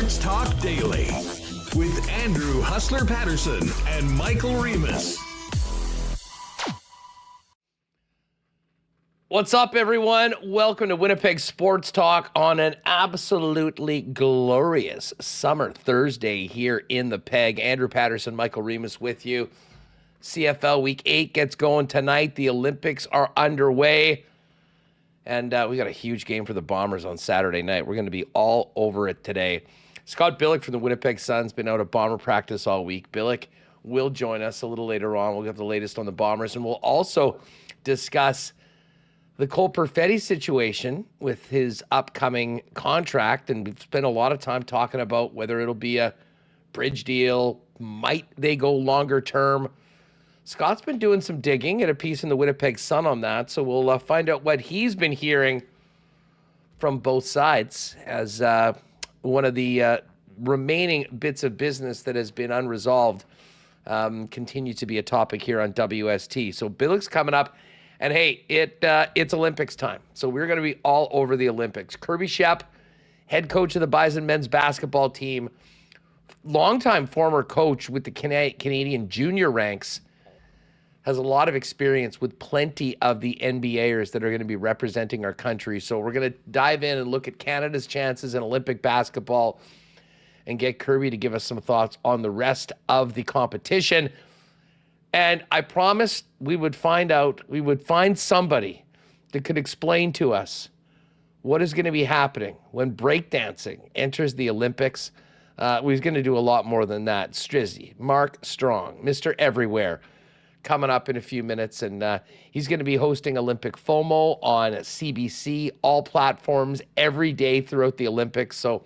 Sports Talk Daily with Andrew Hustler Paterson and Michael Remis. What's up, everyone? Welcome to Winnipeg Sports Talk on an absolutely glorious summer Thursday here in the Peg. Andrew Paterson, Michael Remis with you. CFL Week 8 gets going tonight. The Olympics are underway. And we got a huge game for the Bombers on Saturday night. We're going to be all over it today. Scott Billeck from the Winnipeg Suns been out at Bomber practice all week. Billeck will join us a little later on. We'll have the latest on the Bombers. And we'll also discuss the Cole Perfetti situation with his upcoming contract. And we've spent a lot of time talking about whether it'll be a bridge deal. Might they go longer term? Scott's been doing some digging at a piece in the Winnipeg Sun on that, so we'll find out what he's been hearing from both sides as one of the remaining bits of business that has been unresolved continue to be a topic here on WST. So Billeck's coming up, and hey, it's Olympics time, so we're going to be all over the Olympics. Kirby Schepp, head coach of the Bison men's basketball team, longtime former coach with the Canadian junior ranks, has a lot of experience with plenty of the NBAers that are going to be representing our country. So we're going to dive in and look at Canada's chances in Olympic basketball and get Kirby to give us some thoughts on the rest of the competition. And I promised we would find somebody that could explain to us what is going to be happening when breakdancing enters the Olympics. We're going to do a lot more than that. Strizzzy, Mark Strong, Mr. Everywhere, coming up in a few minutes, and he's going to be hosting Olympic FOMO on CBC, all platforms, every day throughout the Olympics. So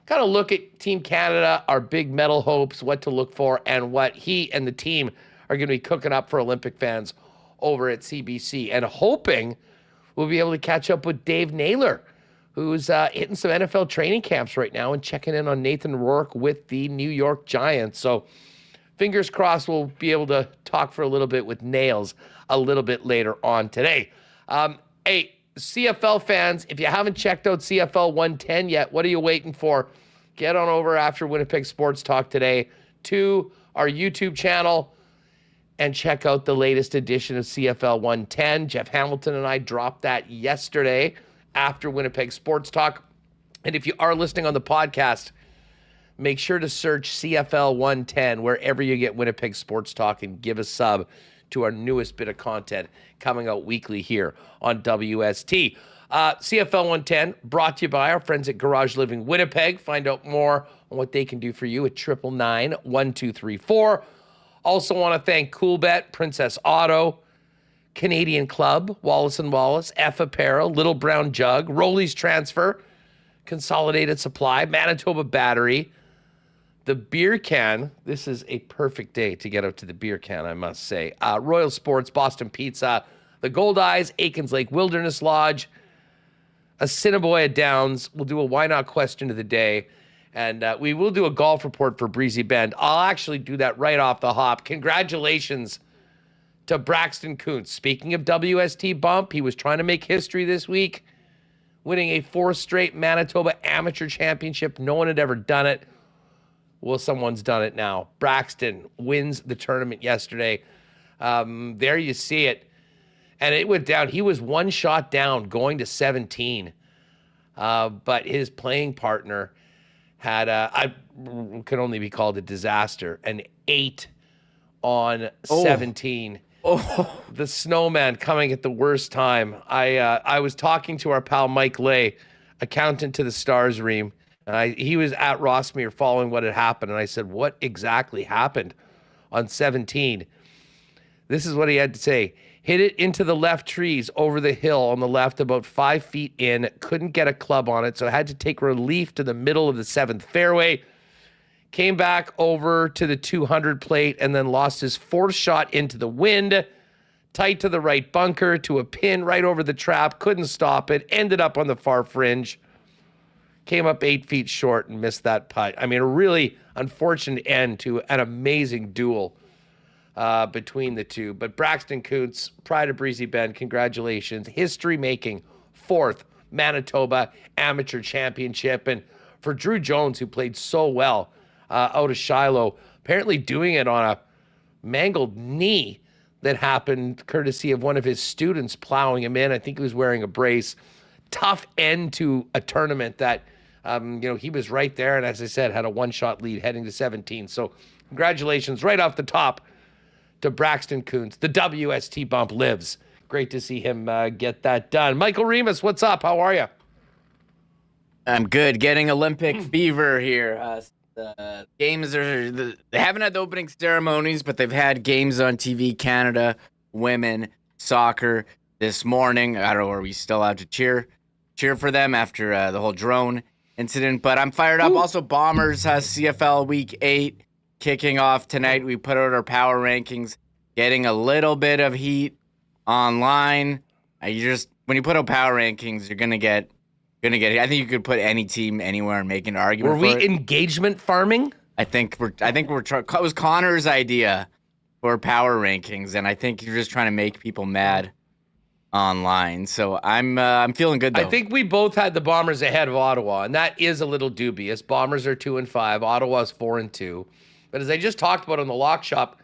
kind of look at Team Canada, our big medal hopes, what to look for, and what he and the team are going to be cooking up for Olympic fans over at CBC. And hoping we'll be able to catch up with Dave Naylor, who's hitting some NFL training camps right now and checking in on Nathan Rourke with the New York Giants. So fingers crossed we'll be able to talk for a little bit with Nails a little bit later on today. Hey, CFL fans, if you haven't checked out CFL 110 yet, what are you waiting for? Get on over after Winnipeg Sports Talk today to our YouTube channel and check out the latest edition of CFL 110. Jeff Hamilton and I dropped that yesterday after Winnipeg Sports Talk. And if you are listening on the podcast, make sure to search CFL 110 wherever you get Winnipeg Sports Talk and give a sub to our newest bit of content coming out weekly here on WST. CFL 110 brought to you by our friends at Garage Living Winnipeg. Find out more on what they can do for you at 999-1234. Also want to thank Coolbet, Princess Auto, Canadian Club, Wallace & Wallace, F Apparel, Little Brown Jug, Rollies Transfer, Consolidated Supply, Manitoba Battery, the beer can. This is a perfect day to get out to the beer can, I must say. Royal Sports, Boston Pizza, the Gold Eyes, Aikens Lake Wilderness Lodge, Assiniboia Downs. We'll do a why not question of the day. And we will do a golf report for Breezy Bend. I'll actually do that right off the hop. Congratulations to Braxton Kuntz. Speaking of WST bump, he was trying to make history this week, winning a 4th straight Manitoba Amateur Championship. No one had ever done it. Well, someone's done it now. Braxton wins the tournament yesterday. There you see it. And it went down. He was one shot down going to 17. But his playing partner had, I could only be called a disaster, an 8 on 17. Oh. The snowman coming at the worst time. I was talking to our pal Mike Lay, accountant to the Stars Ream. He was at Rossmere following what had happened, and I said, what exactly happened on 17? This is what he had to say. Hit it into the left trees over the hill on the left about 5 feet in. Couldn't get a club on it, so I had to take relief to the middle of the 7th fairway. Came back over to the 200 plate and then lost his 4th shot into the wind. Tight to the right bunker to a pin right over the trap. Couldn't stop it. Ended up on the far fringe. Came up 8 feet short and missed that putt. I mean, a really unfortunate end to an amazing duel between the two. But Braxton Kuntz, pride of Breezy Bend, congratulations. History-making 4th Manitoba Amateur Championship. And for Drew Jones, who played so well out of Shiloh, apparently doing it on a mangled knee that happened courtesy of one of his students plowing him in. I think he was wearing a brace. Tough end to a tournament that, he was right there. And as I said, had a one-shot lead heading to 17. So congratulations right off the top to Braxton Kuntz. The WST bump lives. Great to see him get that done. Michael Remis, what's up? How are you? I'm good. Getting Olympic fever here. The games they haven't had the opening ceremonies, but they've had games on TV. Canada, women, soccer this morning. I don't know, are we still out to cheer for them after the whole drone incident? But I'm fired up. Also, Bombers CFL Week 8 kicking off tonight. We put out our power rankings, getting a little bit of heat online. When you put out power rankings, you're gonna get. I think you could put any team anywhere and make an argument. Were we engagement farming? I think it was Connor's idea for power rankings, and I think you're just trying to make people mad online. So I'm feeling good though. I think we both had the Bombers ahead of Ottawa, and that is a little dubious. Bombers are 2-5, Ottawa's 4-2. But as I just talked about on the Lock Shop,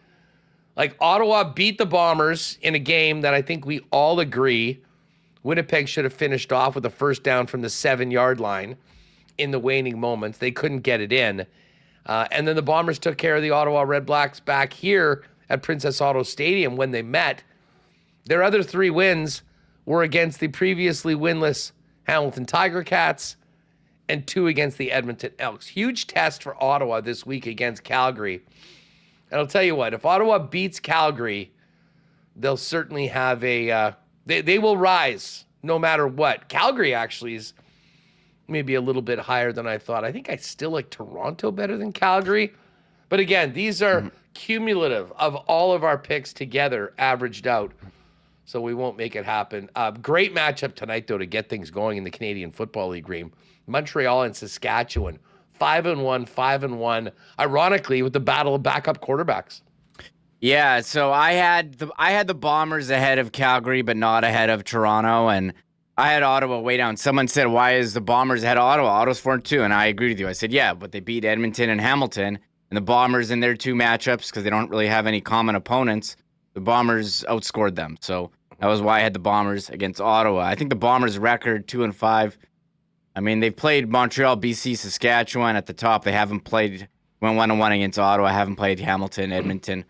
like Ottawa beat the Bombers in a game that I think we all agree Winnipeg should have finished off with a first down from the 7-yard line in the waning moments. They couldn't get it in. And then the Bombers took care of the Ottawa Red Blacks back here at Princess Auto Stadium when they met. Their other 3 wins were against the previously winless Hamilton Tiger Cats and 2 against the Edmonton Elks. Huge test for Ottawa this week against Calgary. And I'll tell you what, if Ottawa beats Calgary, they'll certainly have a... They will rise no matter what. Calgary actually is maybe a little bit higher than I thought. I think I still like Toronto better than Calgary. But again, these are cumulative of all of our picks together, averaged out. So we won't make it happen. Great matchup tonight, though, to get things going in the Canadian Football League, Reem. Montreal and Saskatchewan, 5-1, 5-1. Ironically, with the battle of backup quarterbacks. Yeah, so I had the Bombers ahead of Calgary, but not ahead of Toronto, and I had Ottawa way down. Someone said, "Why is the Bombers ahead of Ottawa? Ottawa's 4-2," and I agreed with you. I said, "Yeah, but they beat Edmonton and Hamilton, and the Bombers in their 2 matchups because they don't really have any common opponents. The Bombers outscored them, so that was why I had the Bombers against Ottawa. I think the Bombers' record 2-5. I mean, they've played Montreal, BC, Saskatchewan at the top. They haven't went 1-1 against Ottawa. Haven't played Hamilton, Edmonton."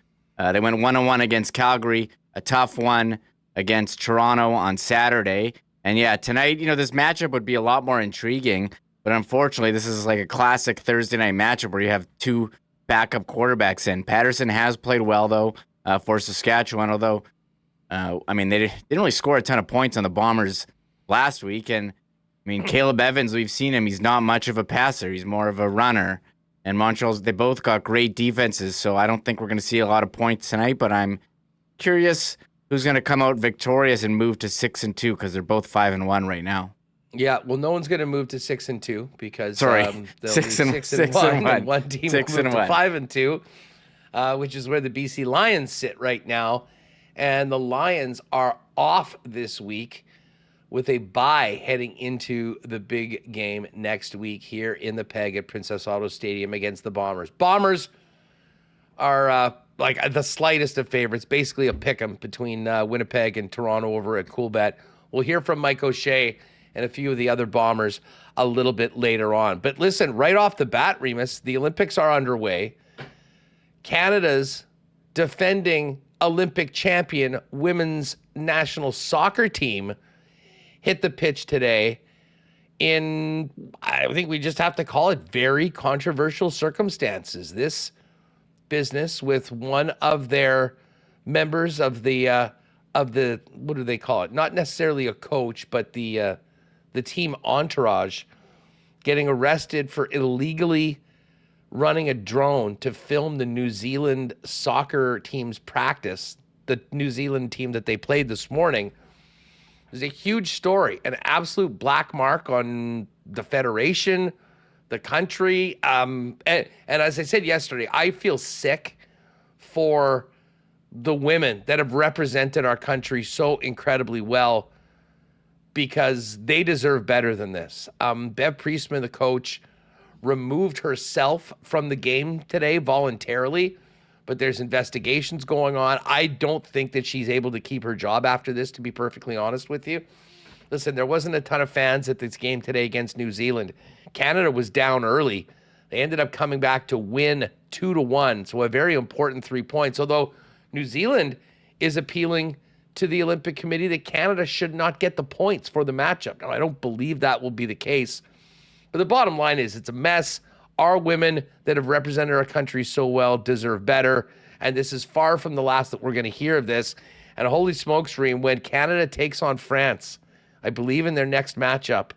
They went 1-1 against Calgary, a tough one against Toronto on Saturday. And yeah, tonight, this matchup would be a lot more intriguing. But unfortunately, this is like a classic Thursday night matchup where you have 2 backup quarterbacks in. Paterson has played well, though, for Saskatchewan, although, they didn't really score a ton of points on the Bombers last week. And, Caleb Evans, we've seen him. He's not much of a passer. He's more of a runner. And Montreal's, they both got great defenses, so I don't think we're going to see a lot of points tonight, but I'm curious who's going to come out victorious and move to 6-2 because they're both 5-1 right now. Yeah, well, no one's going to move to 6-2 because they'll 6-1, and one team will move to 5-2, which is where the BC Lions sit right now. And the Lions are off this week with a bye heading into the big game next week here in the Peg at Princess Auto Stadium against the Bombers. Bombers are like the slightest of favorites, basically a pick-em between Winnipeg and Toronto over at Coolbet. We'll hear from Mike O'Shea and a few of the other Bombers a little bit later on. But listen, right off the bat, Remis, the Olympics are underway. Canada's defending Olympic champion women's national soccer team hit the pitch today in, I think we just have to call it, very controversial circumstances. This business with one of their members of the what do they call it? Not necessarily a coach, but the team entourage getting arrested for illegally running a drone to film the New Zealand soccer team's practice, the New Zealand team that they played this morning. It was a huge story, an absolute black mark on the federation, the country. And as I said yesterday, I feel sick for the women that have represented our country so incredibly well because they deserve better than this. Bev Priestman, the coach, removed herself from the game today voluntarily, but there's investigations going on. I don't think that she's able to keep her job after this, to be perfectly honest with you. Listen, there wasn't a ton of fans at this game today against New Zealand. Canada was down early. They ended up coming back to win 2-1, so a very important 3 points, although New Zealand is appealing to the Olympic Committee that Canada should not get the points for the matchup. Now, I don't believe that will be the case, but the bottom line is it's a mess. Our women that have represented our country so well deserve better, and this is far from the last that we're going to hear of this. And holy smokescreen, when Canada takes on France, I believe in their next matchup,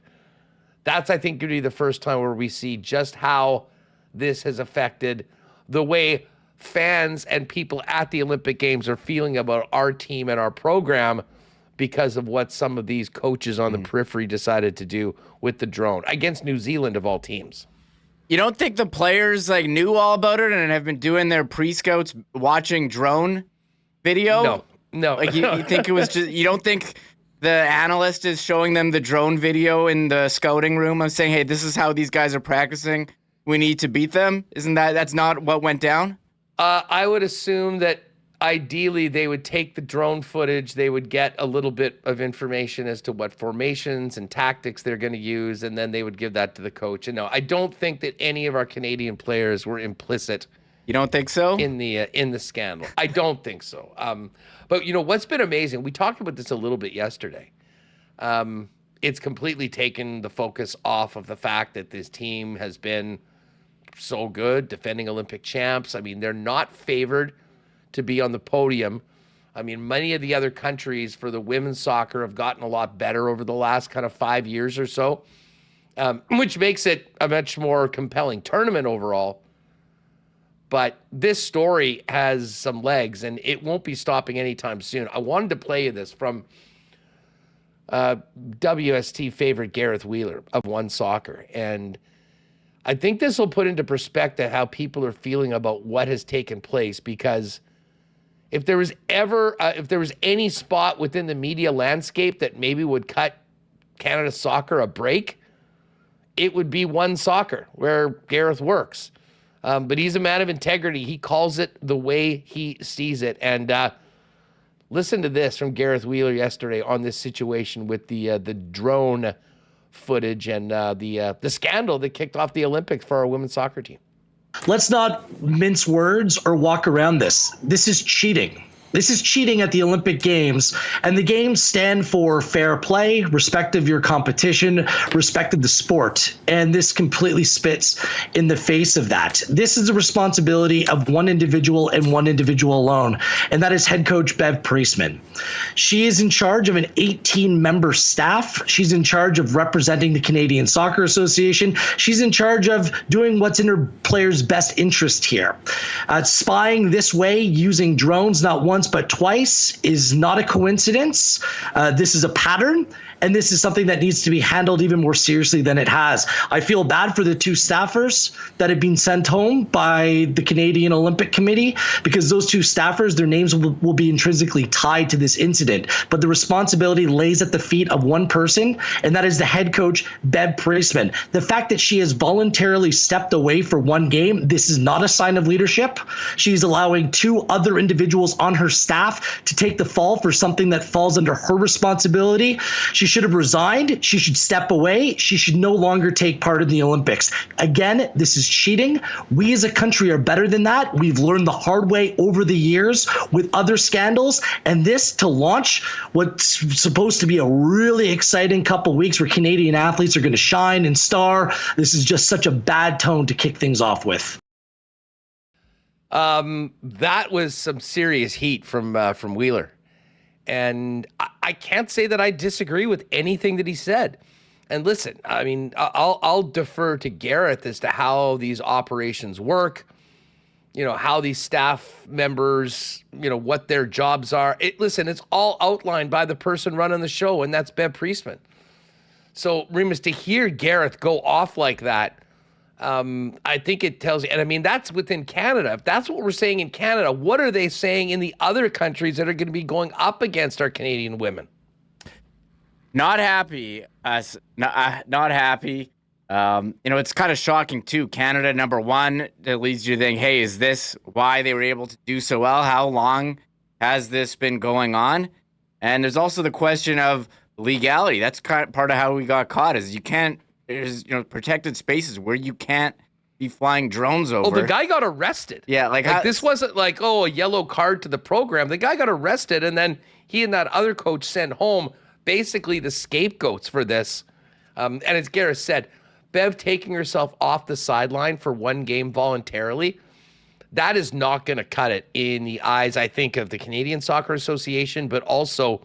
that's, I think, going to be the first time where we see just how this has affected the way fans and people at the Olympic Games are feeling about our team and our program because of what some of these coaches on the periphery decided to do with the drone against New Zealand of all teams. You don't think the players knew all about it and have been doing their pre-scouts watching drone video? No. You think it was just, you don't think the analyst is showing them the drone video in the scouting room of saying, hey, this is how these guys are practicing. We need to beat them. That's not what went down? I would assume that ideally they would take the drone footage, they would get a little bit of information as to what formations and tactics they're going to use, and then they would give that to the coach. And no, I don't think that any of our Canadian players were implicit. You don't think so? In the scandal. I don't think so. But what's been amazing, we talked about this a little bit yesterday. It's completely taken the focus off of the fact that this team has been so good, defending Olympic champs. I mean, they're not favored to be on the podium. I mean, many of the other countries for the women's soccer have gotten a lot better over the last kind of 5 years or so, which makes it a much more compelling tournament overall. But this story has some legs, and it won't be stopping anytime soon. I wanted to play you this from WST favorite Gareth Wheeler of One Soccer, and I think this will put into perspective how people are feeling about what has taken place, because if there was any spot within the media landscape that maybe would cut Canada soccer a break, it would be One Soccer, where Gareth works. But he's a man of integrity. He calls it the way he sees it. And listen to this from Gareth Wheeler yesterday on this situation with the drone footage and the scandal that kicked off the Olympics for our women's soccer team. Let's not mince words or walk around this. This is cheating. This is cheating at the Olympic Games, and the games stand for fair play, respect of your competition, respect of the sport, and this completely spits in the face of that. This is the responsibility of one individual and one individual alone, and that is head coach Bev Priestman. She is in charge of an 18-member staff. She's in charge of representing the Canadian Soccer Association. She's in charge of doing what's in her players' best interest here. Spying this way using drones not once but twice is not a coincidence. This is a pattern, and this is something that needs to be handled even more seriously than it has. I feel bad for the two staffers that have been sent home by the Canadian Olympic Committee, because those two staffers, their names will be intrinsically tied to this incident. But the responsibility lays at the feet of one person, and that is the head coach, Bev Priestman. The fact that she has voluntarily stepped away for one game, this is not a sign of leadership. She's allowing two other individuals on her staff to take the fall for something that falls under her responsibility. She should have resigned. She should step away. She should no longer take part in the Olympics. Again, this is cheating. We as a country are better than that. We've learned the hard way over the years with other scandals, and this to launch what's supposed to be a really exciting couple weeks where Canadian athletes are going to shine and star. This is just such a bad tone to kick things off with. That was some serious heat from Wheeler. And I can't say that I disagree with anything that he said. And listen, I mean, I'll defer to Gareth as to how these operations work, how these staff members, what their jobs are. Listen, it's all outlined by the person running the show, and that's Bev Priestman. So, Remis, to hear Gareth go off like that, I think it tells you, and I mean, that's within Canada. If that's what we're saying in Canada, what are they saying in the other countries that are going to be going up against our Canadian women? Not happy. Not happy. It's kind of shocking too. Canada number one, that leads you to think, hey, is this why they were able to do so well? How long has this been going on? And there's also the question of legality. That's kind of part of how we got caught is there's protected spaces where you can't be flying drones over. Oh, the guy got arrested. Yeah, like this wasn't like, a yellow card to the program. The guy got arrested, and then he and that other coach sent home basically the scapegoats for this. And as Gareth said, Bev taking herself off the sideline for one game voluntarily, that is not going to cut it in the eyes, I think, of the Canadian Soccer Association, but also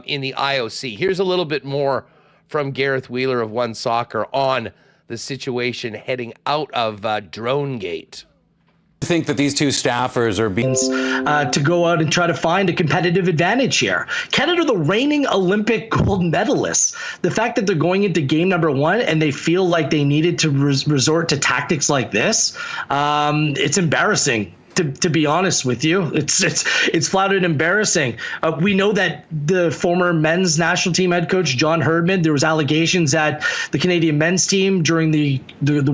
in the IOC. Here's a little bit more from Gareth Wheeler of One Soccer on the situation heading out of Drone Gate. I think that these two staffers are being to go out and try to find a competitive advantage here. Canada, the reigning Olympic gold medalists. The fact that they're going into game number one and they feel like they needed to resort to tactics like this, it's embarrassing. To be honest with you, it's flat out embarrassing. We know that the former men's national team head coach John Herdman, there was allegations that the Canadian men's team during the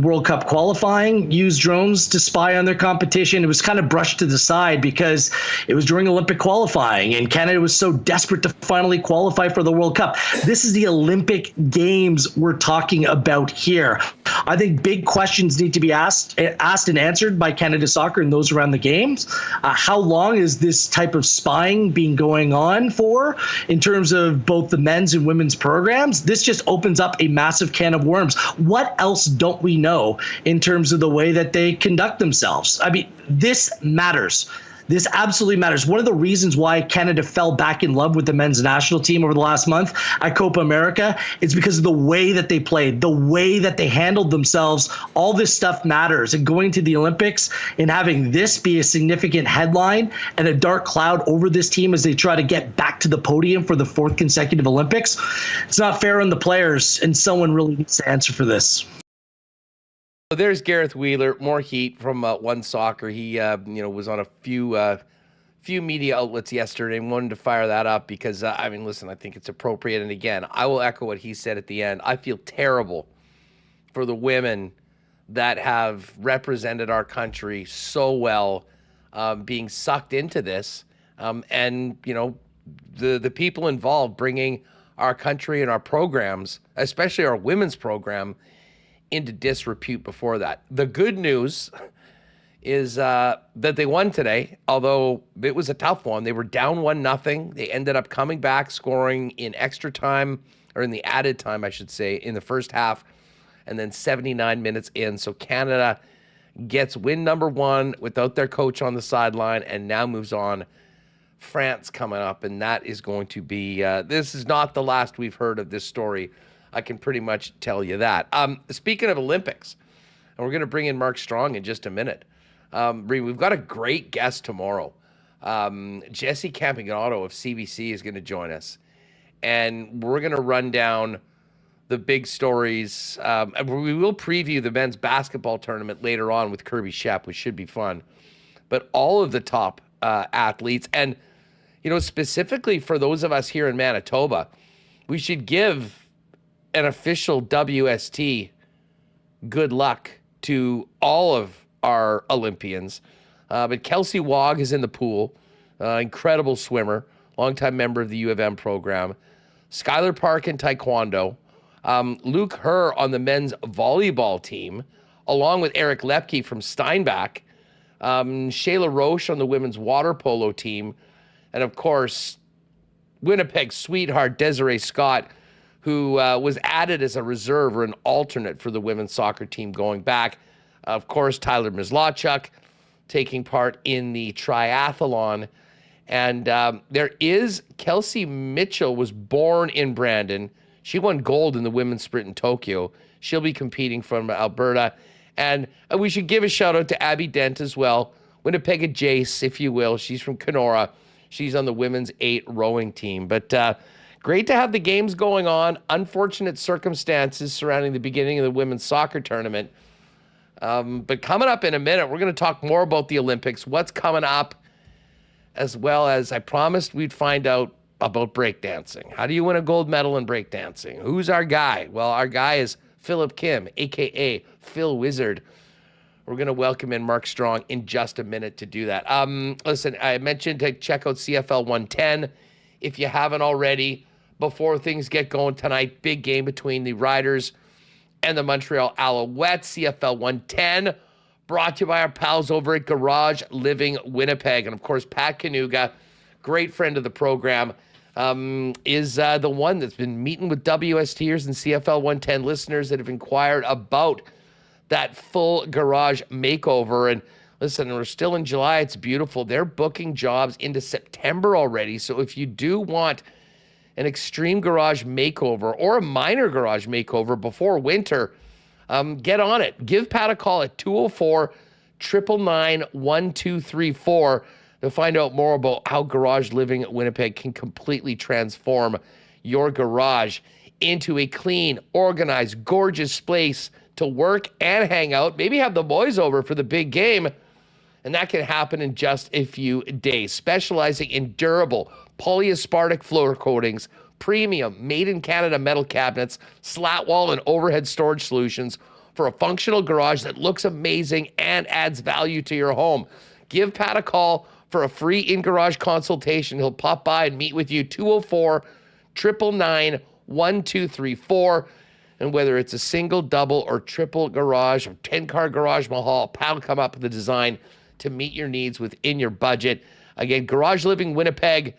World Cup qualifying used drones to spy on their competition. It was kind of brushed to the side because it was during Olympic qualifying and Canada was so desperate to finally qualify for the World Cup. This is the Olympic Games we're talking about here. I think big questions need to be asked and answered by Canada Soccer and those around the games. How long is this type of spying been going on for in terms of both the men's and women's programs? This just opens up a massive can of worms. What else don't we know in terms of the way that they conduct themselves? I mean, this matters. This absolutely matters. One of the reasons why Canada fell back in love with the men's national team over the last month at Copa America is because of the way that they played, the way that they handled themselves. All this stuff matters. And going to the Olympics and having this be a significant headline and a dark cloud over this team as they try to get back to the podium for the fourth consecutive Olympics, it's not fair on the players, and someone really needs to answer for this. There's Gareth Wheeler, more heat from One Soccer. He, was on a few media outlets yesterday and wanted to fire that up because, listen, I think it's appropriate. And again, I will echo what he said at the end. I feel terrible for the women that have represented our country so well, being sucked into this, and the people involved bringing our country and our programs, especially our women's program, into disrepute before that. The good news is that they won today, although it was a tough one. They were down 1-0. They ended up coming back, scoring in extra time, or in the added time, I should say, in the first half, and then 79 minutes in. So Canada gets win number one without their coach on the sideline and now moves on. France coming up, and that is going to be, this is not the last we've heard of this story. I can pretty much tell you that. Speaking of Olympics, and we're going to bring in Mark Strong in just a minute. We've got a great guest tomorrow. Jesse Campagnato of CBC is going to join us. And we're going to run down the big stories. We will preview the men's basketball tournament later on with Kirby Schepp, which should be fun. But all of the top athletes, and specifically for those of us here in Manitoba, we should give an official WST good luck to all of our Olympians. But Kelsey Wog is in the pool, incredible swimmer, longtime member of the U of M program. Skylar Park in Taekwondo. Luke Herr on the men's volleyball team, along with Eric Lepke from Steinbach. Shayla Roche on the women's water polo team. And of course, Winnipeg sweetheart Desiree Scott, who was added as a reserve or an alternate for the women's soccer team going back. Of course, Tyler Mizlachuk taking part in the triathlon. And there is Kelsey Mitchell, was born in Brandon. She won gold in the women's sprint in Tokyo. She'll be competing from Alberta. And we should give a shout out to Abby Dent as well. Winnipeg Jace, if you will. She's from Kenora. She's on the women's 8 rowing team. But great to have the games going on. Unfortunate circumstances surrounding the beginning of the women's soccer tournament. But coming up in a minute, we're going to talk more about the Olympics, what's coming up, as well as I promised we'd find out about breakdancing. How do you win a gold medal in breakdancing? Who's our guy? Well, our guy is Philip Kim, a.k.a. Phil Wizard. We're going to welcome in Mark Strong in just a minute to do that. Listen, I mentioned to check out CFL 110 if you haven't already. Before things get going tonight, big game between the Riders and the Montreal Alouettes. CFL 110 brought to you by our pals over at Garage Living Winnipeg. And, of course, Pat Kanuga, great friend of the program, is the one that's been meeting with WSTers and CFL 110 listeners that have inquired about that full garage makeover. And listen, we're still in July. It's beautiful. They're booking jobs into September already. So if you do want an extreme garage makeover or a minor garage makeover before winter, get on it. Give Pat a call at 204-999-1234 to find out more about how Garage Living Winnipeg can completely transform your garage into a clean, organized, gorgeous place to work and hang out. Maybe have the boys over for the big game. And that can happen in just a few days. Specializing in durable polyaspartic floor coatings, premium made-in-Canada metal cabinets, slat wall and overhead storage solutions for a functional garage that looks amazing and adds value to your home. Give Pat a call for a free in-garage consultation. He'll pop by and meet with you, 204-999-1234. And whether it's a single, double, or triple garage, or 10-car garage mahal, Pat will come up with a design to meet your needs within your budget. Again, Garage Living Winnipeg.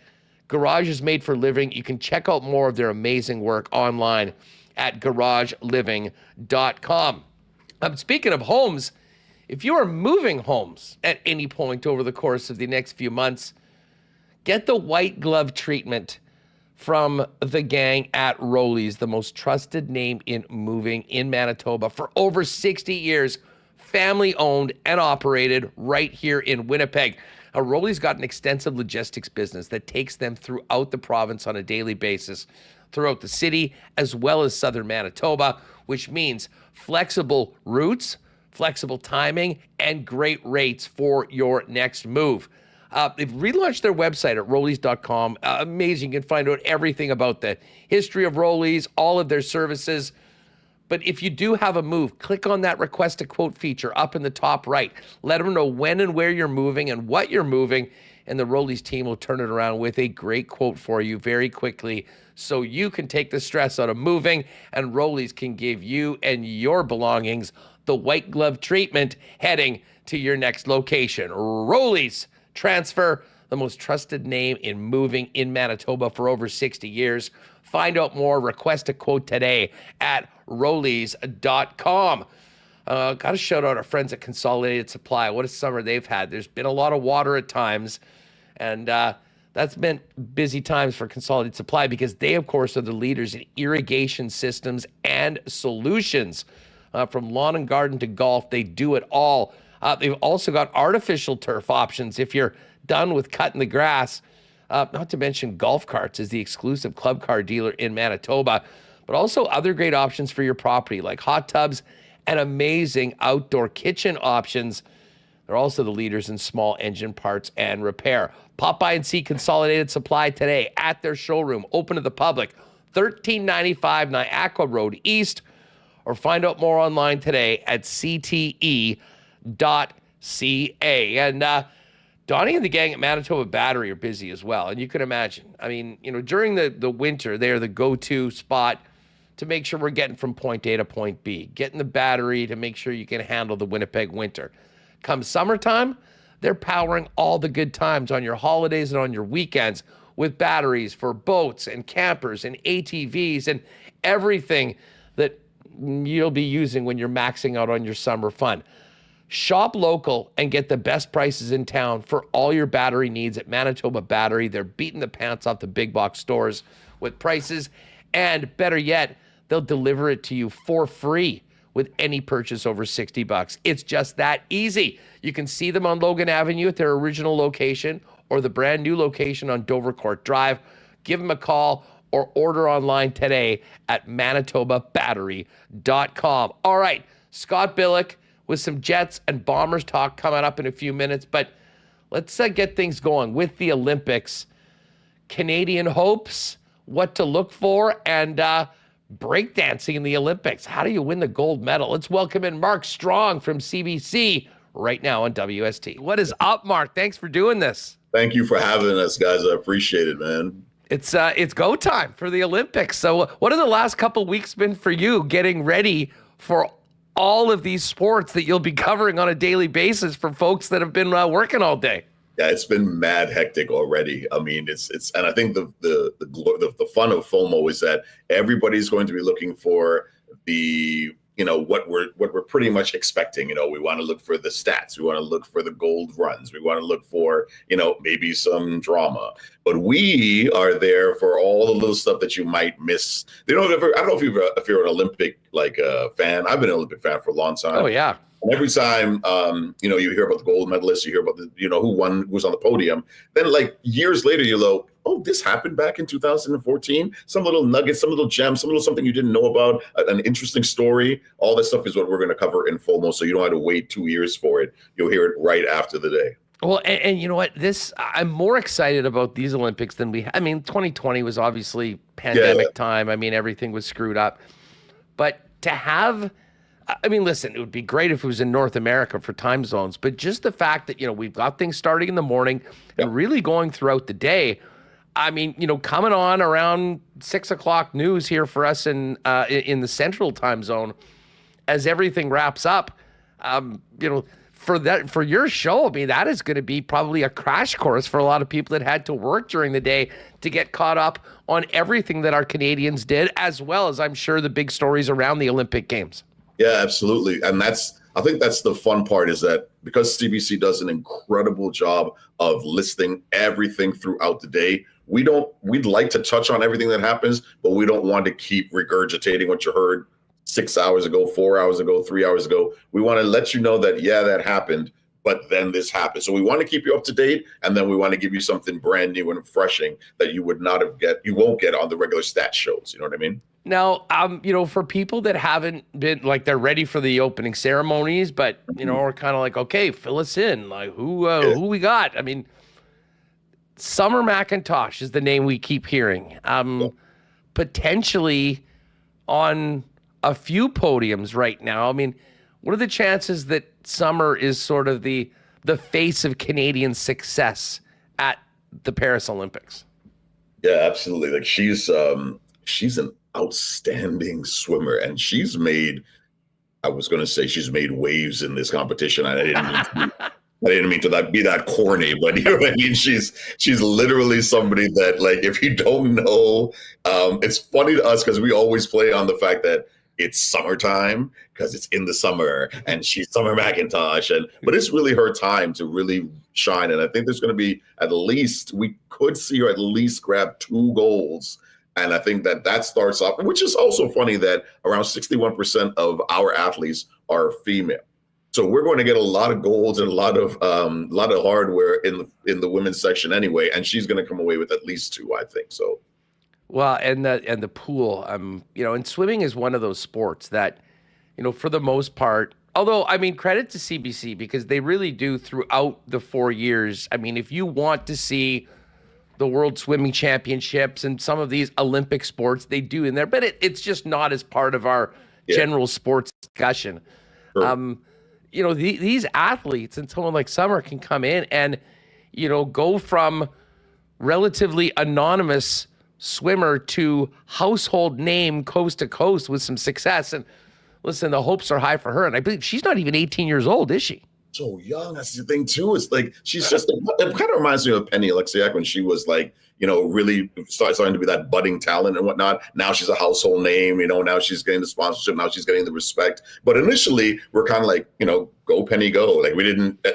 Garage is made for living. You can check out more of their amazing work online at garageliving.com. Speaking of homes, if you are moving homes at any point over the course of the next few months, get the white glove treatment from the gang at Roley's, the most trusted name in moving in Manitoba for over 60 years, family owned and operated right here in Winnipeg. Roley's got an extensive logistics business that takes them throughout the province on a daily basis, throughout the city as well as southern Manitoba, which means flexible routes, flexible timing, and great rates for your next move. They've relaunched their website at Roley's.com. Amazing. You can find out everything about the history of Roley's, all of their services. But if you do have a move, click on that request a quote feature up in the top right. Let them know when and where you're moving and what you're moving, and the Roley's team will turn it around with a great quote for you very quickly so you can take the stress out of moving, and Roley's can give you and your belongings the white glove treatment heading to your next location. Roley's Transfer, the most trusted name in moving in Manitoba for over 60 years. Find out more. Request a quote today at Roley's.com. Got to shout out our friends at Consolidated Supply. What a summer they've had. There's been a lot of water at times, and that's meant busy times for Consolidated Supply because they, of course, are the leaders in irrigation systems and solutions. From lawn and garden to golf, they do it all. They've also got artificial turf options if you're done with cutting the grass. Not to mention golf carts is the exclusive club car dealer in Manitoba, but also other great options for your property like hot tubs and amazing outdoor kitchen options. They're also the leaders in small engine parts and repair. Pop by and see Consolidated Supply today at their showroom, open to the public, 1395 Niagara Road East, or find out more online today at cte.ca. And Donnie and the gang at Manitoba Battery are busy as well. And you can imagine, I mean, you know, during the winter, they're the go-to spot to make sure we're getting from point A to point B, getting the battery to make sure you can handle the Winnipeg winter. Come summertime, they're powering all the good times on your holidays and on your weekends with batteries for boats and campers and ATVs and everything that you'll be using when you're maxing out on your summer fun. Shop local and get the best prices in town for all your battery needs at Manitoba Battery. They're beating the pants off the big box stores with prices, and better yet, they'll deliver it to you for free with any purchase over $60. It's just that easy. You can see them on Logan Avenue at their original location or the brand new location on Dovercourt Drive. Give them a call or order online today at manitobabattery.com. All right, Scott Billeck with some Jets and Bombers talk coming up in a few minutes, but let's get things going with the Olympics. Canadian hopes, what to look for, and breakdancing in the Olympics. How do you win the gold medal? Let's welcome in Mark Strong from CBC right now on WST. What is up, Mark? Thanks for doing this. Thank you for having us, guys. I appreciate it, man. It's go time for the Olympics. So what have the last couple weeks been for you getting ready for all of these sports that you'll be covering on a daily basis for folks that have been working all day? Yeah, it's been mad hectic already. I mean, it's and I think the fun of FOMO is that everybody's going to be looking for the, what we're pretty much expecting. We want to look for the stats. We want to look for the gold runs. We want to look for, maybe some drama. But we are there for all the little stuff that you might miss. I don't know if you're an Olympic fan. I've been an Olympic fan for a long time. Oh yeah. And every time, you hear about the gold medalists, you hear about the, who won, who was on the podium. Then years later, you go, oh, this happened back in 2014. Some little nugget, some little gem, some little something you didn't know about, an interesting story. All this stuff is what we're going to cover in FOMO. So you don't have to wait 2 years for it. You'll hear it right after the day. Well, and you know what? I'm more excited about these Olympics than 2020 was obviously pandemic time. I mean, everything was screwed up. But to have, listen, it would be great if it was in North America for time zones, but just the fact that, we've got things starting in the morning and really going throughout the day. Coming on around 6 o'clock news here for us in the central time zone as everything wraps up, for your show, that is going to be probably a crash course for a lot of people that had to work during the day to get caught up on everything that our Canadians did, as well as I'm sure the big stories around the Olympic Games. Yeah, absolutely. And I think that's the fun part, is that because CBC does an incredible job of listing everything throughout the day, we'd like to touch on everything that happens, but we don't want to keep regurgitating what you heard 6 hours ago, 4 hours ago, 3 hours ago. We want to let you know that, yeah, that happened, but then this happened. So we want to keep you up to date, and then we want to give you something brand new and refreshing that you won't get on the regular stat shows. You know what I mean? Now, for people that haven't been they're ready for the opening ceremonies, but are kind of like, okay, fill us in, who we got? Summer McIntosh is the name we keep hearing. Potentially on a few podiums right now. What are the chances that Summer is sort of the face of Canadian success at the Paris Olympics? Yeah, absolutely. She's an outstanding swimmer, and she's made waves in this competition. I didn't mean to be that corny, but you know what I mean? She's literally somebody that, if you don't know, it's funny to us because we always play on the fact that it's summertime because it's in the summer and she's Summer McIntosh, but it's really her time to really shine. And I think there's going to be we could see her at least grab 2 golds. And I think that starts off, which is also funny that around 61% of our athletes are female. So we're going to get a lot of golds and a lot of hardware in the women's section anyway, and she's going to come away with at least 2, I think. So, well, and the pool, and swimming is one of those sports that, for the most part. Although, credit to CBC because they really do throughout the 4 years. If you want to see the World Swimming Championships and some of these Olympic sports, they do in there, but it's just not as part of our general sports discussion. Sure. These athletes and someone like Summer can come in and, go from relatively anonymous swimmer to household name coast to coast with some success. And listen, the hopes are high for her. And I believe she's not even 18 years old, is she? So young. That's the thing too. It's she's just, it kind of reminds me of Penny Alexiak when she was really starting to be that budding talent and whatnot. Now she's a household name, now she's getting the sponsorship. Now she's getting the respect. But initially we're kind of go Penny, go.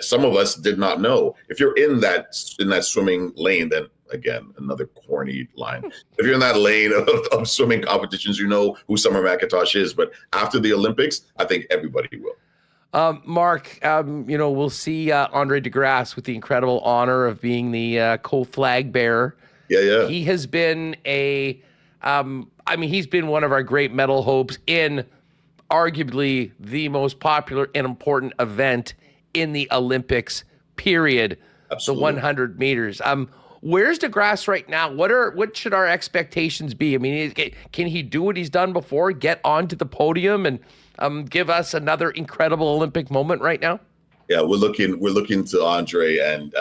Some of us did not know. If you're in that swimming lane, then again, another corny line. If you're in that lane of swimming competitions, you know who Summer McIntosh is. But after the Olympics, I think everybody will. Mark, we'll see Andre DeGrasse with the incredible honor of being the co-flag bearer. Yeah. He has been he's been one of our great medal hopes in arguably the most popular and important event in the Olympics, period. Absolutely. The 100 meters. Where's DeGrasse right now? What should our expectations be? I mean, can he do what he's done before, get onto the podium and give us another incredible Olympic moment right now? Yeah, we're looking to Andre, and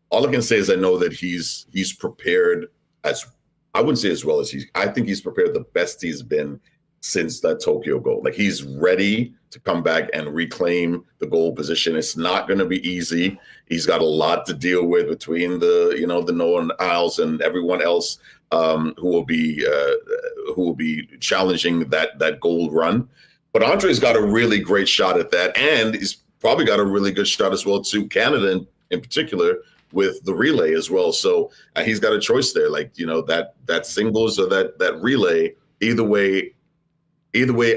all I can say is I know that he's prepared I wouldn't say as well as I think he's prepared the best he's been since that Tokyo gold. Like, he's ready to come back and reclaim the gold position. It's not going to be easy. He's got a lot to deal with between the Noah Isles and everyone else who will be challenging that gold run. But Andre's got a really great shot at that, and he's probably got a really good shot as well to Canada in particular with the relay as well. So he's got a choice there, like, that singles or that relay. Either way,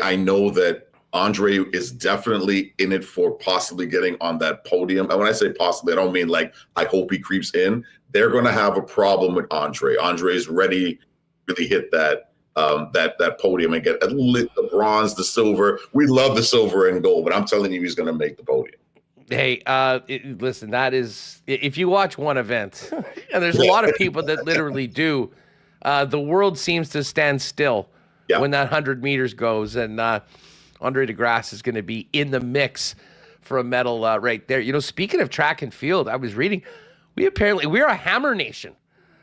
I know that Andre is definitely in it for possibly getting on that podium. And when I say possibly, I don't mean like I hope he creeps in. They're going to have a problem with Andre. Andre is ready to really hit that podium and get the bronze, the silver. We love the silver and gold, but I'm telling you, he's going to make the podium. Hey, listen, that is, if you watch one event, and there's a lot of people that literally do, the world seems to stand still when that 100 meters goes, and Andre DeGrasse is going to be in the mix for a medal right there. Speaking of track and field, I was reading, we're a hammer nation.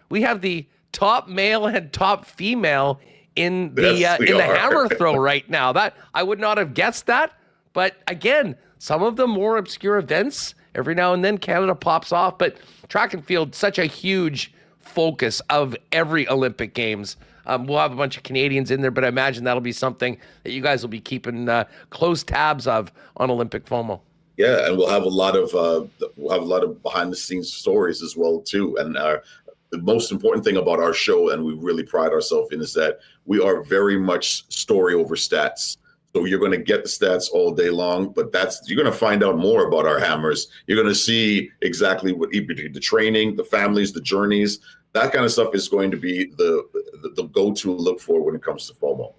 We have the top male and top female in the hammer throw right now. That I would not have guessed that, but again, some of the more obscure events, every now and then Canada pops off, but track and field, such a huge focus of every Olympic Games. We'll have a bunch of Canadians in there, but I imagine that'll be something that you guys will be keeping close tabs of on Olympic FOMO. Yeah, and we'll have a lot of behind the scenes stories as well too. And the most important thing about our show, and we really pride ourselves in, is that we are very much story over stats. So you're going to get the stats all day long, but you're going to find out more about our hammers. You're going to see exactly what the training, the families, the journeys, that kind of stuff is going to be the go-to look for when it comes to FOMO.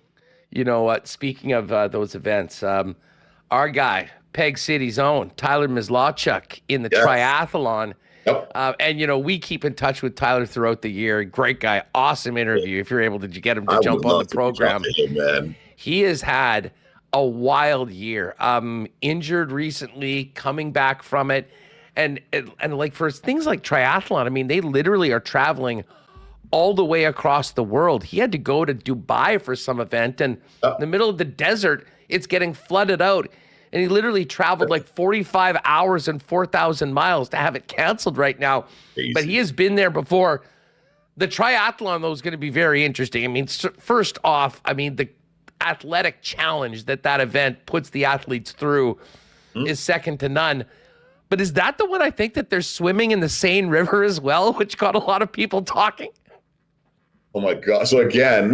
You know what? Speaking of those events, our guy, Peg City's own, Tyler Mislawchuk in the triathlon. Yep. And, we keep in touch with Tyler throughout the year. Great guy. Awesome interview. If you're able to get him to jump on the program. Man. He has had a wild year. Injured recently, coming back from it. And like for things like triathlon, I mean, they literally are traveling all the way across the world. He had to go to Dubai for some event, and in the middle of the desert, it's getting flooded out. And he literally traveled like 45 hours and 4,000 miles to have it canceled right now. Easy. But he has been there before. The triathlon, though, is going to be very interesting. I mean, first off, the athletic challenge that event puts the athletes through is second to none. But is that the one I think that they're swimming in the Seine River as well, which got a lot of people talking? Oh my God. So again,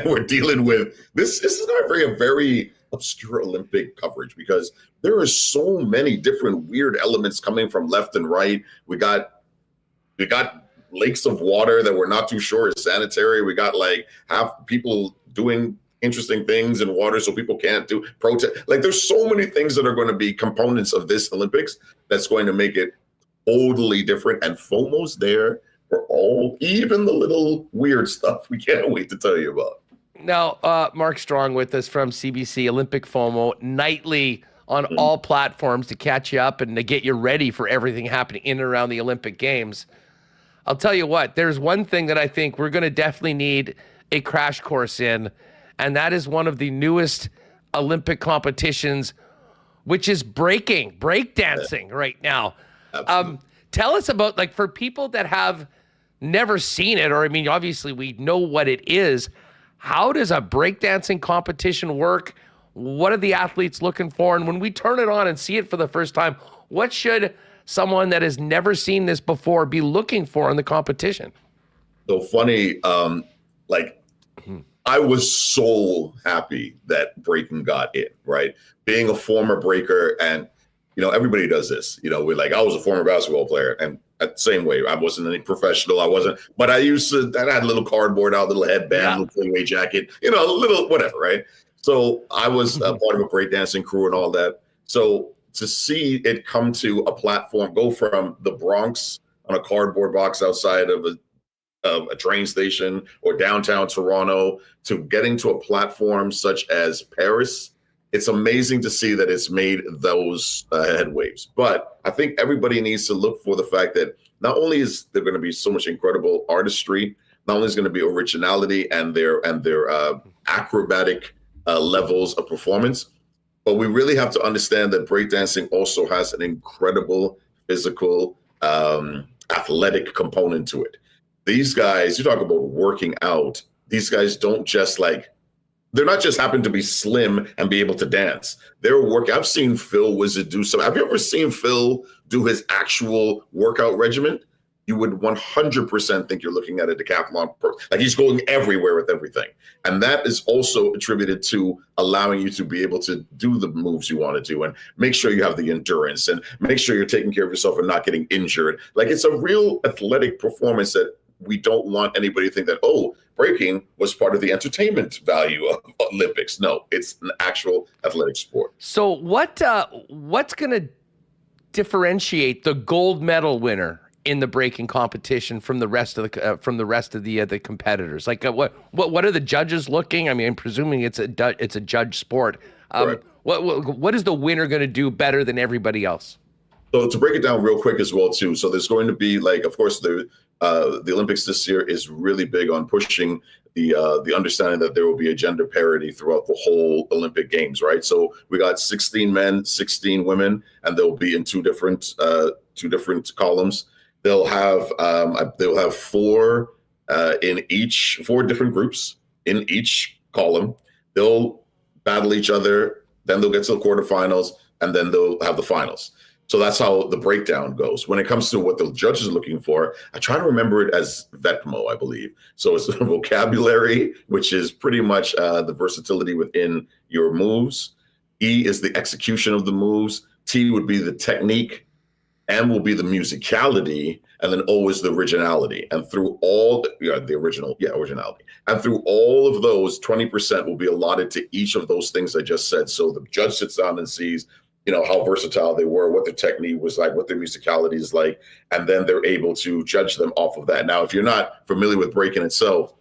we're dealing with this. This is a very obscure Olympic coverage because there are so many different weird elements coming from left and right. We got lakes of water that we're not too sure is sanitary. We got like half people doing interesting things in water so people can't do protest. Like, there's so many things that are going to be components of this Olympics that's going to make it totally different. And FOMO's there for even the little weird stuff we can't wait to tell you about. Now, Mark Strong with us from CBC Olympic FOMO nightly on all platforms to catch you up and to get you ready for everything happening in and around the Olympic Games. I'll tell you what, there's one thing that I think we're going to definitely need a crash course in, and that is one of the newest Olympic competitions, which is breakdancing right now. Tell us about, like, for people that have never seen it, or obviously we know what it is, how does a breakdancing competition work? What are the athletes looking for? And when we turn it on and see it for the first time, what should someone that has never seen this before be looking for in the competition? So funny, I was so happy that breaking got in, right? Being a former breaker, and everybody does this. We're like, I was a former basketball player, and the same way, I wasn't any professional. I wasn't, but I had a little cardboard out, little headband, little playway jacket, a little whatever, right? So I was part of a breakdancing crew and all that. So to see it come to a platform, go from the Bronx on a cardboard box outside of a train station or downtown Toronto to getting to a platform such as Paris. It's amazing to see that it's made those headwaves. But I think everybody needs to look for the fact that not only is there going to be so much incredible artistry, not only is going to be originality and their acrobatic levels of performance, but we really have to understand that breakdancing also has an incredible physical, athletic component to it. These guys, you talk about working out, these guys don't just they're not just happen to be slim and be able to dance. They're working. I've seen Phil Wizard do some. Have you ever seen Phil do his actual workout regimen? You would 100% think you're looking at a decathlon. He's going everywhere with everything. And that is also attributed to allowing you to be able to do the moves you want to do and make sure you have the endurance and make sure you're taking care of yourself and not getting injured. It's a real athletic performance that we don't want anybody to think that, breaking was part of the entertainment value of Olympics. No, it's an actual athletic sport. So what's going to differentiate the gold medal winner in the breaking competition from the rest of the competitors? What are the judges looking? I mean, I'm presuming it's a judge sport. What is the winner going to do better than everybody else? So to break it down real quick as well too. So there's going to be of course the Olympics this year is really big on pushing the understanding that there will be a gender parity throughout the whole Olympic Games, right? So we got 16 men, 16 women, and they'll be in two different columns. They'll have four different groups in each column. They'll battle each other, then they'll get to the quarterfinals, and then they'll have the finals. So that's how the breakdown goes. When it comes to what the judges are looking for, I try to remember it as VETMO, I believe. So it's the vocabulary, which is pretty much the versatility within your moves. E is the execution of the moves. T would be the technique. M will be the musicality, and then O is the originality. And through all originality. And through all of those, 20% will be allotted to each of those things I just said. So the judge sits down and sees, how versatile they were, what their technique was like, what their musicality is like, and then they're able to judge them off of that. Now, if you're not familiar with breaking itself,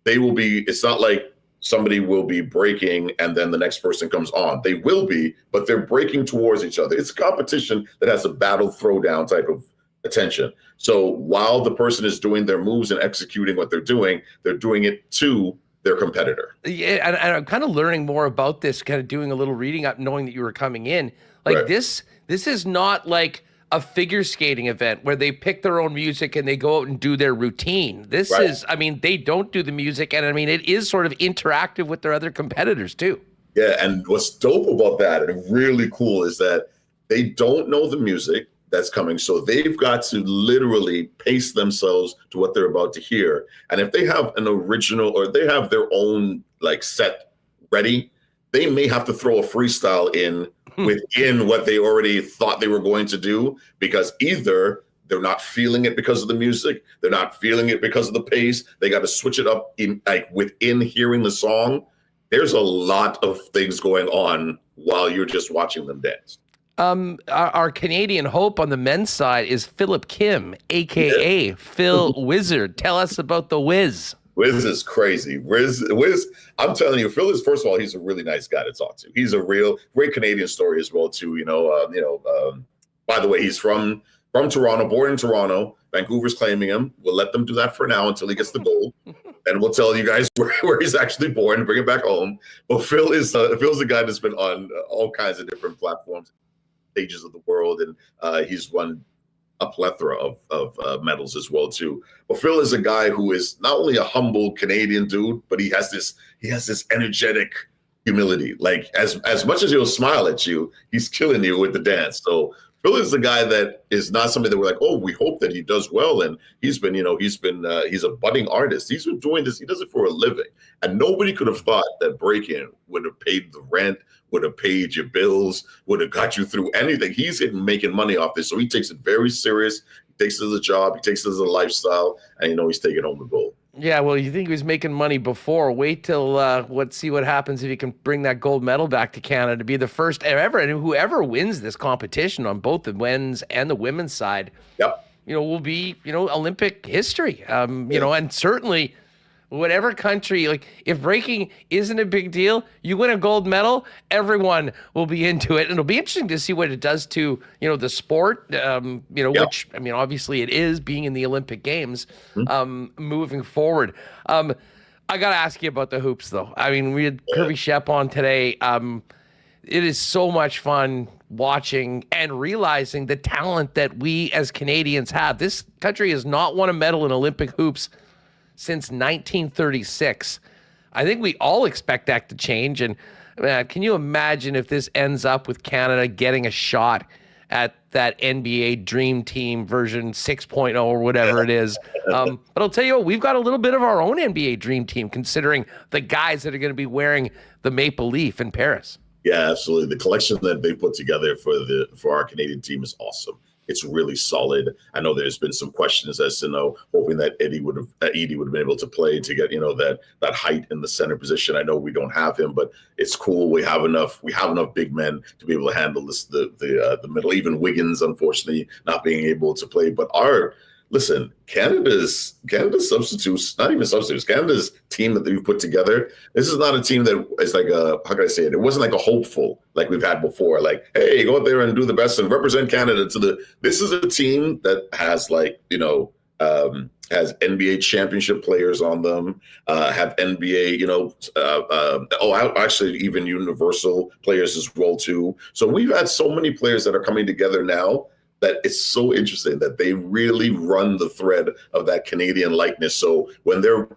it's not like somebody will be breaking and then the next person comes on. They will be, but they're breaking towards each other. It's a competition that has a battle throwdown type of attention. So while the person is doing their moves and executing what they're doing it to their competitor. Yeah, and I'm kind of learning more about this, kind of doing a little reading up, knowing that you were coming in. Right. This is not like a figure skating event where they pick their own music and they go out and do their routine. This is, they don't do the music, and it is sort of interactive with their other competitors too. Yeah, and what's dope about that and really cool is that they don't know the music that's coming, so they've got to literally pace themselves to what they're about to hear. And if they have an original or they have their own set ready, they may have to throw a freestyle in within what they already thought they were going to do, because either they're not feeling it because of the music, they're not feeling it because of the pace. They got to switch it up within hearing the song. There's a lot of things going on while you're just watching them dance. Our Canadian hope on the men's side is Philip Kim, a.k.a. Phil Wizard. Tell us about the Wiz. Wiz is crazy. Wiz, I'm telling you, Phil is, first of all, he's a really nice guy to talk to. He's a real great Canadian story as well, too. By the way, he's from Toronto, born in Toronto. Vancouver's claiming him. We'll let them do that for now until he gets the gold. And we'll tell you guys where he's actually born and bring it back home. But Phil's a guy that's been on all kinds of different platforms, stages of the world, and he's won a plethora of medals as well too. But Phil is a guy who is not only a humble Canadian dude, but he has this energetic humility. As much as he'll smile at you, he's killing you with the dance. So Phil is the guy that is not somebody that we're like, oh, we hope that he does well. And he's a budding artist. He's been doing this. He does it for a living. And nobody could have thought that break-in would have paid the rent, would have paid your bills, would have got you through anything. He's making money off this. So he takes it very serious. He takes it as a job. He takes it as a lifestyle. And he's taking home the gold. Yeah, well, you think he was making money before. Wait till see what happens if he can bring that gold medal back to Canada to be the first ever. And whoever wins this competition on both the men's and the women's side, yep, will be, Olympic history. And certainly whatever country, like if breaking isn't a big deal, you win a gold medal, everyone will be into it. And it'll be interesting to see what it does to, the sport, which, obviously it is being in the Olympic Games moving forward. I got to ask you about the hoops, though. I mean, we had Kirby Schepp on today. It is so much fun watching and realizing the talent that we as Canadians have. This country has not won a medal in Olympic hoops since 1936. I think we all expect that to change. And can you imagine if this ends up with Canada getting a shot at that NBA Dream Team version 6.0 or whatever it is? But I'll tell you what, we've got a little bit of our own NBA Dream Team, considering the guys that are going to be wearing the Maple Leaf in Paris. Yeah, absolutely. The collection that they put together for our Canadian team is awesome. It's really solid. I know there's been some questions as to hoping that Edie would have been able to play to get that height in the center position. I know we don't have him, but it's cool. We have enough big men to be able to handle this the middle. Even Wiggins, unfortunately, not being able to play. But Canada's substitutes, not even substitutes, Canada's team that we've put together, this is not a team that is like how can I say it? It wasn't like a hopeful like we've had before. Like, hey, go out there and do the best and represent Canada this is a team that has has NBA championship players on them, have NBA, actually even universal players as well too. So we've had so many players that are coming together now that it's so interesting that they really run the thread of that Canadian likeness. So when they're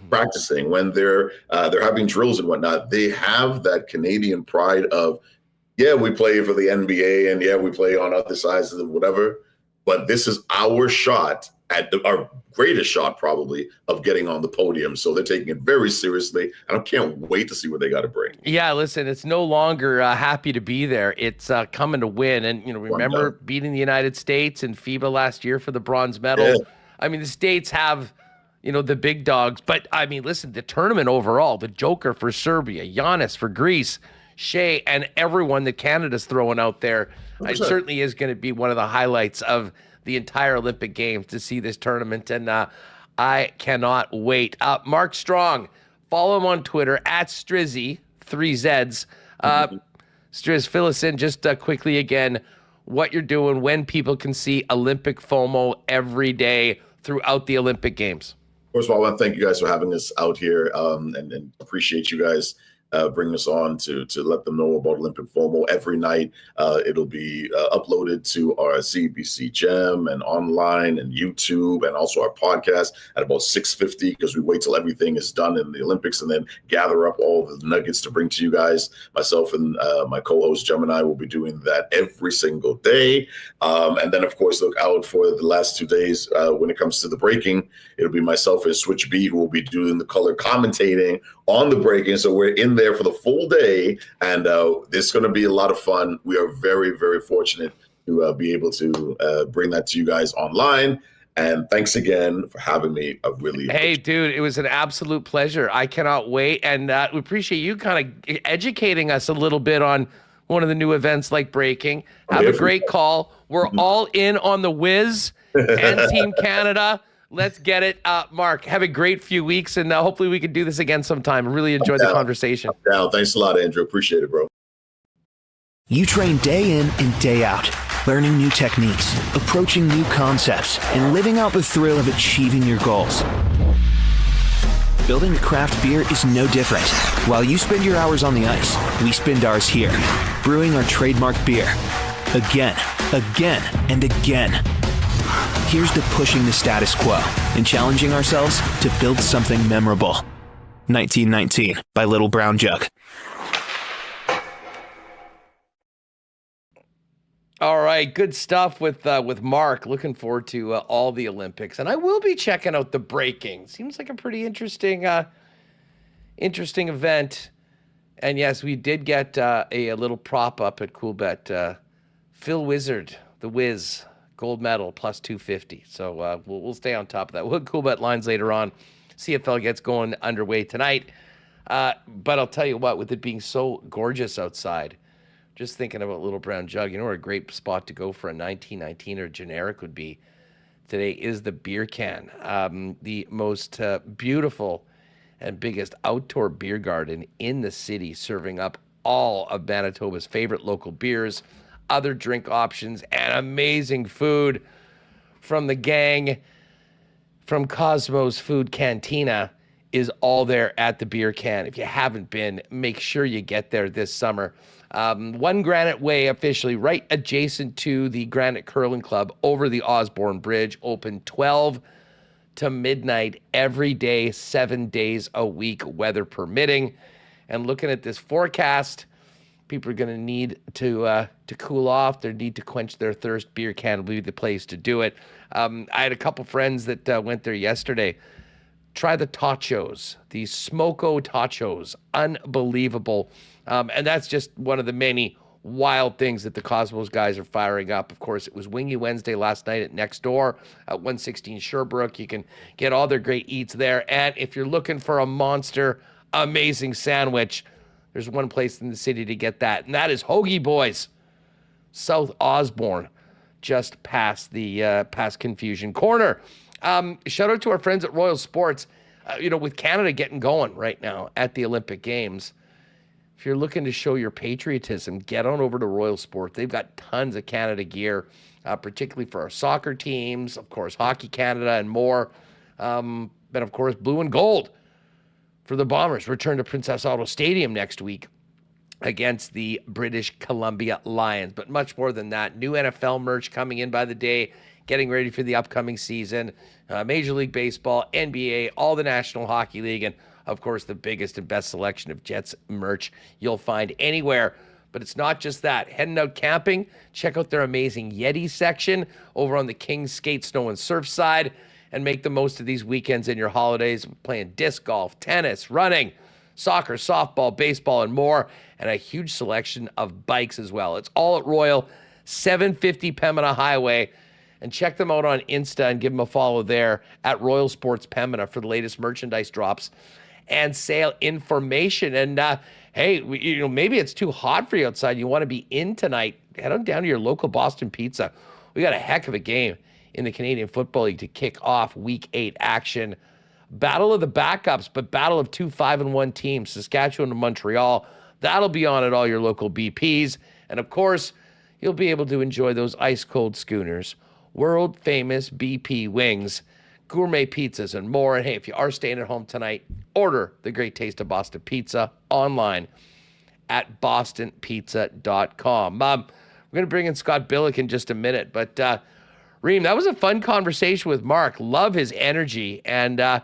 practicing, when they're having drills and whatnot, they have that Canadian pride of, yeah, we play for the NBA and yeah, we play on other sides of whatever, but this is our shot at our greatest shot probably of getting on the podium. So they're taking it very seriously. And I can't wait to see what they got to bring. Yeah, listen, it's no longer happy to be there. It's coming to win. And, remember beating the United States in FIBA last year for the bronze medal. Yeah. I mean, the States have, the big dogs. But, I mean, listen, the tournament overall, the Joker for Serbia, Giannis for Greece, Shea, and everyone that Canada's throwing out there, it certainly is going to be one of the highlights of the entire Olympic Games to see this tournament, and I cannot wait. Mark Strong, follow him on Twitter at Strizzzy, 3 Zs. Strizz, fill us in just quickly again what you're doing, when people can see Olympic FOMO every day throughout the Olympic Games. First of all, I want to thank you guys for having us out here, and appreciate you guys bring us on to let them know about Olympic FOMO every night. It'll be uploaded to our CBC Gem and online and YouTube, and also our podcast at about 6:50, because we wait till everything is done in the Olympics and then gather up all the nuggets to bring to you guys. Myself and my co-host Gemini will be doing that every single day. And then, of course, look out for the last 2 days when it comes to the breaking. It'll be myself and Switch B who will be doing the color commentating on the breaking. So we're in there for the full day, and this is going to be a lot of fun. We are very, very fortunate to be able to bring that to you guys online. And thanks again for having me. Hey, dude, it was an absolute pleasure. I cannot wait. And we appreciate you kind of educating us a little bit on one of the new events like breaking. Have a great call. We're all in on the Wiz and Team Canada. Let's get it. Mark, have a great few weeks, and hopefully we can do this again sometime. I really enjoyed the conversation. Thanks a lot, Andrew. Appreciate it, bro. You train day in and day out, learning new techniques, approaching new concepts, and living out the thrill of achieving your goals. Building a craft beer is no different. While you spend your hours on the ice, we spend ours here, brewing our trademark beer. Again, and again. Here's to pushing the status quo and challenging ourselves to build something memorable. 1919 by Little Brown Jug. All right, good stuff with Mark. Looking forward to all the Olympics, and I will be checking out the breaking. Seems like a pretty interesting event. And yes, we did get a little prop up at Coolbet. Phil Wizard, the Wiz, gold medal plus 250. So we'll stay on top of that. We'll hit Coolbet lines later on. CFL gets going underway tonight. But I'll tell you what, with it being so gorgeous outside, just thinking about Little Brown Jug, what a great spot to go for a 1919 or generic would be. today is the beer can. The most beautiful and biggest outdoor beer garden in the city, serving up all of Manitoba's favorite local beers, other drink options, and amazing food from the gang from Cosmos Food Cantina is all there at the beer can. If you haven't been, make sure you get there this summer. One Granite Way, officially right adjacent to the Granite Curling Club over the Osborne Bridge, open 12 to midnight every day, 7 days a week, weather permitting. And looking at this forecast, people are going to need to cool off. They need to quench their thirst. Beer can will be the place to do it. I had a couple friends that went there yesterday. Try the tachos, the smoko tachos. Unbelievable. And that's just one of the many wild things that the Cosmos guys are firing up. Of course, it was Wingy Wednesday last night at Next Door at 116 Sherbrooke. You can get all their great eats there. And if you're looking for a monster, amazing sandwich, there's one place in the city to get that, and that is Hoagie Boys, South Osborne, just past the past Confusion Corner. Shout out to our friends at Royal Sports. With Canada getting going right now at the Olympic Games, if you're looking to show your patriotism, get on over to Royal Sports. They've got tons of Canada gear, particularly for our soccer teams, of course, Hockey Canada and more. But of course, blue and gold for the Bombers. Return to Princess Auto Stadium next week against the British Columbia Lions. But much more than that, new NFL merch coming in by the day, getting ready for the upcoming season. Major League Baseball, NBA, all the National Hockey League, and of course, the biggest and best selection of Jets merch you'll find anywhere. But it's not just that. Heading out camping, check out their amazing Yeti section over on the Kings Skate, Snow, and Surf side, and make the most of these weekends and your holidays, playing disc golf, tennis, running, soccer, softball, baseball, and more, and a huge selection of bikes as well. It's all at Royal, 750 Pembina Highway. And check them out on Insta and give them a follow there at Royal Sports Pembina for the latest merchandise drops and sale information. And hey, maybe it's too hot for you outside. You want to be in tonight. Head on down to your local Boston Pizza. We got a heck of a game in the Canadian Football League to kick off Week 8 action. Battle of the backups, but battle of two 5-1 teams, Saskatchewan and Montreal. That'll be on at all your local BPs. And of course, you'll be able to enjoy those ice-cold schooners, world-famous BP wings, gourmet pizzas, and more. And hey, if you are staying at home tonight, order the great taste of Boston Pizza online at bostonpizza.com. We're going to bring in Scott Billeck in just a minute, but Reem, that was a fun conversation with Mark. Love his energy, and I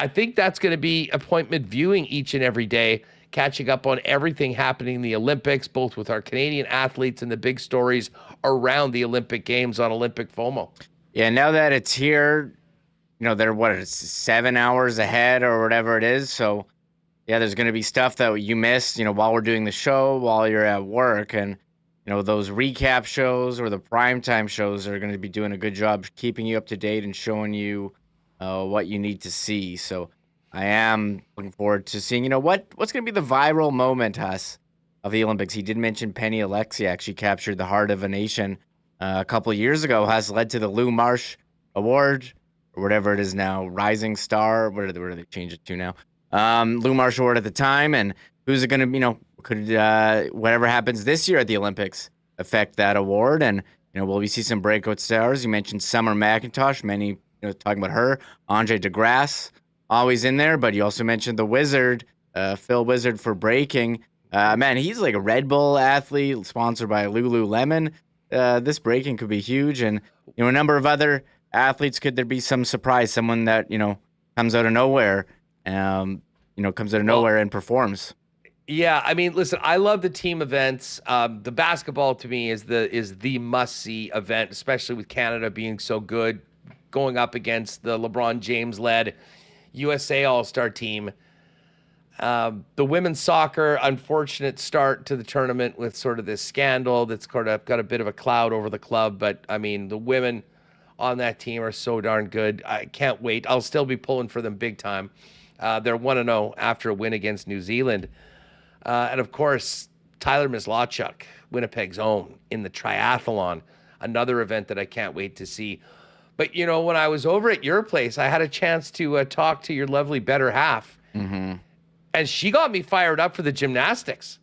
think that's going to be appointment viewing each and every day, catching up on everything happening in the Olympics, both with our Canadian athletes and the big stories around the Olympic Games on Olympic FOMO. Yeah, now that it's here, they're 7 hours ahead or whatever it is. So, yeah, there's going to be stuff that you missed, while we're doing the show, while you're at work. And, those recap shows or the primetime shows are going to be doing a good job keeping you up to date and showing you what you need to see. So I am looking forward to seeing, what's going to be the viral moment, Huss, of the Olympics. He did mention Penny Alexiak. She captured the heart of a nation a couple of years ago, Huss, led to the Lou Marsh Award, or whatever it is now, Rising Star. Where do they change it to now? Lou Marsh Award at the time. And who's it going to, could whatever happens this year at the Olympics affect that award? And, will we see some breakout stars? You mentioned Summer McIntosh, many, talking about her. Andre DeGrasse, always in there, but you also mentioned the Wizard, Phil Wizard for breaking. Man, he's like a Red Bull athlete, sponsored by Lululemon. This breaking could be huge. And, a number of other athletes. Could there be some surprise, someone that, comes out of nowhere, and performs? Yeah, I mean, listen, I love the team events. The basketball to me is the must-see event, especially with Canada being so good, going up against the LeBron James-led USA All-Star team. The women's soccer, unfortunate start to the tournament with sort of this scandal that's got a bit of a cloud over the club. But, I mean, the women on that team are so darn good. I can't wait. I'll still be pulling for them big time. They're 1-0 after a win against New Zealand. And, of course, Tyler Mislawchuk, Winnipeg's own, in the triathlon, another event that I can't wait to see. But, you know, when I was over at your place, I had a chance to talk to your lovely better half. Mm-hmm. And she got me fired up for the gymnastics.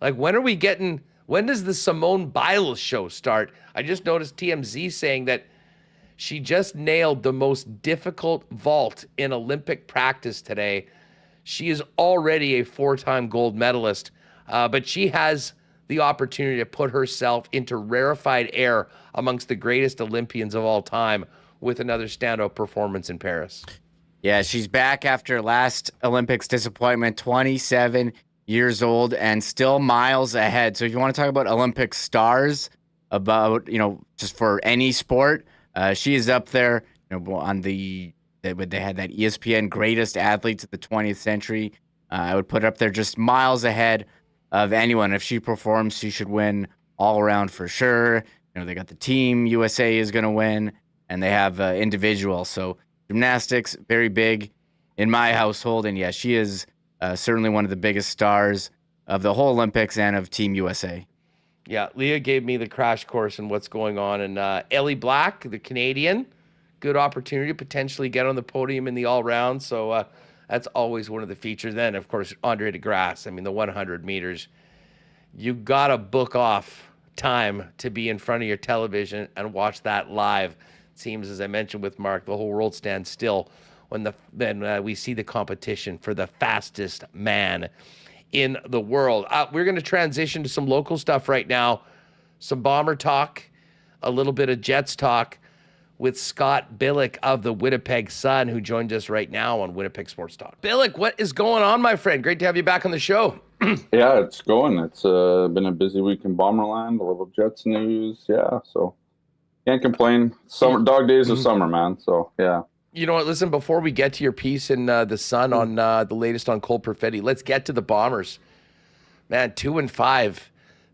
Like, when does the Simone Biles show start? I just noticed TMZ saying that she just nailed the most difficult vault in Olympic practice today. She is already a 4-time gold medalist, but she has the opportunity to put herself into rarefied air amongst the greatest Olympians of all time with another standout performance in Paris. Yeah, she's back after last Olympics disappointment, 27 years old and still miles ahead. So if you want to talk about Olympic stars, about, you know, just for any sport, she is up there, you know, on they had that ESPN greatest athletes of the 20th century. I would put it up there just miles ahead of anyone. If she performs, she should win all around for sure. You know, they got the team, USA is going to win, and they have individual. So gymnastics, very big in my household. And yeah, she is certainly one of the biggest stars of the whole Olympics and of Team USA. Yeah, Leah gave me the crash course in what's going on. And Ellie Black, the Canadian, good opportunity to potentially get on the podium in the all-round. So that's always one of the features. Then, of course, Andre DeGrasse. I mean, the 100 meters. You got to book off time to be in front of your television and watch that live. It seems, as I mentioned with Mark, the whole world stands still when we see the competition for the fastest man in the world. We're going to transition to some local stuff right now. Some Bomber talk, a little bit of Jets talk with Scott Billeck of the Winnipeg Sun, who joined us right now on Winnipeg Sports Talk. Billeck, what is going on, my friend? Great to have you back on the show. Yeah, it's going. It's been a busy week in Bomberland, a little Jets news. Yeah, so can't complain. Summer, dog days of summer, man. So, yeah. You know what? Listen, before we get to your piece in the Sun on the latest on Cole Perfetti, let's get to the Bombers. Man, 2-5.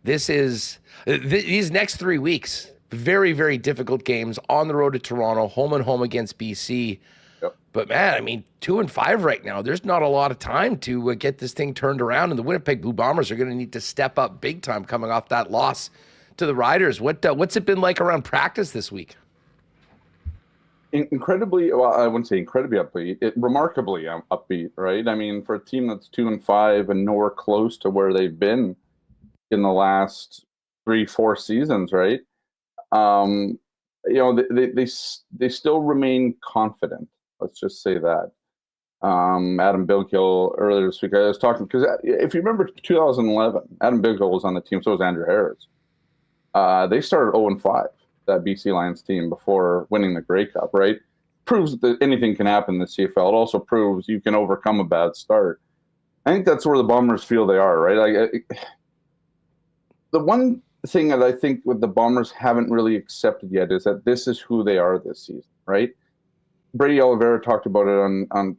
This is these next 3 weeks, very, very difficult games on the road to Toronto, home and home against BC. Yep. But man, I mean, 2-5 right now. There's not a lot of time to get this thing turned around, and the Winnipeg Blue Bombers are going to need to step up big time coming off that loss to the Riders. What's it been like around practice this week? Incredibly, well, I wouldn't say incredibly upbeat, remarkably upbeat, right? I mean, for a team that's 2-5 and nowhere close to where they've been in the last 3-4 seasons, right? You know, they still remain confident. Let's just say that. Adam Billeck earlier this week, I was talking, because if you remember 2011, Adam Billeck was on the team, so was Andrew Harris. They started 0-5. That BC Lions team before winning the Grey Cup, right? Proves that anything can happen in the CFL. It also proves you can overcome a bad start. I think that's where the Bombers feel they are, right? The one thing that I think what the Bombers haven't really accepted yet is that this is who they are this season, right? Brady Oliveira talked about it on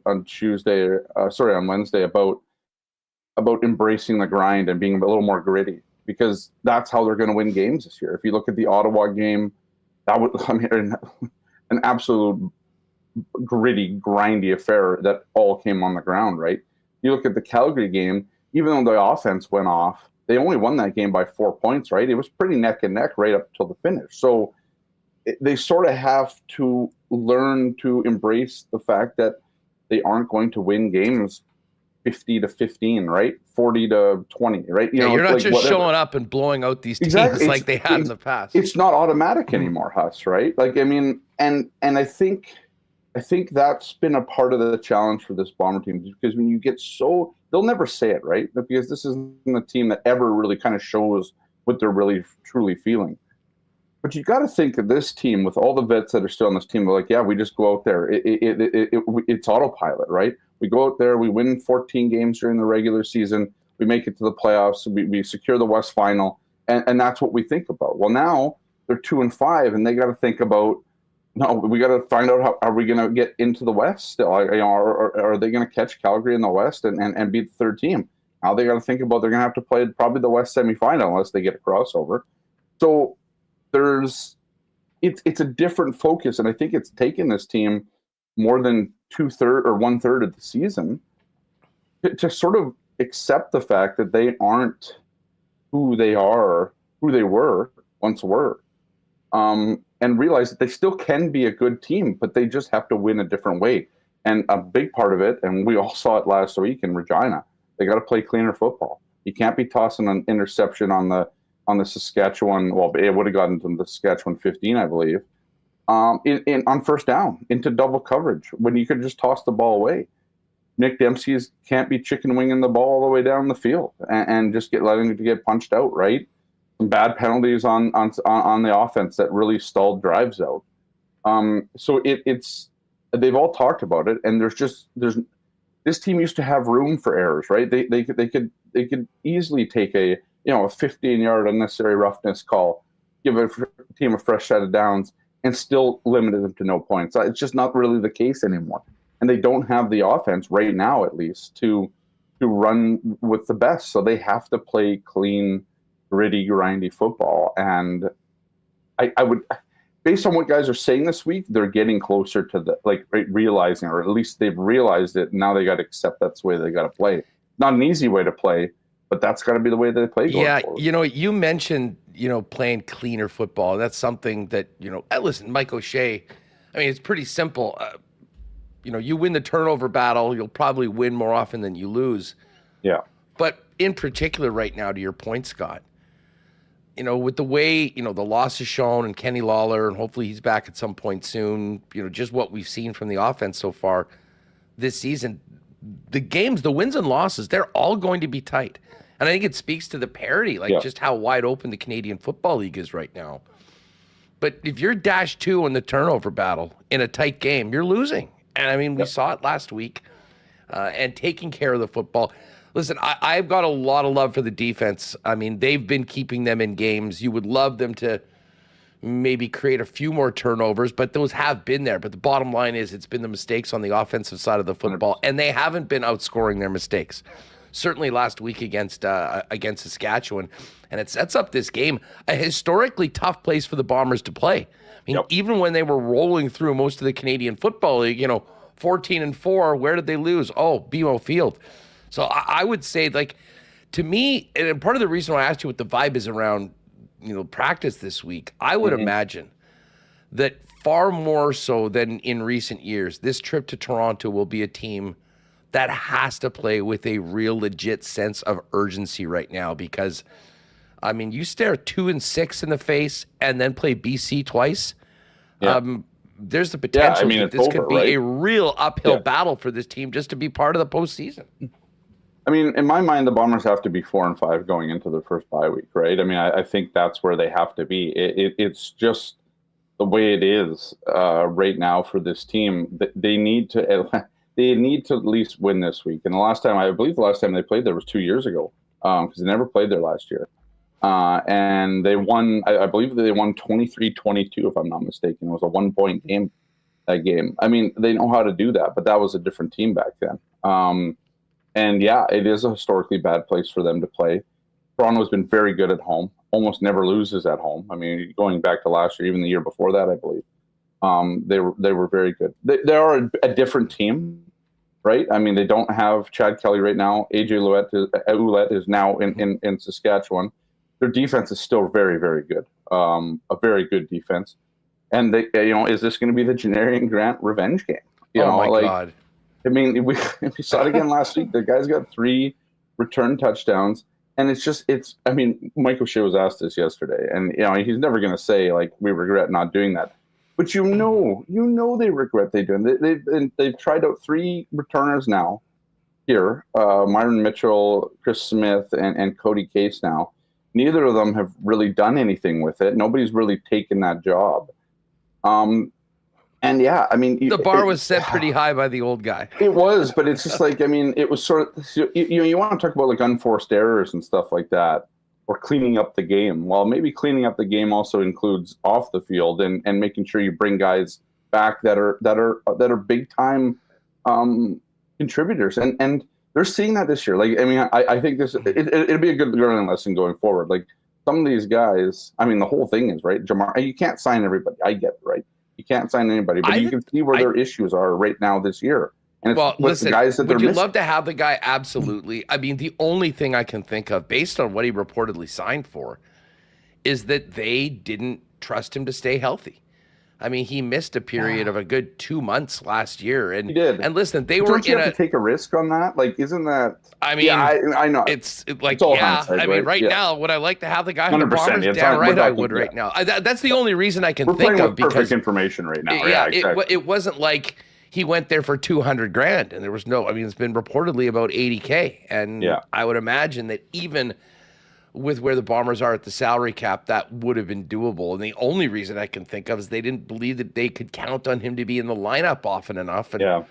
Wednesday about embracing the grind and being a little more gritty, because that's how they're going to win games this year. If you look at the Ottawa game, that was, I mean, an absolute gritty, grindy affair that all came on the ground, right? You look at the Calgary game, even though the offense went off, they only won that game by 4 points, right? It was pretty neck and neck right up till the finish. So they sort of have to learn to embrace the fact that they aren't going to win games 50-15, right? 40-20, right? You're not just whatever. Showing up and blowing out these teams like they had in the past. It's not automatic anymore, Huss, right? Like, I mean, and I think that's been a part of the challenge for this Bomber team, because when you get they'll never say it, right? But because this isn't a team that ever really kind of shows what they're really truly feeling. But you got to think of this team with all the vets that are still on this team. They're like, yeah, we just go out there. It's autopilot, right? We go out there, we win 14 games during the regular season, we make it to the playoffs, we secure the West Final, and that's what we think about. Well, now they're 2-5, and they got to think about, no, we got to find out how are we going to get into the West still? Or are they going to catch Calgary in the West and beat the third team? Now they got to think about they're going to have to play probably the West semifinal unless they get a crossover. So it's a different focus, and I think it's taken this team more than 2/3 or 1/3 of the season to sort of accept the fact that they aren't who they were once were. and realize that they still can be a good team, but they just have to win a different way. And a big part of it, and we all saw it last week in Regina, they got to play cleaner football. You can't be tossing an interception on the Saskatchewan. Well, it would have gotten to the Saskatchewan 15, I believe, on first down into double coverage when you could just toss the ball away. Nick Dempsey can't be chicken winging the ball all the way down the field and just letting it get punched out, right? Some bad penalties on the offense that really stalled drives out. So it's they've all talked about it, and there's this team used to have room for errors, right? They could easily take a 15-yard unnecessary roughness call, give a team a fresh set of downs, and still limit them to no points. It's just not really the case anymore. And they don't have the offense right now, at least, to run with the best. So they have to play clean, gritty, grindy football. And I would, based on what guys are saying this week, they're getting closer to realizing, or at least they've realized it. Now they got to accept that's the way they got to play. Not an easy way to play, but that's got to be the way they play. Yeah, forward. You mentioned playing cleaner football. That's something that listen, Mike O'Shea. I mean, it's pretty simple. You win the turnover battle, you'll probably win more often than you lose. Yeah. But in particular right now, to your point, Scott, with the way, the loss is shown and Kenny Lawler, and hopefully he's back at some point soon, just what we've seen from the offense so far this season, the wins and losses, they're all going to be tight. And I think it speaks to the parity, just how wide open the Canadian Football League is right now. But if you're -2 in the turnover battle in a tight game, you're losing. And I mean, we saw it last week, and taking care of the football. Listen, I've got a lot of love for the defense. I mean, they've been keeping them in games. You would love them to maybe create a few more turnovers, but those have been there. But the bottom line is it's been the mistakes on the offensive side of the football, and they haven't been outscoring their mistakes. Certainly last week against Saskatchewan, and it sets up this game, a historically tough place for the Bombers to play. I mean, even when they were rolling through most of the Canadian Football League, 14-4, where did they lose? Oh, BMO Field. So I would say, to me, and part of the reason why I asked you what the vibe is around, practice this week, I would imagine that far more so than in recent years, this trip to Toronto will be a team that has to play with a real legit sense of urgency right now because, I mean, you stare 2-6 in the face and then play BC twice. Yeah. There's the potential that this could be a real uphill battle for this team just to be part of the postseason. I mean, in my mind, the Bombers have to be 4-5 going into their first bye week, right? I mean, I think that's where they have to be. It's just the way it is right now for this team. They need to at least win this week. And I believe the last time they played there was 2 years ago because they never played there last year. And they won, I believe they won 23-22, if I'm not mistaken. It was a 1-point game, that game. I mean, they know how to do that, but that was a different team back then. And yeah, it is a historically bad place for them to play. Toronto's been very good at home, almost never loses at home. I mean, going back to last year, even the year before that, I believe, they were very good. They are a different team, right? I mean, they don't have Chad Kelly right now. AJ Ouellette is now in Saskatchewan. Their defense is still very, very good. A very good defense. And they, is this going to be the Janarian Grant revenge game? God. I mean, we saw it again last week. The guy's got 3 return touchdowns, and I mean, Mike O'Shea was asked this yesterday, and he's never going to say we regret not doing that, but they regret they doing. They've tried out 3 returners now here, Myron Mitchell, Chris Smith, and Cody Case now. Neither of them have really done anything with it. Nobody's really taken that job. And yeah, I mean, the bar was set pretty high by the old guy. It was, but it's just it was sort of, you want to talk about unforced errors and stuff like that, or cleaning up the game. Well, maybe cleaning up the game also includes off the field and making sure you bring guys back that are big time contributors, and they're seeing that this year. I think it'll be a good learning lesson going forward. Some of these guys, I mean, the whole thing is right. Jamar, you can't sign everybody. I get it, right. You can't sign anybody, but you can see where their issues are right now this year. And it's the guys that they're missing. Would you love to have the guy? Absolutely. I mean, the only thing I can think of, based on what he reportedly signed for, is that they didn't trust him to stay healthy. I mean, he missed a period of a good 2 months last year, and He did. And listen, they Don't were you in have to take a risk on that? Like, isn't that? I mean, yeah, I know. It's like, It's all yeah. hindsight, I mean, right Yeah. now, would I like to have the guy who the 100%, Bombers? yeah, Damn we're right, I talking- would right yeah. now. That's the only reason I can We're think playing of with perfect because information right now. yeah, exactly. it wasn't like he went there for $200,000 and there was no. I mean, it's been reportedly about $80,000, and Yeah. I would imagine that even with where the Bombers are at the salary cap, that would have been doable. And the only reason I can think of is they didn't believe that they could count on him to be in the lineup often enough. And Yeah.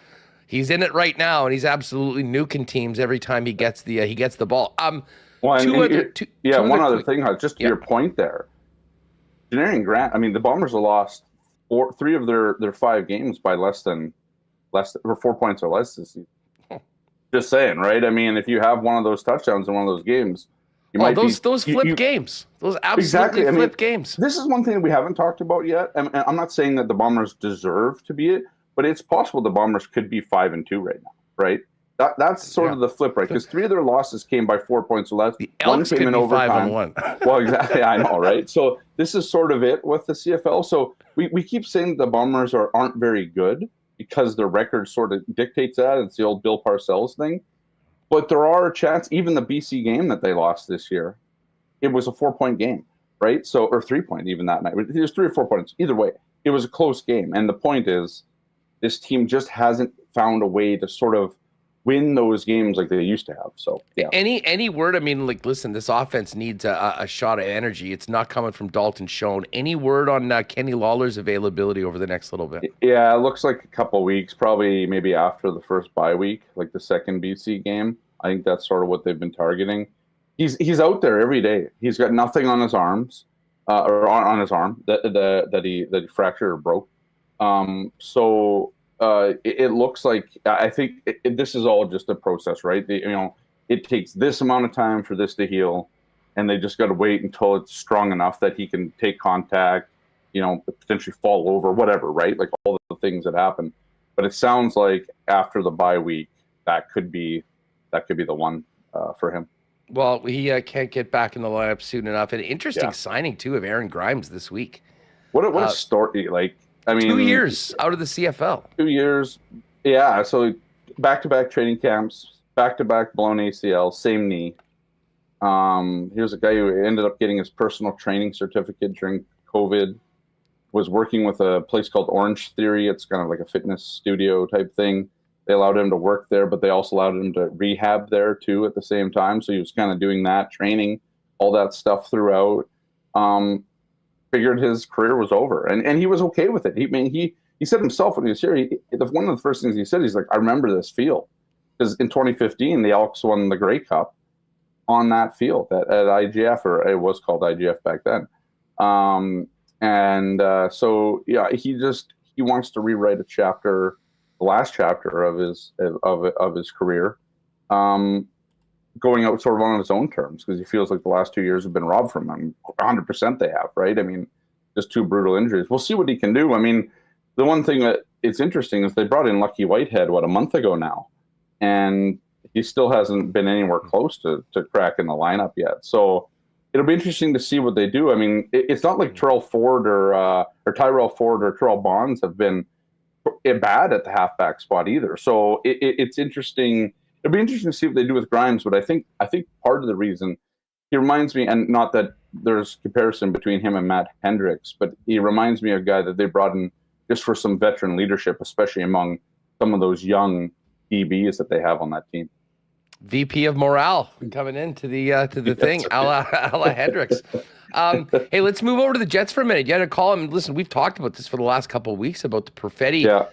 he's in it right now, and he's absolutely nuking teams every time he gets the ball. Well, and- two and other, it- two, yeah, two one other other quick- thing, just to Yeah. your point there. Janarian Grant, I mean, the Bombers have lost three of their 5 games by less or 4 points or less this season. Just saying, right? I mean, if you have one of those touchdowns in one of those games, you might those be, flip games, those absolutely Exactly. I mean, flip games. This is one thing that we haven't talked about yet. And I'm not saying that the Bombers deserve to be it, but it's possible the Bombers could be 5-2 right now, right? That's sort of the flip, right? Because 3 of their losses came by 4 points or less. The One Elks came could in be overtime. 5-1. Well, exactly. I know, right? So this is sort of it with the CFL. So we keep saying the Bombers aren't very good because their record sort of dictates that. It's the old Bill Parcells thing. But there are a chance, even the BC game that they lost this year, it was a 4-point game, right? So, or 3-point even that night. It was 3 or 4 points. Either way, it was a close game. And the point is, this team just hasn't found a way to sort of win those games like they used to have. So, yeah. Any word? I mean, like, listen, this offense needs a shot of energy. It's not coming from Dalton Schoen. Any word on Kenny Lawler's availability over the next little bit? Yeah, it looks like a couple weeks, probably maybe after the first bye week, like the second BC game. I think that's sort of what they've been targeting. He's out there every day. He's got nothing on his arms, or on his arm that he fractured or broke. So it looks like, I think this is all just a process, right? It takes this amount of time for this to heal, and they just got to wait until it's strong enough that he can take contact, potentially fall over, whatever, right? Like all the things that happen. But it sounds like after the bye week, that could be the one for him. Well, he can't get back in the lineup soon enough. An interesting signing too of Aaron Grimes this week. What a story! Like, I mean, 2 years out of the CFL. 2 years, yeah. So back-to-back training camps, back-to-back blown ACL, same knee. Here's a guy who ended up getting his personal training certificate during COVID. Was working with a place called Orange Theory. It's kind of like a fitness studio type thing. They allowed him to work there, but they also allowed him to rehab there too at the same time. So he was kind of doing that, training, all that stuff throughout. Figured his career was over, and he was okay with it. He said himself when he was here, one of the first things he said, he's like, I remember this field. Because in 2015, the Elks won the Grey Cup on that field at IGF, or it was called IGF back then. So yeah, he wants to rewrite a chapter, the last chapter of his career, going out sort of on his own terms, because he feels like the last 2 years have been robbed from him. 100% they have, right? I mean, just 2 brutal injuries. We'll see what he can do. I mean, the one thing that it's interesting is they brought in Lucky Whitehead, a month ago now, and he still hasn't been anywhere close to cracking the lineup yet. So it'll be interesting to see what they do. I mean, it's not like Tyrell Ford or Tyrell Ford or Terrell Bonds have been bad at the halfback spot either. So it's interesting. It'll be interesting to see what they do with Grimes. But I think part of the reason he reminds me, and not that there's comparison between him and Matt Hendricks, but he reminds me of a guy that they brought in just for some veteran leadership, especially among some of those young DBs that they have on that team. VP of morale coming into the thing, a la Hendricks. Hey, let's move over to the Jets for a minute. You had to call him. Listen, we've talked about this for the last couple of weeks about the Perfetti. Yeah.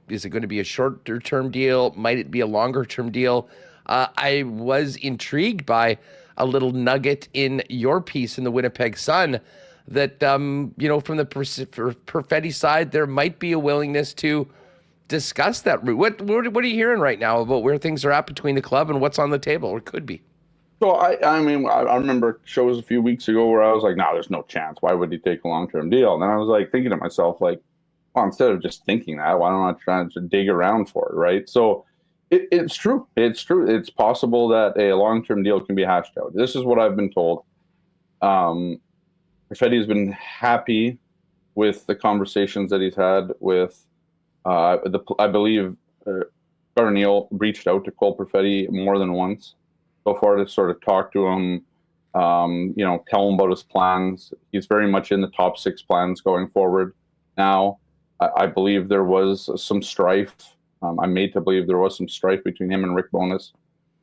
Is it going to be a shorter term deal? Might it be a longer term deal? I was intrigued by a little nugget in your piece in the Winnipeg Sun that, from the Perfetti side, there might be a willingness to discuss that route. What are you hearing right now about where things are at between the club and what's on the table, or could be? So I remember shows a few weeks ago where I was like, no, there's no chance. Why would he take a long-term deal? And then I was like thinking to myself, like, well, instead of just thinking that, why don't I try to dig around for it, right? So it's true. It's true. It's possible that a long-term deal can be hashed out. This is what I've been told. Perfetti has been happy with the conversations that he's had with I believe Garneal reached out to Cole Perfetti more than once so far to sort of talk to him, tell him about his plans. He's very much in the top 6 plans going forward now. I believe there was some strife. I'm made to believe there was some strife between him and Rick Bowness,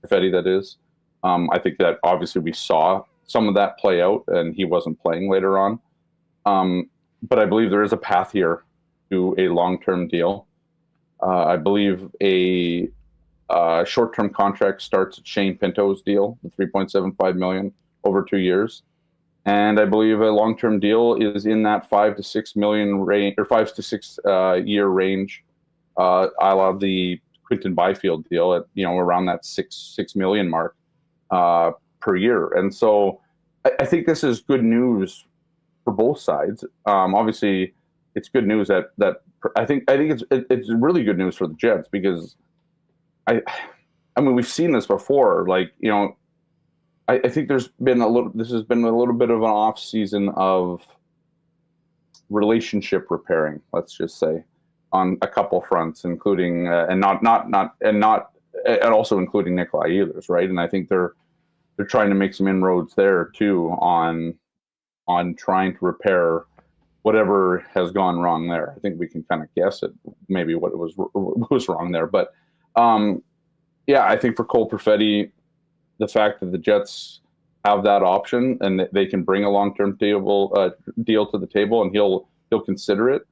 Perfetti, that is. I think that obviously we saw some of that play out, and he wasn't playing later on. But I believe there is a path here to a long-term deal. I believe a short-term contract starts at Shane Pinto's deal, the $3.75 million over 2 years, and I believe a long-term deal is in that $5 to $6 million range, or 5 to 6 year range. I love the Quinton Byfield deal at around that $6 million mark per year, and so I think this is good news for both sides. Obviously, it's good news that I think it's really good news for the Jets, because I mean, we've seen this before. Like, I think this has been a little bit of an off season of relationship repairing, let's just say, on a couple fronts, including and also including Nikolai Ehlers, right? And I think they're trying to make some inroads there too on trying to repair whatever has gone wrong there. I think we can kind of guess it, maybe what was wrong there. But I think for Cole Perfetti, the fact that the Jets have that option and that they can bring a long-term deal to the table, and he'll consider it,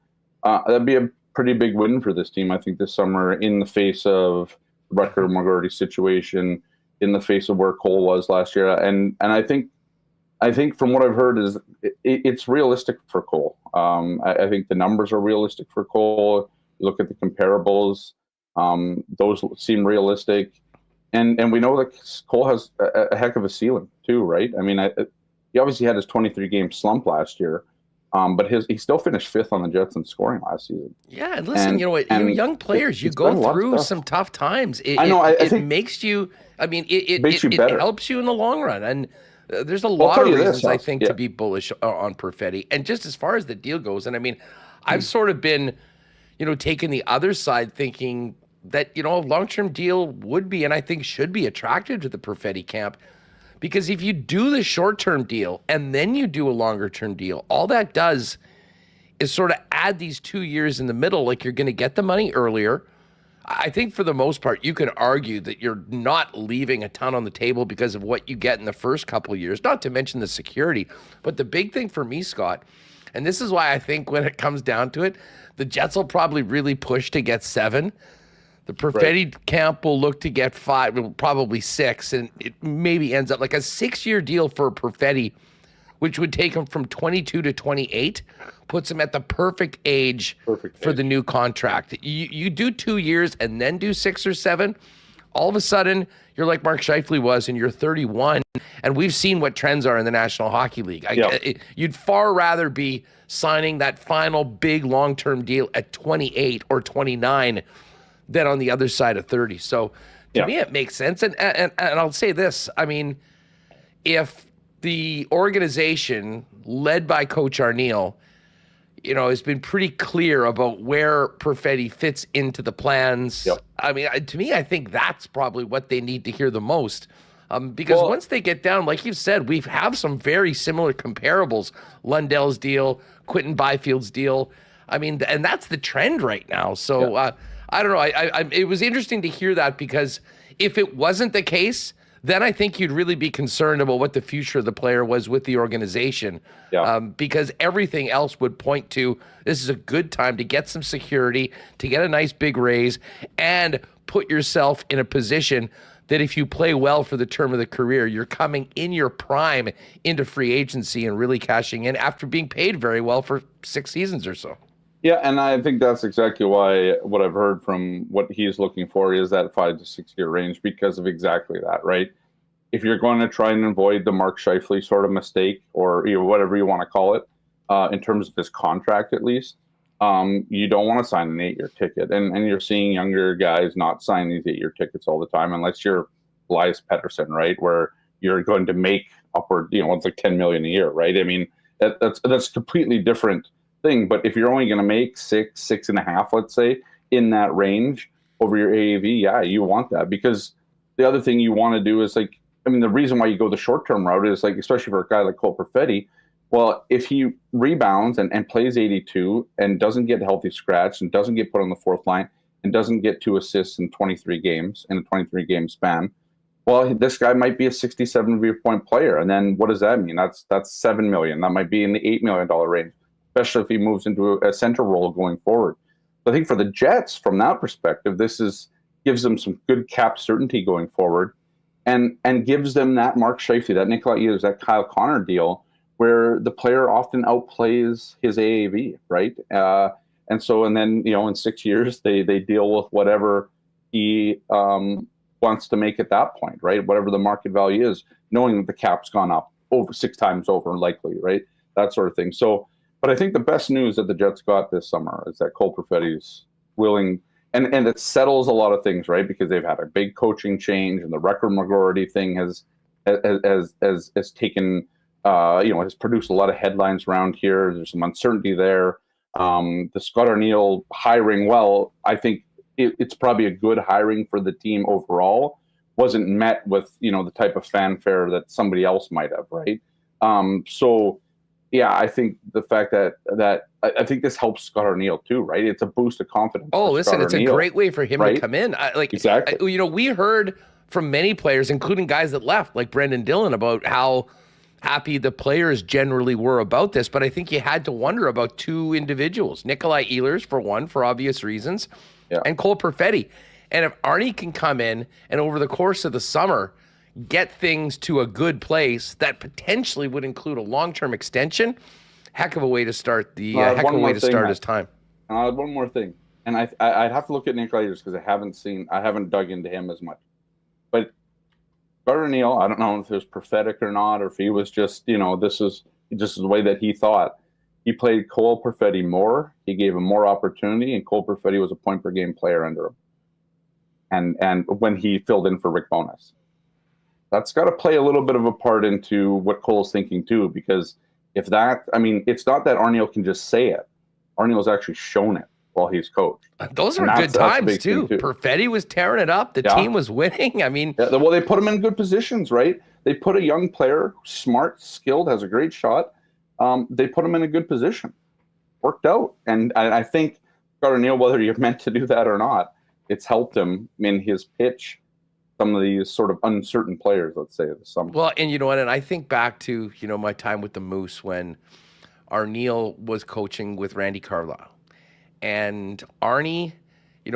that'd be a pretty big win for this team, I think, this summer, in the face of Rutger McGroarty situation, in the face of where Cole was last year. And I think from what I've heard is it's realistic for Cole. I think the numbers are realistic for Cole. You look at the comparables; those seem realistic, and we know that Cole has a heck of a ceiling too, right? I mean, he obviously had his 23-game slump last year, but he still finished 5th on the Jets in scoring last season. Yeah, and listen, young players, you go through some tough times. It makes you. I mean, it helps you in the long run, and there's a lot of reasons, I think, to be bullish on Perfetti. And just as far as the deal goes, and I mean, I've sort of been, taking the other side, thinking that, a long-term deal would be, and I think should be, attractive to the Perfetti camp. Because if you do the short-term deal and then you do a longer-term deal, all that does is sort of add these 2 years in the middle, like you're going to get the money earlier. I think for the most part, you can argue that you're not leaving a ton on the table because of what you get in the first couple of years, not to mention the security. But the big thing for me, Scott, and this is why I think when it comes down to it, the Jets will probably really push to get 7. The Perfetti camp will look to get 5, probably 6, and it maybe ends up like a 6-year deal for Perfetti, which would take him from 22 to 28, puts him at the perfect age for the new contract. You do 2 years and then do 6 or 7, all of a sudden you're like Mark Scheifele was, and you're 31, and we've seen what trends are in the National Hockey League. You'd far rather be signing that final big long-term deal at 28 or 29 than on the other side of 30. So to me, it makes sense. And I'll say this, I mean, if the organization led by Coach Arneal, has been pretty clear about where Perfetti fits into the plans. Yep. I mean, to me, I think that's probably what they need to hear the most. Because once they get down, like you've said, we have some very similar comparables. Lundell's deal, Quinton Byfield's deal. I mean, and that's the trend right now. So I don't know. It was interesting to hear that, because if it wasn't the case, then I think you'd really be concerned about what the future of the player was with the organization. Because everything else would point to this is a good time to get some security, to get a nice big raise, and put yourself in a position that if you play well for the term of the career, you're coming in your prime into free agency and really cashing in after being paid very well for 6 seasons or so. Yeah, and I think that's exactly why what I've heard from what he's looking for is that 5 to 6 year range, because of exactly that, right? If you're going to try and avoid the Mark Scheifele sort of mistake, or whatever you want to call it, in terms of his contract at least, you don't want to sign an 8-year ticket. And you're seeing younger guys not sign these 8-year tickets all the time, unless you're Elias Paterson, right? Where you're going to make upward, it's like $10 million a year, right? I mean, That's a completely different thing. But if you're only going to make 6.5, let's say, in that range over your AAV, yeah, you want that, because the other thing you want to do is the reason why you go the short-term route is especially for a guy like Cole Perfetti. Well, if he rebounds and plays 82 and doesn't get healthy scratch and doesn't get put on the fourth line and doesn't get 2 assists in 23 games in a 23-game span, well, this guy might be a 67 point player. And then what does that mean? That's $7 million. That might be in the $8 million range, especially if he moves into a center role going forward. So I think for the Jets, from that perspective, gives them some good cap certainty going forward, and gives them that Mark Scheifele, that Nikolai Ehlers, that Kyle Connor deal, where the player often outplays his AAV, right? And then in 6 years they deal with whatever he wants to make at that point, right? Whatever the market value is, knowing that the cap's gone up over 6 times over, likely, right? That sort of thing. So, but I think the best news that the Jets got this summer is that Cole Perfetti's willing, and it settles a lot of things, right? Because they've had a big coaching change, and the record majority thing has taken, has produced a lot of headlines around here. There's some uncertainty there. The Scott Arniel hiring, well, I think it's probably a good hiring for the team overall. Wasn't met with the type of fanfare that somebody else might have, right? So yeah, I think the fact that I think this helps Scott Arniel too, right? It's a boost of confidence. Oh, listen, Scott it's Arniel, a great way for him to come in. Exactly. We heard from many players, including guys that left, like Brendan Dillon, about how happy the players generally were about this. But I think you had to wonder about 2 individuals, Nikolai Ehlers, for one, for obvious reasons, and Cole Perfetti. And if Arnie can come in and over the course of the summer get things to a good place that potentially would include a long-term extension, heck of a way to start his time. I'll add one more thing, and I'd have to look at Nikolai Ehlers because I haven't dug into him as much. But Scott Arniel, I don't know if it was prophetic or not, or if he was just this is just the way that he thought. He played Cole Perfetti more. He gave him more opportunity, and Cole Perfetti was a point per game player under him. And when he filled in for Rick Bowness, that's got to play a little bit of a part into what Cole's thinking too. Because it's not that Arniel can just say it. Arniel's actually shown it while he's coached. Those were good times too. Perfetti was tearing it up. The team was winning. Well, they put him in good positions, right? They put a young player, smart, skilled, has a great shot. They put him in a good position. Worked out. And I think Scott Arniel, whether you're meant to do that or not, it's helped him in his pitch some of these sort of uncertain players, let's say, this summer. Well, and you know what? And I think back to, my time with the Moose when Arniel was coaching with Randy Carlyle. And Arnie,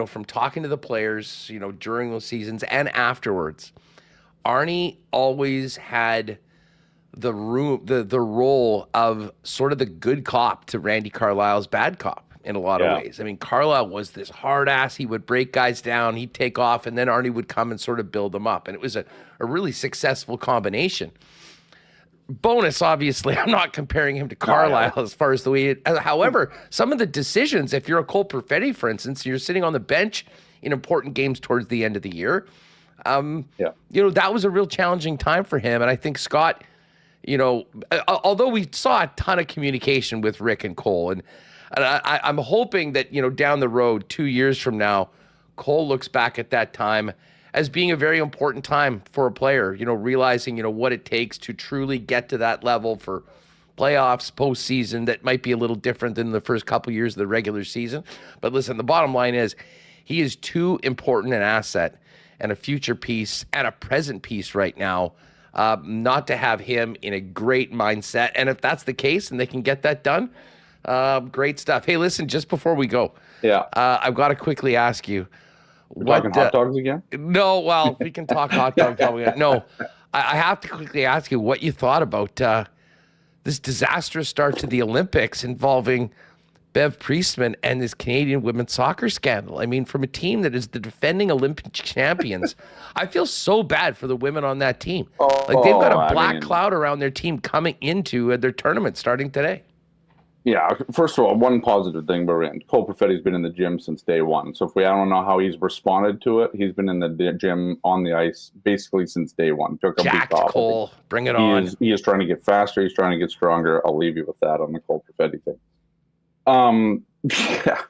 from talking to the players, during those seasons and afterwards, Arnie always had the role of sort of the good cop to Randy Carlisle's bad cop in a lot of ways. Carlisle was this hard ass. He would break guys down, he'd take off, and then Arnie would come and sort of build them up. And it was a really successful combination. Bonus, obviously, I'm not comparing him to Carlisle as far as the way however, some of the decisions, if you're a Cole Perfetti, for instance, you're sitting on the bench in important games towards the end of the year, that was a real challenging time for him. And I think Scott, although we saw a ton of communication with Rick and Cole, and I'm hoping that, down the road, 2 years from now, Cole looks back at that time as being a very important time for a player, realizing, what it takes to truly get to that level for playoffs, postseason, that might be a little different than the first couple years of the regular season. But listen, the bottom line is he is too important an asset and a future piece and a present piece right now not to have him in a great mindset. And if that's the case and they can get that done, great stuff. Hey, listen, just before we go, I've got to quickly ask you, We're talking hot dogs again? No, well, we can talk hot dogs. No, I have to quickly ask you what you thought about this disastrous start to the Olympics involving Bev Priestman and this Canadian women's soccer scandal. From a team that is the defending Olympic champions, I feel so bad for the women on that team. They've got a black cloud around their team coming into their tournament starting today. Yeah, first of all, one positive thing, Cole Perfetti's been in the gym since day one. So I don't know how he's responded to it. He's been in the gym on the ice basically since day one. Took a Jacked week off. Cole, bring it on. He is trying to get faster. He's trying to get stronger. I'll leave you with that on the Cole Perfetti thing. Yeah.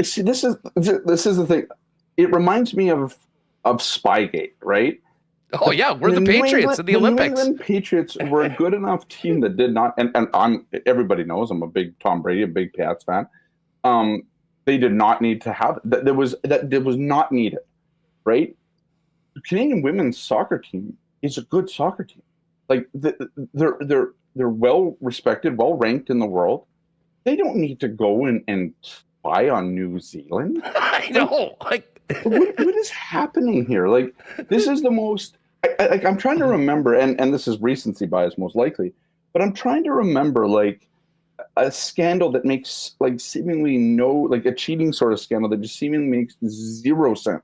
See, this is the thing. It reminds me of Spygate, right? Oh yeah, we're the Patriots in the Olympics. The New England Patriots were a good enough team that did not, and everybody knows I'm a big Tom Brady, a big Pats fan. They did not need to have that. There was not needed, right? The Canadian women's soccer team is a good soccer team. Like they're well respected, well ranked in the world. They don't need to go and spy on New Zealand. I know, what is happening here? Like, this is the most. I'm trying to remember, and this is recency bias most likely, but I'm trying to remember like a scandal that makes seemingly a cheating sort of scandal that just seemingly makes zero sense.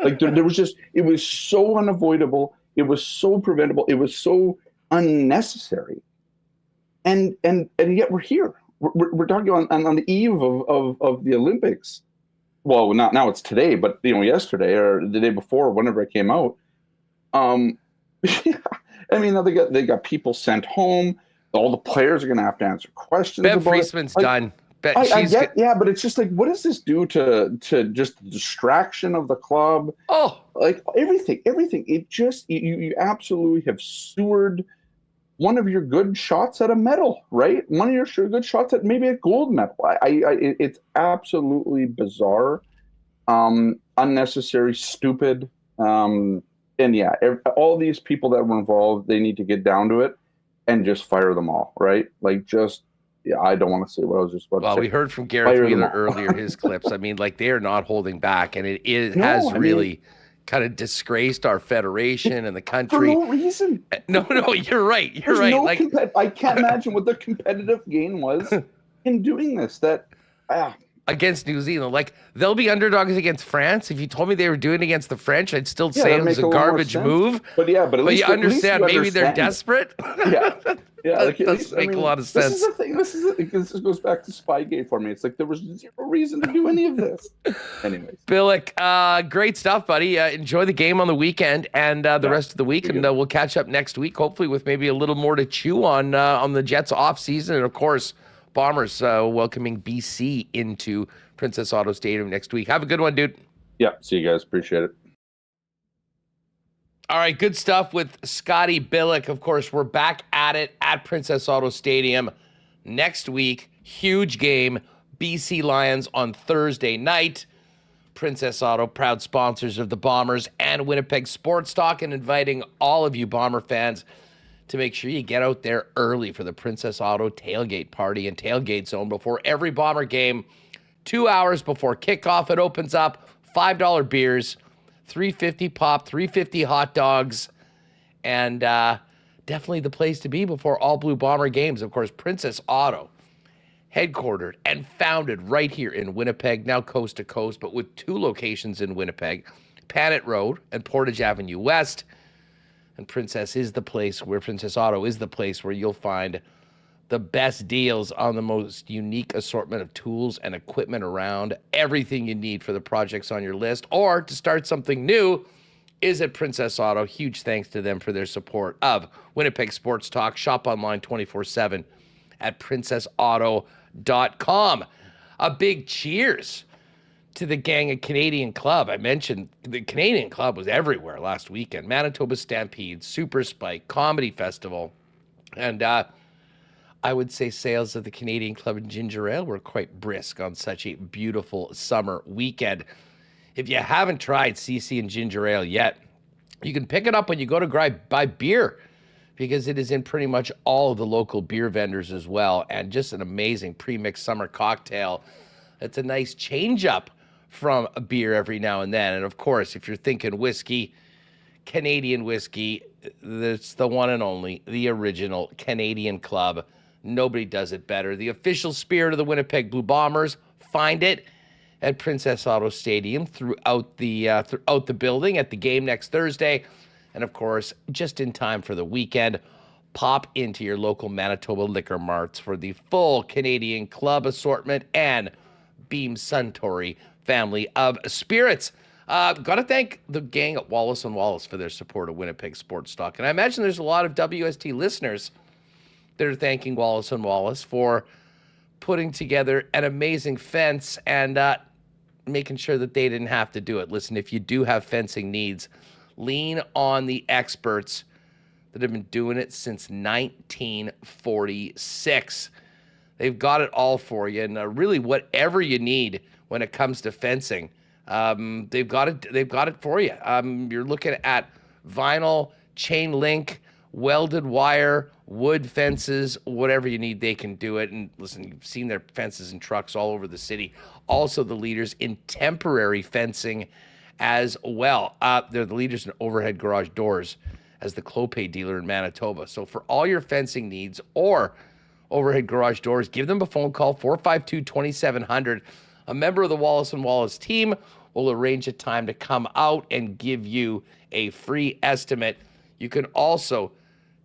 Like there was just, it was so unavoidable, it was so preventable, it was so unnecessary, and yet we're here. We're talking on the eve of the Olympics. Well, not now, it's today, but yesterday or the day before, whenever it came out. Yeah. I mean, they got people sent home. All the players are going to have to answer questions. Bev Friesman's done. I get, yeah, but it's just like, what does this do to just the distraction of the club? Oh, like everything. It just you absolutely have sewered one of your good shots at a medal, right? One of your good shots at maybe a gold medal. It's absolutely bizarre, unnecessary, stupid. And yeah, all these people that were involved, they need to get down to it and just fire them all, right? Like, just, yeah, I don't want to say what I was just about to say. Well, we heard from Gareth Wheeler earlier, his clips. I mean, they are not holding back, and it has really kind of disgraced our federation and the country. For no reason. No, you're right. You're right. No I can't imagine what the competitive gain was in doing this. Against New Zealand. They'll be underdogs against France. If you told me they were doing it against the French, I'd still say it was a garbage move. But at least you understand, maybe they're desperate. Yeah. That does make a lot of sense. This is the thing. This goes back to Spygate for me. It's like there was zero reason to do any of this. Anyways. Billeck, great stuff, buddy. Enjoy the game on the weekend and the rest of the week, and we'll catch up next week, hopefully with maybe a little more to chew on the Jets off season, and of course, Bombers welcoming BC into Princess Auto Stadium next week. Have a good one, dude. Yeah, see you guys. Appreciate it. All right, good stuff with Scotty Billeck. Of course, we're back at it at Princess Auto Stadium next week. Huge game. BC Lions on Thursday night. Princess Auto, proud sponsors of the Bombers and Winnipeg Sports Talk, and inviting all of you Bomber fans to make sure you get out there early for the Princess Auto tailgate party and tailgate zone before every Bomber game. 2 hours before kickoff, it opens up. $5 beers, $3.50 pop, $3.50 hot dogs, and definitely the place to be before all Blue Bomber games. Of course, Princess Auto, headquartered and founded right here in Winnipeg, now coast to coast, but with 2 locations in Winnipeg, Panet Road and Portage Avenue West. And Princess Auto is the place where you'll find the best deals on the most unique assortment of tools and equipment around. Everything you need for the projects on your list or to start something new is at Princess Auto. Huge thanks to them for their support of Winnipeg Sports Talk. Shop online 24/7 at princessauto.com. A big cheers to the gang at Canadian Club. I mentioned the Canadian Club was everywhere last weekend. Manitoba Stampede, Super Spike, Comedy Festival. And I would say sales of the Canadian Club and Ginger Ale were quite brisk on such a beautiful summer weekend. If you haven't tried CC and Ginger Ale yet, you can pick it up when you go to buy beer, because it is in pretty much all of the local beer vendors as well. And just an amazing pre-mixed summer cocktail. It's a nice change up from a beer every now and then. And of course, if you're thinking whiskey, Canadian whiskey, that's the one and only, the original Canadian Club. Nobody does it better. The official spirit of the Winnipeg Blue Bombers. Find it at Princess Auto Stadium throughout the building at the game next Thursday. And of course, just in time for the weekend, pop into your local Manitoba liquor marts for the full Canadian club assortment and Beam Suntory family of spirits. Got to thank the gang at Wallace & Wallace for their support of Winnipeg Sports Talk. And I imagine there's a lot of WST listeners that are thanking Wallace & Wallace for putting together an amazing fence and making sure that they didn't have to do it. Listen, if you do have fencing needs, lean on the experts that have been doing it since 1946. They've got it all for you, and really whatever you need when it comes to fencing, they've got it for you. You're looking at vinyl, chain link, welded wire, wood fences, whatever you need, they can do it. And listen, you've seen their fences and trucks all over the city. Also the leaders in temporary fencing as well. They're the leaders in overhead garage doors as the Clopay dealer in Manitoba. So for all your fencing needs or overhead garage doors, give them a phone call, 452-2700. A member of the Wallace & Wallace team will arrange a time to come out and give you a free estimate. You can also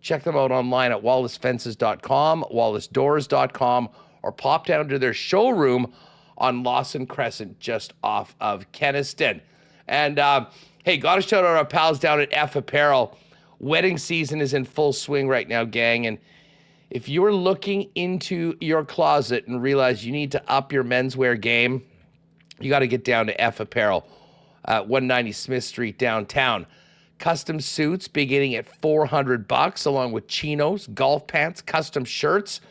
check them out online at wallacefences.com, wallacedoors.com, or pop down to their showroom on Lawson Crescent just off of Kenniston. And hey, got to shout out our pals down at F Apparel. Wedding season is in full swing right now, gang. And if you're looking into your closet and realize you need to up your menswear game, you got to get down to F Apparel, 190 Smith Street downtown. Custom suits beginning at $400, along with chinos, golf pants, custom shirts,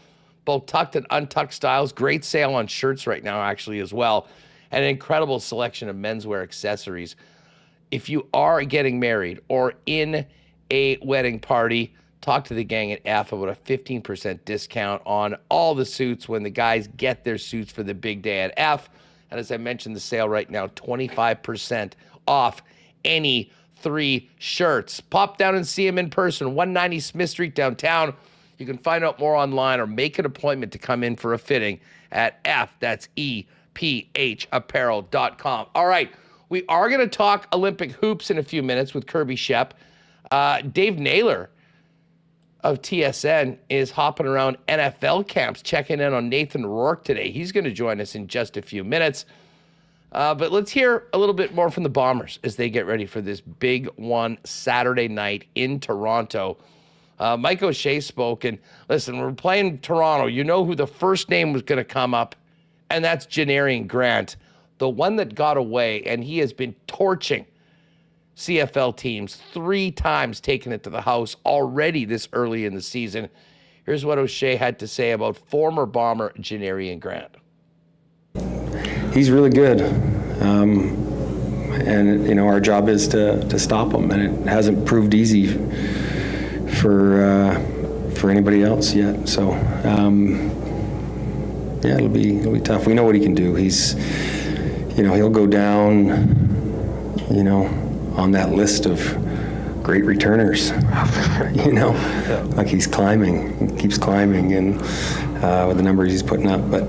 both tucked and untucked styles. Great sale on shirts right now, actually, as well. And an incredible selection of menswear accessories. If you are getting married or in a wedding party, talk to the gang at F about a 15% discount on all the suits when the guys get their suits for the big day at F. And as I mentioned, the sale right now, 25% off any 3 shirts. Pop down and see them in person, 190 Smith Street downtown. You can find out more online or make an appointment to come in for a fitting at F. That's EPHapparel.com. All right, we are going to talk Olympic hoops in a few minutes with Kirby Schepp. Dave Naylor of TSN is hopping around NFL camps, checking in on Nathan Rourke today. He's going to join us in just a few minutes. But let's hear a little bit more from the Bombers as they get ready for this big one Saturday night in Toronto. Mike O'Shea spoke, and listen, we're playing Toronto. You know who the first name was going to come up, and that's Janarian Grant, the one that got away, and he has been torching CFL teams 3 times, taking it to the house already this early in the season. Here's what O'Shea had to say about former Bomber Janarian Grant. He's really good, and you know our job is to stop him, and it hasn't proved easy for anybody else yet. So yeah, it'll be tough. We know what he can do. He's, you know, he'll go down, you know, on that list of great returners, you know, like he's climbing, he keeps climbing, and with the numbers he's putting up. But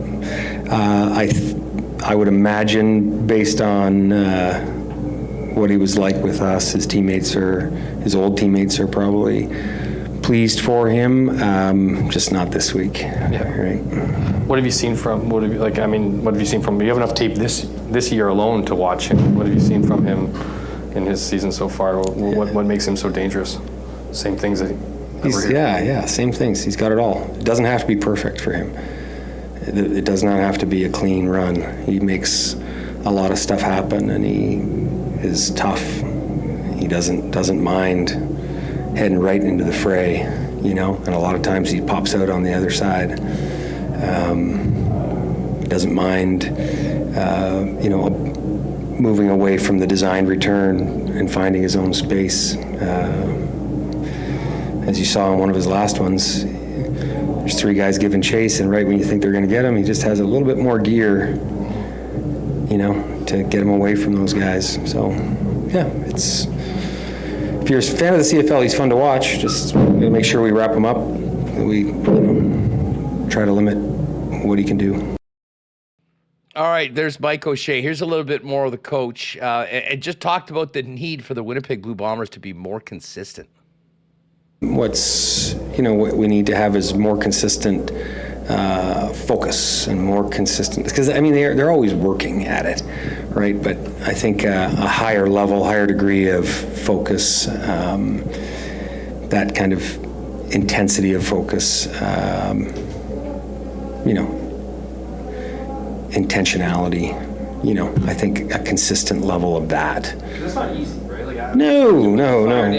I would imagine, based on what he was like with us, his old teammates are probably pleased for him, just not this week. Yeah. Right. What have you seen from? What have you seen from? You have enough tape this year alone to watch him. What have you seen from him in his season so far? What makes him so dangerous? Same things that same things. He's got it all. It doesn't have to be perfect for him. It does not have to be a clean run. He makes a lot of stuff happen, and he is tough. He doesn't mind heading right into the fray, you know. And a lot of times he pops out on the other side. Doesn't mind, you know, moving away from the designed return and finding his own space. As you saw in one of his last ones, there's 3 guys giving chase, and right when you think they're going to get him, he just has a little bit more gear, you know, to get him away from those guys. So, yeah, if you're a fan of the CFL, he's fun to watch. Just make sure we wrap him up. We try to limit what he can do. All right, there's Mike O'Shea. Here's a little bit more of the coach, and just talked about the need for the Winnipeg Blue Bombers to be more consistent. What we need to have is more consistent focus and more consistent, because I mean they're always working at it, right? But I think a higher level, higher degree of focus, that kind of intensity of focus, intentionality, I think a consistent level of that. That's not easy, right? Like, No.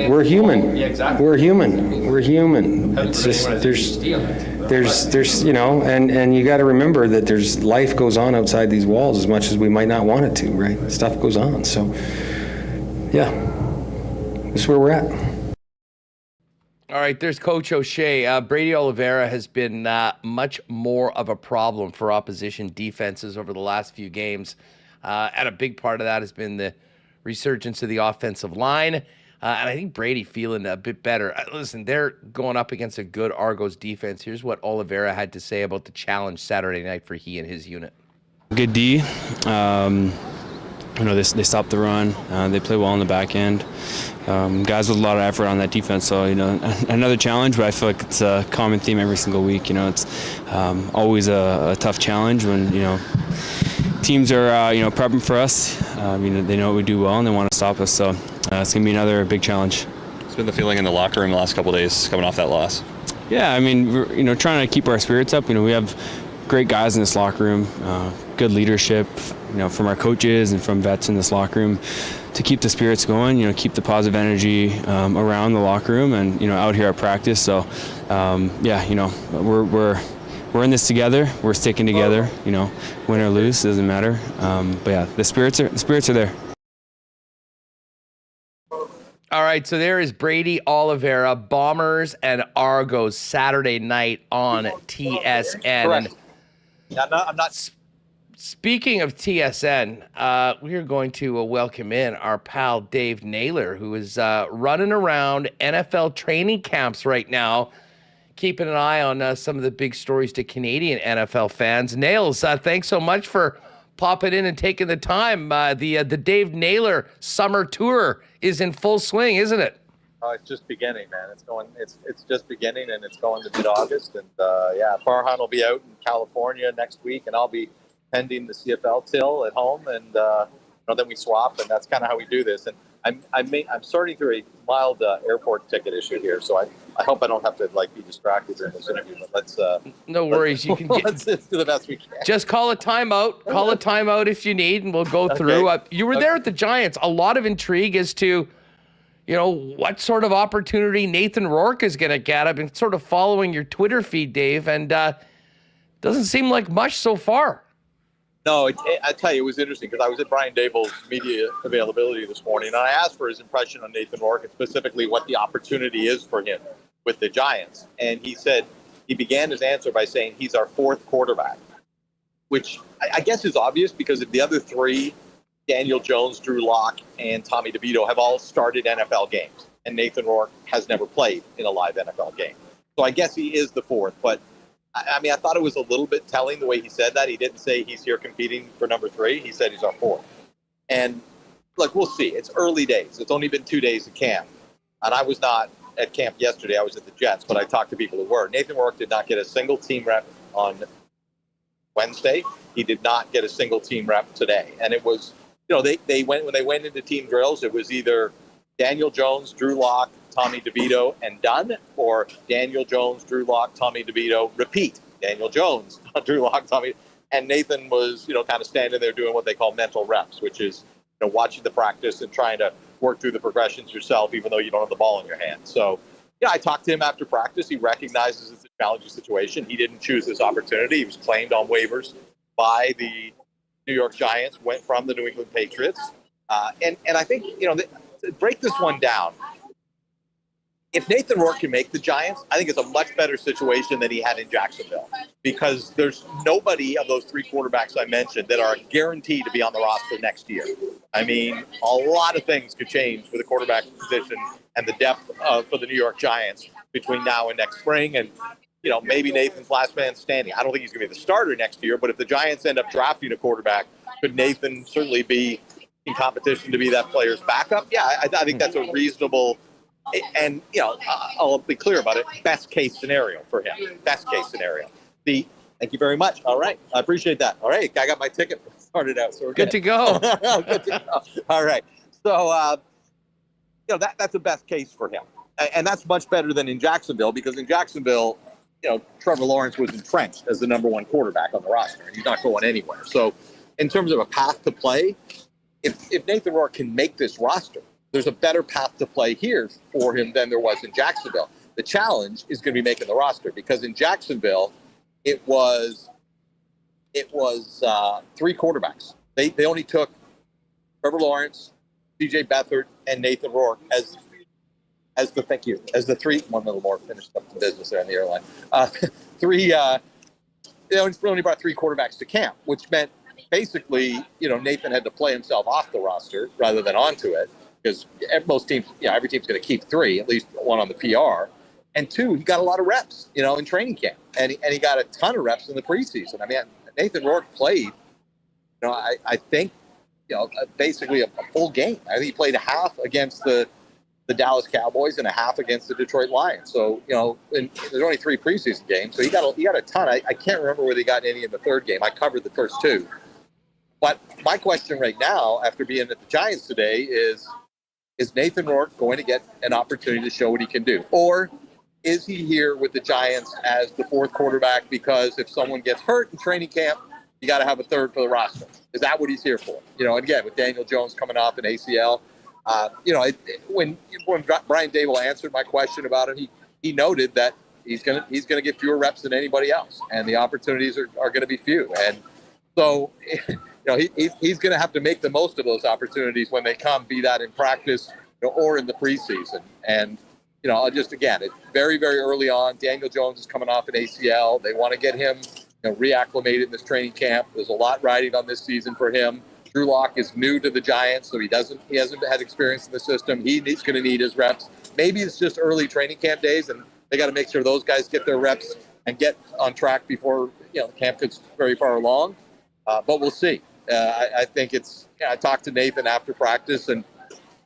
We're human. Yeah, exactly. We're human. It's just there's and you got to remember that there's life goes on outside these walls as much as we might not want it to, right? Stuff goes on. So yeah, that's where we're at. All right, there's Coach O'Shea. Brady Oliveira has been much more of a problem for opposition defenses over the last few games. And a big part of that has been the resurgence of the offensive line. And I think Brady feeling a bit better. Listen, they're going up against a good Argos defense. Here's what Oliveira had to say about the challenge Saturday night for he and his unit. Good D. They stop the run. They play well on the back end. Guys with a lot of effort on that defense. So, another challenge, but I feel like it's a common theme every single week. It's always a tough challenge when, teams are, prepping for us. They know what we do well and they want to stop us. So it's going to be another big challenge. What's been the feeling in the locker room the last couple of days coming off that loss? Yeah, we're, trying to keep our spirits up. We have great guys in this locker room, good leadership, from our coaches and from vets in this locker room to keep the spirits going, keep the positive energy around the locker room and, out here at practice. So, we're in this together. We're sticking together, win or lose, doesn't matter. But yeah, the spirits are there. All right, so there is Brady Oliveira, Bombers and Argos Saturday night on TSN. Correct. I'm not. Speaking of TSN, we are going to welcome in our pal Dave Naylor, who is running around NFL training camps right now, keeping an eye on some of the big stories to Canadian NFL fans. Nails, thanks so much for popping in and taking the time. The Dave Naylor summer tour is in full swing, isn't it? It's just beginning, man. It's just beginning, and it's going to mid-August. And Farhan will be out in California next week, and I'll be pending the CFL till at home, and then we swap, and that's kind of how we do this. And I'm sorting through a mild airport ticket issue here, so I hope I don't have to be distracted during this interview. But let's no worries. You can let's do the best we can. Just call a timeout. Call a timeout if you need, and we'll go through. You were there at the Giants. A lot of intrigue as to what sort of opportunity Nathan Rourke is going to get. I've been sort of following your Twitter feed, Dave, and doesn't seem like much so far. No, I tell you, it was interesting because I was at Brian Dable's media availability this morning, and I asked for his impression on Nathan Rourke and specifically what the opportunity is for him with the Giants. And he said, he began his answer by saying he's our fourth quarterback, which I guess is obvious because of the other three, Daniel Jones, Drew Lock, and Tommy DeVito, have all started NFL games. And Nathan Rourke has never played in a live NFL game. So I guess he is the fourth, but I thought it was a little bit telling the way he said that. He didn't say he's here competing for number 3. He said he's our fourth. And look, we'll see. It's early days. It's only been 2 days of camp. And I was not at camp yesterday. I was at the Jets, but I talked to people who were. Nathan Rourke did not get a single team rep on Wednesday. He did not get a single team rep today. And it was, when they went into team drills, it was either Daniel Jones, Drew Lock, Tommy DeVito, and done, or Daniel Jones, Drew Lock, Tommy DeVito, repeat. Daniel Jones, Drew Lock, Tommy, and Nathan was, kind of standing there doing what they call mental reps, which is, watching the practice and trying to work through the progressions yourself, even though you don't have the ball in your hand. So, I talked to him after practice. He recognizes it's a challenging situation. He didn't choose this opportunity. He was claimed on waivers by the New York Giants, went from the New England Patriots. And I think, to break this one down, if Nathan Rourke can make the Giants, I think it's a much better situation than he had in Jacksonville because there's nobody of those 3 quarterbacks I mentioned that are guaranteed to be on the roster next year. A lot of things could change for the quarterback position and the depth for the New York Giants between now and next spring. And, maybe Nathan's last man standing. I don't think he's going to be the starter next year, but if the Giants end up drafting a quarterback, could Nathan certainly be in competition to be that player's backup? Yeah, I think that's a reasonable And I'll be clear about it. Best case scenario for him. Best case scenario. Thank you very much. All right, I appreciate that. All right, I got my ticket started out, so we're good to go. Good to go. All right, so that's the best case for him, and that's much better than in Jacksonville, because in Jacksonville, Trevor Lawrence was entrenched as the number one quarterback on the roster, and he's not going anywhere. So, in terms of a path to play, if Nathan Rourke can make this roster, there's a better path to play here for him than there was in Jacksonville. The challenge is going to be making the roster, because in Jacksonville, it was 3 quarterbacks. They only took Trevor Lawrence, CJ Beathard, and Nathan Rourke as the 3. One little more, finished up the business there on the airline. They only brought 3 quarterbacks to camp, which meant basically, Nathan had to play himself off the roster rather than onto it, because most teams, every team's going to keep 3, at least 1 on the PR. And 2, he got a lot of reps, in training camp, and he got a ton of reps in the preseason. I mean, Nathan Rourke played, I think, basically a full game. I think he played a half against the Dallas Cowboys and a half against the Detroit Lions. So, and there's only 3 preseason games, so he got a ton. I can't remember whether he got any in the 3rd game. I covered the first 2. But my question right now, after being at the Giants today, is Nathan Rourke going to get an opportunity to show what he can do? Or is he here with the Giants as the 4th quarterback because if someone gets hurt in training camp, you got to have a 3rd for the roster? Is that what he's here for? And again, with Daniel Jones coming off an ACL, when Brian Dable answered my question about him, he noted that he's gonna get fewer reps than anybody else, and the opportunities are going to be few. And so, he's going to have to make the most of those opportunities when they come, be that in practice or in the preseason. And it's very, very early on. Daniel Jones is coming off an ACL. They want to get him reacclimated in this training camp. There's a lot riding on this season for him. Drew Lock is new to the Giants, so he hasn't had experience in the system. He's going to need his reps. Maybe it's just early training camp days, and they got to make sure those guys get their reps and get on track before the camp gets very far along. But we'll see. I think I talked to Nathan after practice, and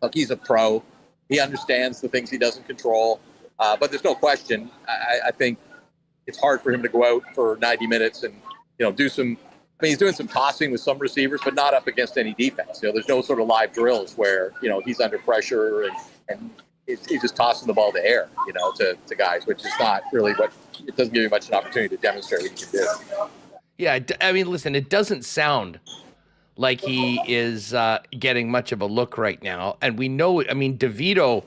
look, he's a pro. He understands the things he doesn't control. But there's no question. I think it's hard for him to go out for 90 minutes and, do some – he's doing some tossing with some receivers, but not up against any defense. There's no sort of live drills where, he's under pressure and he's just tossing the ball to air, to guys, which is not really it doesn't give you much an opportunity to demonstrate what he can do. Yeah, I mean, listen, it doesn't sound like he is getting much of a look right now. And we know, DeVito,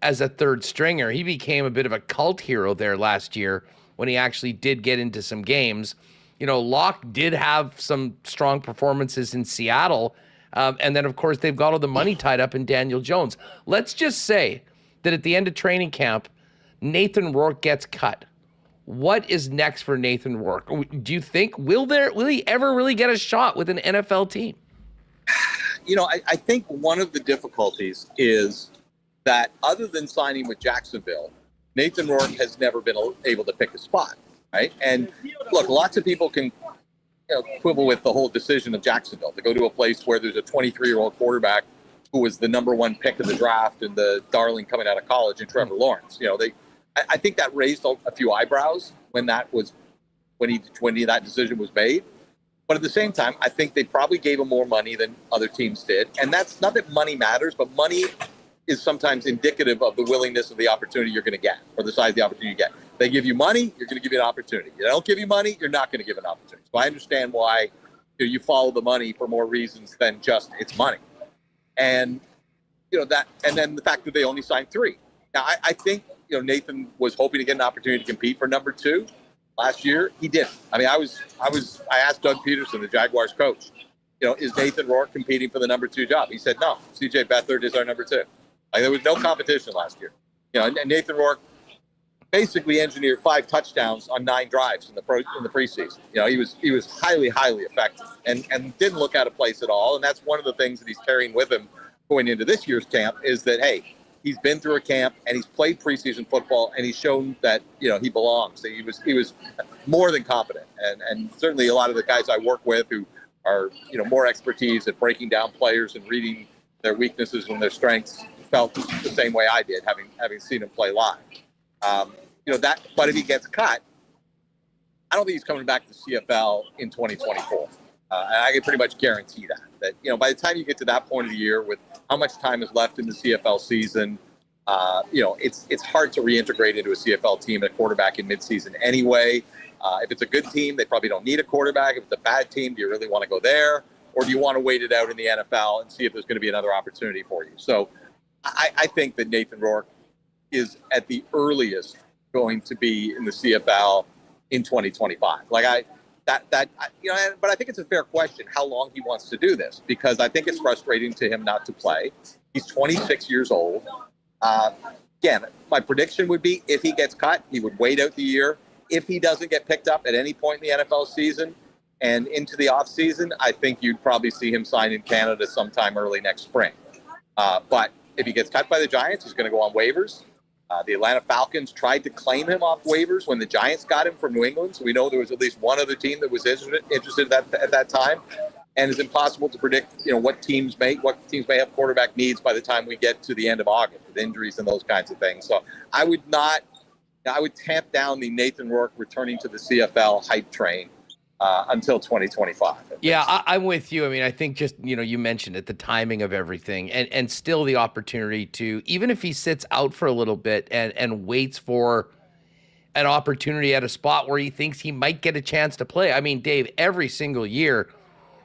as a 3rd stringer, he became a bit of a cult hero there last year when he actually did get into some games. Locke did have some strong performances in Seattle. And then, of course, they've got all the money tied up in Daniel Jones. Let's just say that at the end of training camp, Nathan Rourke gets cut. What is next for Nathan Rourke? Do you think, will he ever really get a shot with an NFL team? I think one of the difficulties is that other than signing with Jacksonville, Nathan Rourke has never been able to pick a spot, right? And look, lots of people can quibble with the whole decision of Jacksonville to go to a place where there's a 23-year-old quarterback who was the number 1 pick of the draft and the darling coming out of college, and Trevor Lawrence. I think that raised a few eyebrows when that decision was made. But at the same time, I think they probably gave him more money than other teams did. And that's not that money matters, but money is sometimes indicative of the willingness of the opportunity you're going to get, or the size of the opportunity you get. They give you money, you're going to give you an opportunity. They don't give you money, you're not going to give an opportunity. So I understand why you follow the money for more reasons than just it's money. And that, and then the fact that they only signed 3. Now I think Nathan was hoping to get an opportunity to compete for number 2 last year. He didn't. I asked Doug Peterson, the Jaguars coach, is Nathan Rourke competing for the number 2 job? He said no. CJ Beathard is our number 2. There was no competition last year. And Nathan Rourke basically engineered 5 touchdowns on 9 drives in the preseason. He was highly, highly effective and didn't look out of place at all. And that's one of the things that he's carrying with him going into this year's camp is that, hey, he's been through a camp and he's played preseason football and he's shown that, he belongs. So he was more than competent. And certainly a lot of the guys I work with who are, more expertise at breaking down players and reading their weaknesses and their strengths felt the same way I did, having seen him play live. But if he gets cut, I don't think he's coming back to CFL in 2024. And I can pretty much guarantee that by the time you get to that point of the year, with how much time is left in the CFL season, it's hard to reintegrate into a CFL team at quarterback in midseason anyway. If it's a good team, they probably don't need a quarterback. If it's a bad team, do you really want to go there? Or do you want to wait it out in the NFL and see if there's going to be another opportunity for you? So I think that Nathan Rourke is at the earliest going to be in the CFL in 2025. But I think it's a fair question how long he wants to do this, because I think it's frustrating to him not to play. He's 26 years old. Again, my prediction would be if he gets cut, he would wait out the year. If he doesn't get picked up at any point in the NFL season and into the off season, I think you'd probably see him sign in Canada sometime early next spring. But if he gets cut by the Giants, he's going to go on waivers. The Atlanta Falcons tried to claim him off waivers when the Giants got him from New England. So we know there was at least one other team that was interested at that time. And it's impossible to predict, what teams may have quarterback needs by the time we get to the end of August with injuries and those kinds of things. So I would tamp down the Nathan Rourke returning to the CFL hype train until 2025. Yeah, I'm with you. I mean, I think just, you mentioned it, the timing of everything and still the opportunity to, even if he sits out for a little bit and waits for an opportunity at a spot where he thinks he might get a chance to play. I mean, Dave, every single year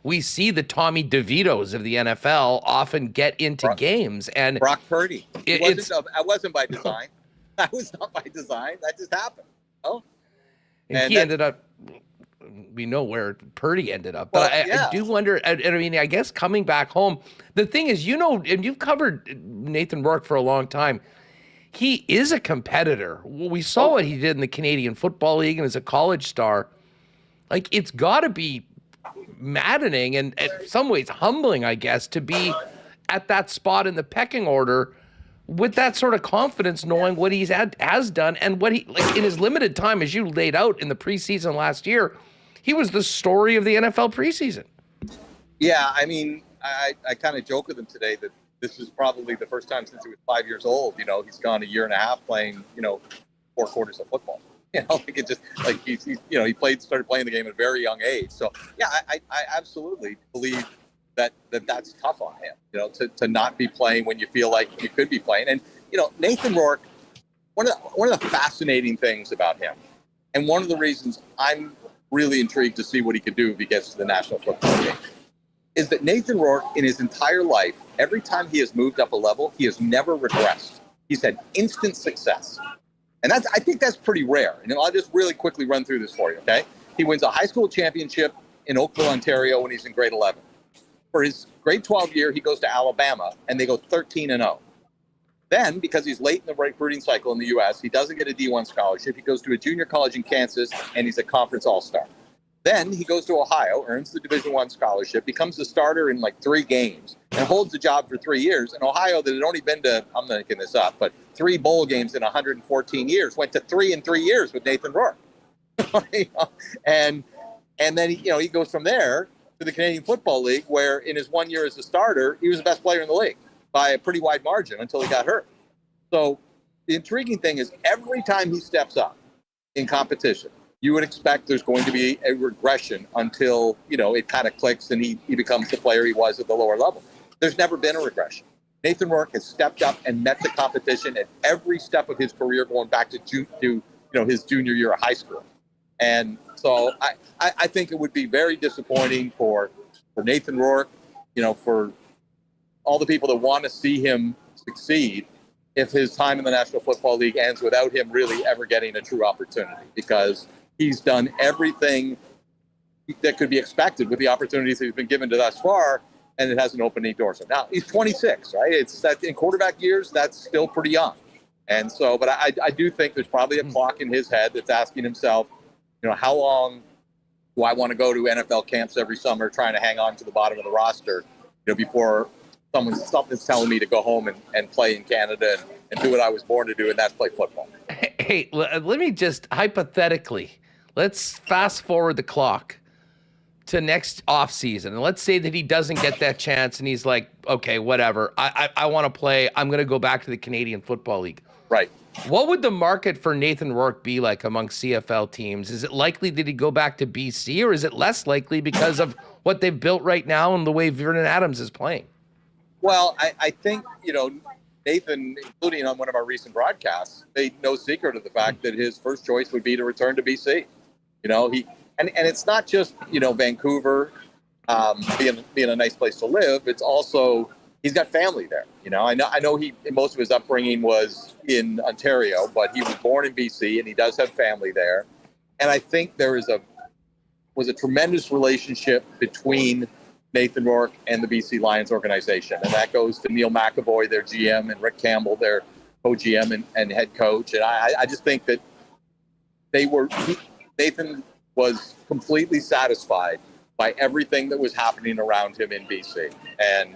we see the Tommy DeVitos of the NFL often get into games. And Brock Purdy. I wasn't by design. That was not by design. That just happened. Oh, and he ended up. We know where Purdy ended up, but I do wonder. I mean, I guess coming back home, the thing is, and you've covered Nathan Rourke for a long time. He is a competitor. We saw what he did in the Canadian Football League and as a college star. Like, it's got to be maddening and in some ways humbling, I guess, to be at that spot in the pecking order with that sort of confidence, knowing what he's has done and what he, like, in his limited time, as you laid out in the preseason last year, he was the story of the NFL preseason. Yeah, I mean, I kind of joke with him today that this is probably the first time since he was 5 years old. He's gone a year and a half playing, 4 quarters of football. He started playing the game at a very young age. So yeah, I absolutely believe that's tough on him, to not be playing when you feel like you could be playing. And, Nathan Rourke, one of the fascinating things about him, and one of the reasons I'm really intrigued to see what he could do if he gets to the National Football League, is that Nathan Rourke, in his entire life, every time he has moved up a level, he has never regressed. He's had instant success. And I think that's pretty rare. And I'll just really quickly run through this for you, okay? He wins a high school championship in Oakville, Ontario when he's in grade 11. For his grade 12 year, he goes to Alabama, and they go 13-0. Then, because he's late in the recruiting cycle in the U.S., he doesn't get a D1 scholarship. He goes to a junior college in Kansas, and he's a conference all-star. Then he goes to Ohio, earns the Division I scholarship, becomes the starter in like 3 games, and holds the job for 3 years. And Ohio, that had only been to, I'm not making this up, but 3 bowl games in 114 years, went to 3 in 3 years with Nathan Rourke. And then he goes from there to the Canadian Football League, where in his 1 year as a starter, he was the best player in the league by a pretty wide margin until he got hurt. So the intriguing thing is every time he steps up in competition, you would expect there's going to be a regression until, it kind of clicks and he becomes the player he was at the lower level. There's never been a regression. Nathan Rourke has stepped up and met the competition at every step of his career, going back to his junior year of high school. And so I think it would be very disappointing for Nathan Rourke, for all the people that want to see him succeed, if his time in the National Football League ends without him really ever getting a true opportunity, because he's done everything that could be expected with the opportunities that he's been given to thus far, and it hasn't opened any doors. So now he's 26, right? It's that in quarterback years, that's still pretty young. And so, but I do think there's probably a clock in his head that's asking himself, how long do I want to go to NFL camps every summer trying to hang on to the bottom of the roster, before something's telling me to go home and play in Canada and do what I was born to do, and that's play football. Hey, let me just hypothetically, let's fast forward the clock to next offseason, and let's say that he doesn't get that chance and he's like, okay, whatever, I want to play, I'm going to go back to the Canadian Football League. Right. What would the market for Nathan Rourke be like among CFL teams? Is it likely that he'd go back to BC, or is it less likely because of what they've built right now and the way Vernon Adams is playing? Well, I think, Nathan, including on one of our recent broadcasts, made no secret of the fact that his first choice would be to return to BC. And it's not just, Vancouver being a nice place to live. It's also, he's got family there. I know most of his upbringing was in Ontario, but he was born in BC and he does have family there. And I think there was a tremendous relationship between Nathan Rourke and the BC Lions organization. And that goes to Neil McAvoy, their GM, and Rick Campbell, their co-GM and head coach. And I just think that Nathan was completely satisfied by everything that was happening around him in BC. And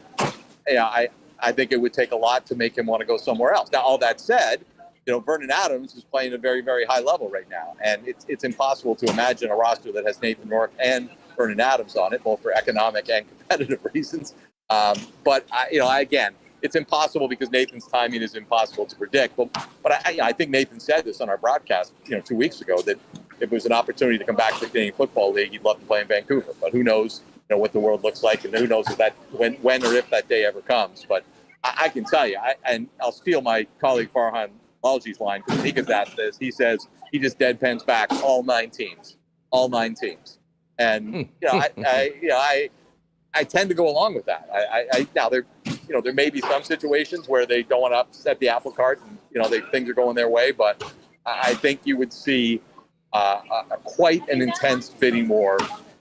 I think it would take a lot to make him want to go somewhere else. Now, all that said, Vernon Adams is playing at a very, very high level right now. And it's impossible to imagine a roster that has Nathan Rourke and Vernon Adams on it, both for economic and competitive reasons. But again, it's impossible because Nathan's timing is impossible to predict. But I think Nathan said this on our broadcast, 2 weeks ago, that if it was an opportunity to come back to the Canadian Football League, he'd love to play in Vancouver. But who knows, what the world looks like, and who knows when or if that day ever comes. But I can tell you, and I'll steal my colleague Farhan Lalji's line because he gets at this. He says he just deadpans back all 9 teams. And I tend to go along with that. Now there may be some situations where they don't want to upset the apple cart, and things are going their way. But I think you would see quite an intense bidding war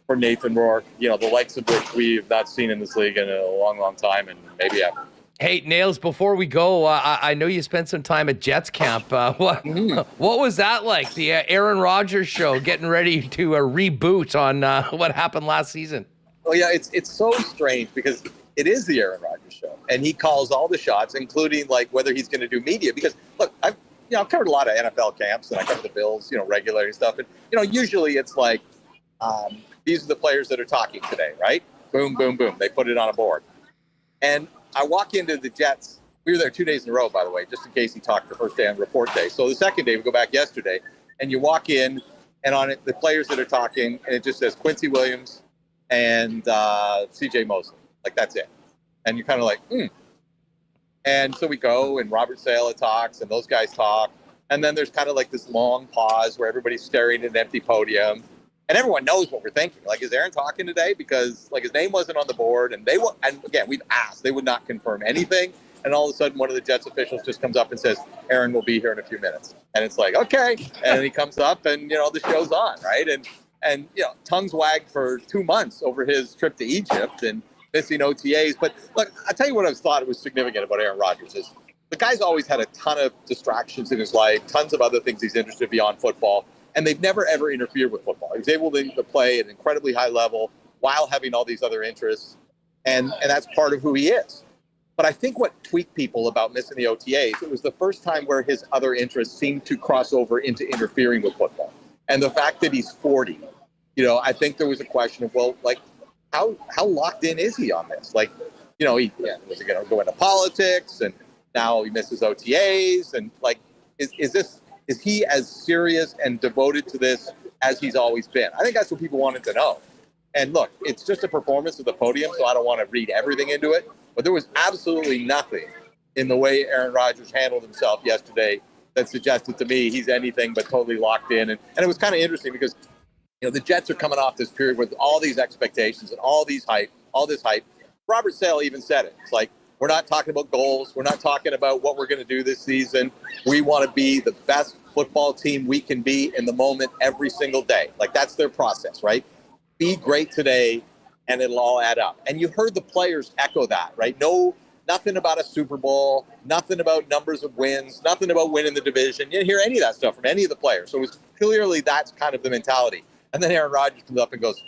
for Nathan Rourke. The likes of which we've not seen in this league in a long, long time, and maybe ever. Hey, Nails, before we go, I know you spent some time at Jets camp. What was that like? The Aaron Rodgers show, getting ready to reboot on what happened last season? Well, yeah, it's so strange because it is the Aaron Rodgers show, and he calls all the shots, including like whether he's going to do media. Because look, I've covered a lot of NFL camps, and I cover the Bills, regularly and stuff. And usually it's like these are the players that are talking today, right? Boom, boom, boom. They put it on a board, and I walk into the Jets. We were there 2 days in a row, by the way, just in case he talked the first day on report day. So the second day, we go back yesterday, and you walk in, and on it, the players that are talking, and it just says Quincy Williams and CJ Mosley. Like, that's it. And you're kind of like, And so we go, and Robert Saleh talks, and those guys talk. And then there's kind of like this long pause where everybody's staring at an empty podium. And everyone knows what we're thinking. Like, is Aaron talking today? Because, like, his name wasn't on the board. And and again, we've asked. They would not confirm anything. And all of a sudden, one of the Jets officials just comes up and says, Aaron will be here in a few minutes. And it's like, okay. And he comes up, and, the show's on, right? And tongues wagged for 2 months over his trip to Egypt and missing OTAs. But, look, I'll tell you what I thought was significant about Aaron Rodgers is the guy's always had a ton of distractions in his life, tons of other things he's interested in beyond football. And they've never, ever interfered with football. He was able to play at an incredibly high level while having all these other interests. And that's part of who he is. But I think what tweaked people about missing the OTAs, it was the first time where his other interests seemed to cross over into interfering with football. And the fact that he's 40, I think there was a question of, well, like, how locked in is he on this? Like, was he going to go into politics? And now he misses OTAs. And, like, is he as serious and devoted to this as he's always been? I think that's what people wanted to know. And look, it's just a performance of the podium, so I don't want to read everything into it. But there was absolutely nothing in the way Aaron Rodgers handled himself yesterday that suggested to me he's anything but totally locked in. And it was kind of interesting because, the Jets are coming off this period with all these expectations and all this hype. Robert Saleh even said it. It's like, we're not talking about goals. We're not talking about what we're going to do this season. We want to be the best football team we can be in the moment every single day. Like, that's their process, right? Be great today, and it'll all add up. And you heard the players echo that, right? Nothing about a Super Bowl, nothing about numbers of wins, nothing about winning the division. You didn't hear any of that stuff from any of the players. So it was clearly that's kind of the mentality. And then Aaron Rodgers comes up and goes,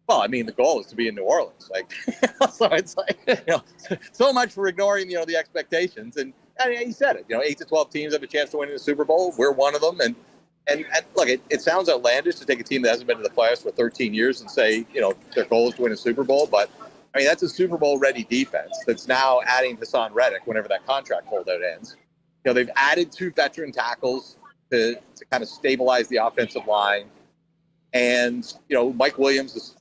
well, I mean, the goal is to be in New Orleans. Like, so it's like, so much for ignoring, the expectations. And he said it, 8 to 12 teams have a chance to win in the Super Bowl. We're one of them. And And look, it sounds outlandish to take a team that hasn't been to the playoffs for 13 years and say, their goal is to win a Super Bowl. But, I mean, that's a Super Bowl-ready defense that's now adding Hassan Reddick whenever that contract holdout ends. They've added 2 veteran tackles to kind of stabilize the offensive line. And, Mike Williams, is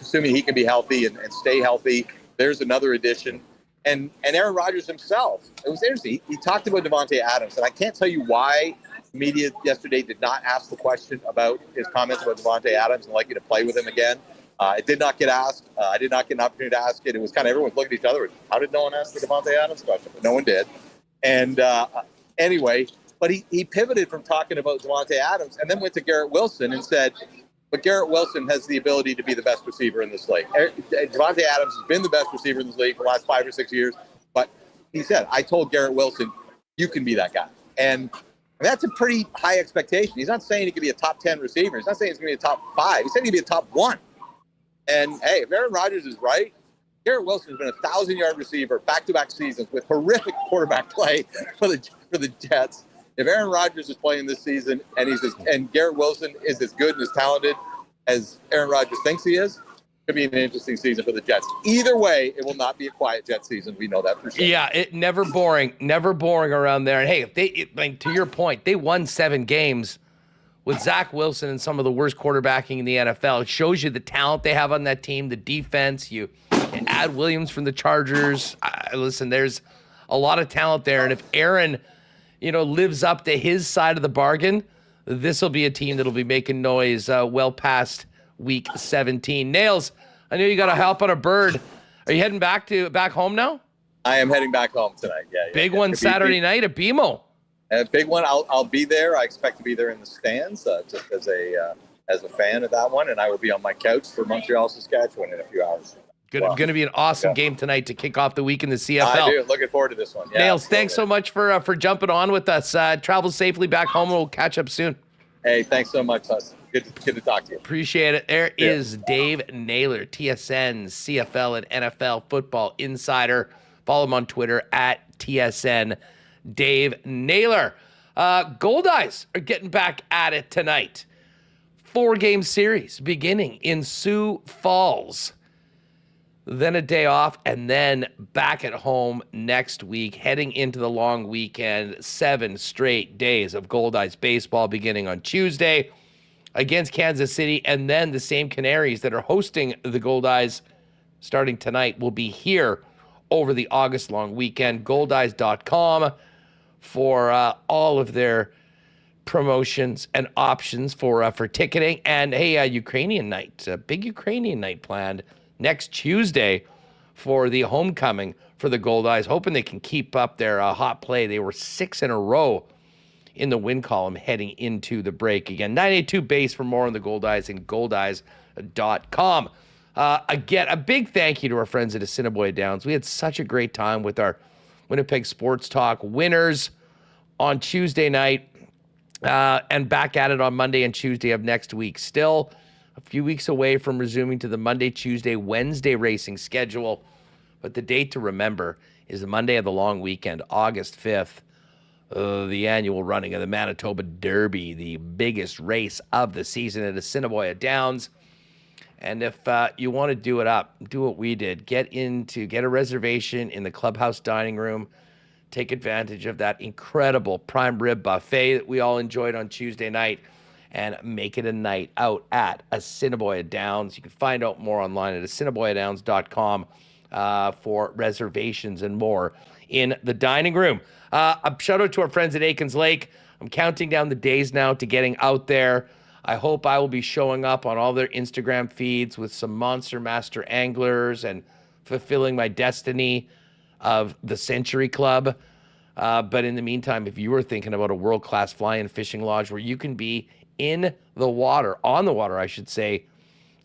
assuming he can be healthy and stay healthy, there's another addition. And Aaron Rodgers himself, it was interesting. He talked about Davante Adams, and I can't tell you why media yesterday did not ask the question about his comments about Davante Adams and likely to play with him again. It did not get asked. I did not get an opportunity to ask it. It was kind of everyone looking at each other. How did no one ask the Davante Adams question? But no one did. And anyway, but he pivoted from talking about Davante Adams and then went to Garrett Wilson and said, but Garrett Wilson has the ability to be the best receiver in this league. Davante Adams has been the best receiver in this league for the last 5 or 6 years. But he said, I told Garrett Wilson, you can be that guy. And that's a pretty high expectation. He's not saying he could be a top 10 receiver. He's not saying he's going to be a top 5. He said he could be a top 1. And, hey, if Aaron Rodgers is right, Garrett Wilson has been a 1,000-yard receiver back-to-back seasons with horrific quarterback play for the Jets. If Aaron Rodgers is playing this season and Garrett Wilson is as good and as talented as Aaron Rodgers thinks he is, could be an interesting season for the Jets. Either way, it will not be a quiet Jets season. We know that for sure. Yeah, never boring around there. And hey, if to your point, they won 7 games with Zach Wilson and some of the worst quarterbacking in the NFL. It shows you the talent they have on that team, the defense. You add Williams from the Chargers. Listen, there's a lot of talent there, and if Aaron, lives up to his side of the bargain, this will be a team that'll be making noise well past Week 17. Nails, I know you got to help on a bird. Are you heading back home now? I am heading back home tonight. Yeah. Big one Saturday night at BMO. A big one. I'll be there. I expect to be there in the stands, just as a fan of that one, and I will be on my couch for Montreal, Saskatchewan in a few hours. Going to be an awesome game tonight to kick off the week in the CFL. I do. Looking forward to this one. Yeah, Nails, thanks so much for jumping on with us. Travel safely back home, and we'll catch up soon. Hey, thanks so much, Hus. Good to talk to you. Appreciate it. There is Dave Naylor, TSN, CFL, and NFL football insider. Follow him on Twitter at TSN Dave Naylor. Goldeyes are getting back at it tonight. 4-game series beginning in Sioux Falls. Then a day off, and then back at home next week, heading into the long weekend. 7 straight days of Goldeyes baseball beginning on Tuesday against Kansas City, and then the same Canaries that are hosting the Goldeyes starting tonight will be here over the August long weekend. Goldeyes.com for all of their promotions and options for ticketing. And hey, Ukrainian night, a big Ukrainian night planned next Tuesday for the homecoming for the Goldeyes, hoping they can keep up their hot play. They were 6 in a row in the win column heading into the break. Again, 982 base for more on the Goldeyes and goldeyes.com. Again, a big thank you to our friends at Assiniboia Downs. We had such a great time with our Winnipeg Sports Talk winners on Tuesday night and back at it on Monday and Tuesday of next week. Still a few weeks away from resuming to the Monday, Tuesday, Wednesday racing schedule. But the date to remember is the Monday of the long weekend, August 5th, the annual running of the Manitoba Derby, the biggest race of the season at Assiniboia Downs. And if you want to do it up, do what we did. Get a reservation in the clubhouse dining room. Take advantage of that incredible prime rib buffet that we all enjoyed on Tuesday night, and make it a night out at Assiniboia Downs. You can find out more online at assiniboiadowns.com for reservations and more in the dining room. A shout out to our friends at Aikens Lake. I'm counting down the days now to getting out there. I hope I will be showing up on all their Instagram feeds with some Monster Master anglers and fulfilling my destiny of the Century Club. But in the meantime, if you are thinking about a world-class fly-in fishing lodge where you can be on the water, I should say,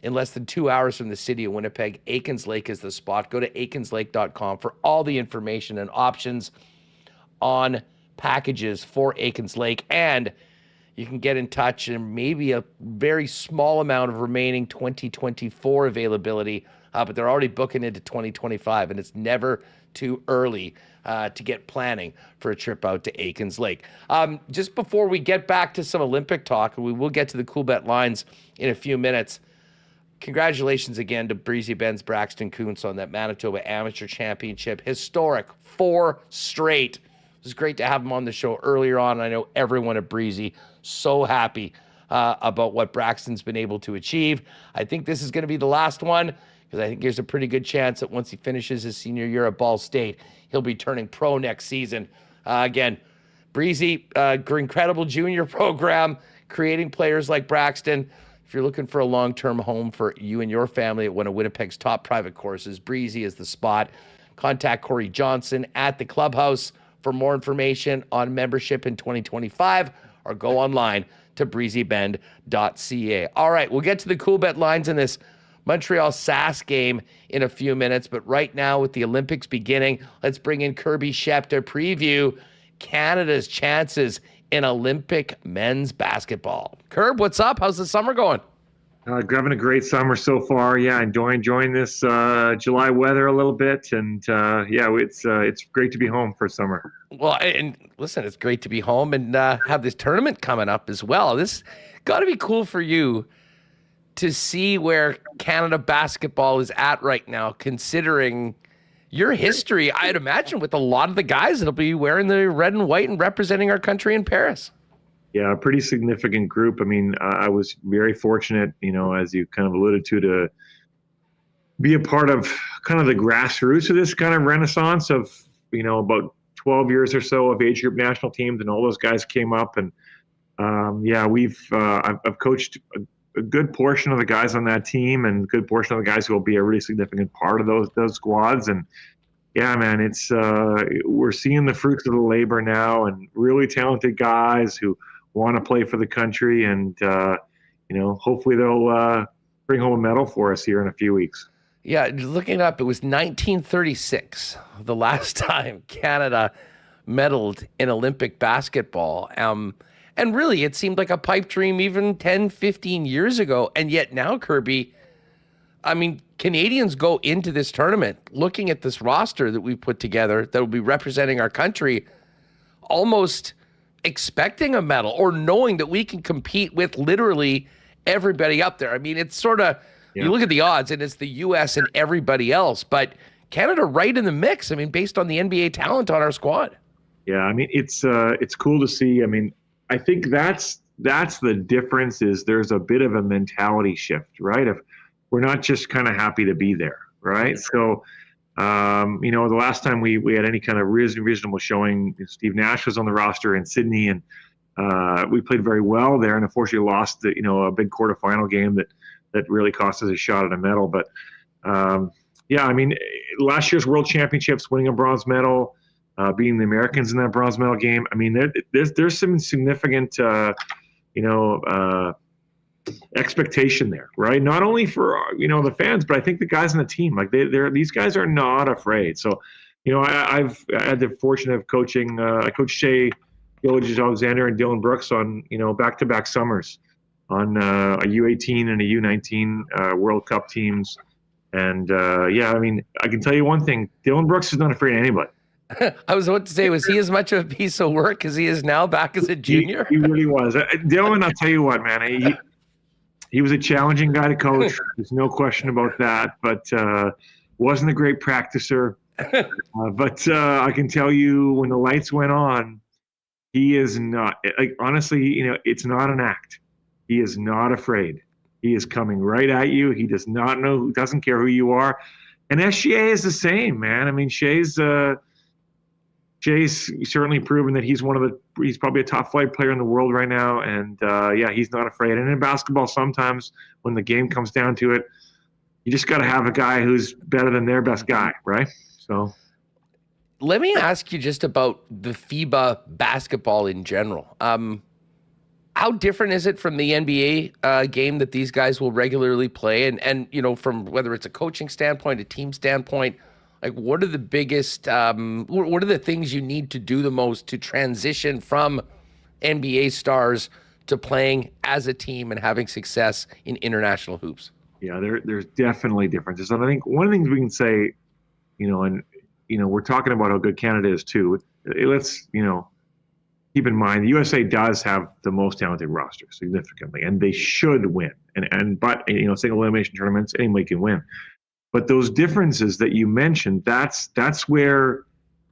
in less than 2 hours from the city of Winnipeg, Aikens Lake is the spot. Go to aikenslake.com for all the information and options on packages for Aikens Lake. And you can get in touch, and maybe a very small amount of remaining 2024 availability but they're already booking into 2025, and it's never too early to get planning for a trip out to Aikens Lake. Just before we get back to some Olympic talk, we will get to the Coolbet lines in a few minutes. Congratulations again to Breezy Ben's Braxton Kuntz on that Manitoba Amateur Championship. Historic, 4 straight. It was great to have him on the show earlier on. I know everyone at Breezy so happy about what Braxton's been able to achieve. I think this is going to be the last one, because I think there's a pretty good chance that once he finishes his senior year at Ball State, he'll be turning pro next season. Again, Breezy, incredible junior program, creating players like Braxton. If you're looking for a long-term home for you and your family at one of Winnipeg's top private courses, Breezy is the spot. Contact Corey Johnson at the clubhouse for more information on membership in 2025, or go online to breezybend.ca. All right, we'll get to the Coolbet lines in this Montreal Sask game in a few minutes, but right now with the Olympics beginning, let's bring in Kirby Schepp to preview Canada's chances in Olympic men's basketball. Kirb, what's up? How's the summer going? Having a great summer so far. Yeah, enjoying this July weather a little bit, and it's great to be home for summer. Well, and listen, it's great to be home and have this tournament coming up as well. This got to be cool for you to see where Canada basketball is at right now, considering your history, I'd imagine, with a lot of the guys that'll be wearing the red and white and representing our country in Paris. Yeah, a pretty significant group. I mean, I was very fortunate, as you kind of alluded to be a part of kind of the grassroots of this kind of renaissance of, about 12 years or so of age group national teams, and all those guys came up. And I've coached a good portion of the guys on that team, and a good portion of the guys who will be a really significant part of those squads. And yeah, man, it's we're seeing the fruits of the labor now, and really talented guys who want to play for the country, and hopefully they'll bring home a medal for us here in a few weeks. Yeah, looking it up, it was 1936, the last time Canada medaled in Olympic basketball. And really, it seemed like a pipe dream even 10, 15 years ago. And yet now, Kirby, I mean, Canadians go into this tournament looking at this roster that we've put together that will be representing our country, almost expecting a medal, or knowing that we can compete with literally everybody up there. I mean, it's sort of, you look at the odds and it's the U.S. and everybody else, but Canada right in the mix. I mean, based on the NBA talent on our squad. Yeah, I mean, it's cool to see. I mean, I think that's the difference, is there's a bit of a mentality shift, right? If we're not just kind of happy to be there, right? So, the last time we had any kind of reasonable showing, Steve Nash was on the roster in Sydney, and we played very well there, and unfortunately lost a big quarterfinal game that really cost us a shot at a medal. But I mean, last year's World Championships, winning a bronze medal, beating the Americans in that bronze medal game. I mean, there's some significant, expectation there, right? Not only for the fans, but I think the guys on the team, like these guys are not afraid. So, I've had the fortune of coaching. I coached Shea Gilgeous-Alexander and Dylan Brooks on back-to-back summers on a U18 and a U19 World Cup teams. And I mean, I can tell you one thing: Dylan Brooks is not afraid of anybody. I was about to say, was he as much of a piece of work as he is now back as a junior? He really was. Dylan, I'll tell you what, man, he was a challenging guy to coach. There's no question about that, but wasn't a great practicer. But I can tell you, when the lights went on, he is not, honestly, it's not an act. He is not afraid. He is coming right at you. He does not know, doesn't care who you are. And SGA is the same, man. I mean, Shay's certainly proven that he's he's probably a top flight player in the world right now. And he's not afraid. And in basketball, sometimes when the game comes down to it, you just got to have a guy who's better than their best guy, right? So let me ask you just about the FIBA basketball in general. How different is it from the NBA game that these guys will regularly play? And from whether it's a coaching standpoint, a team standpoint, like, what are the biggest, what are the things you need to do the most to transition from NBA stars to playing as a team and having success in international hoops? Yeah, there's definitely differences. And I think one of the things we can say, we're talking about how good Canada is too. Let's, keep in mind the USA does have the most talented roster significantly, and they should win. But single elimination tournaments, anybody can win. But those differences that you mentioned, that's where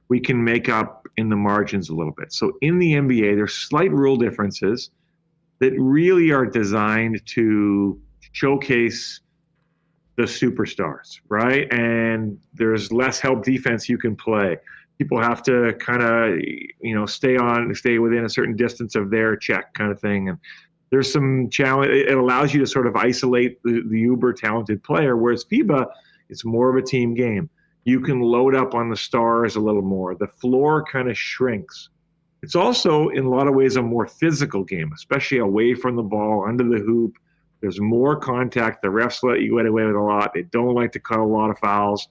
we can make up in the margins a little bit. So in the NBA, there's slight rule differences that really are designed to showcase the superstars, right? And there's less help defense you can play. People have to kind of, stay within a certain distance of their check kind of thing. And there's some challenge. It allows you to sort of isolate the uber talented player, whereas FIBA, it's more of a team game. You can load up on the stars a little more. The floor kind of shrinks. It's also, in a lot of ways, a more physical game, especially away from the ball, under the hoop. There's more contact. The refs let you get away with a lot. They don't like to call a lot of fouls.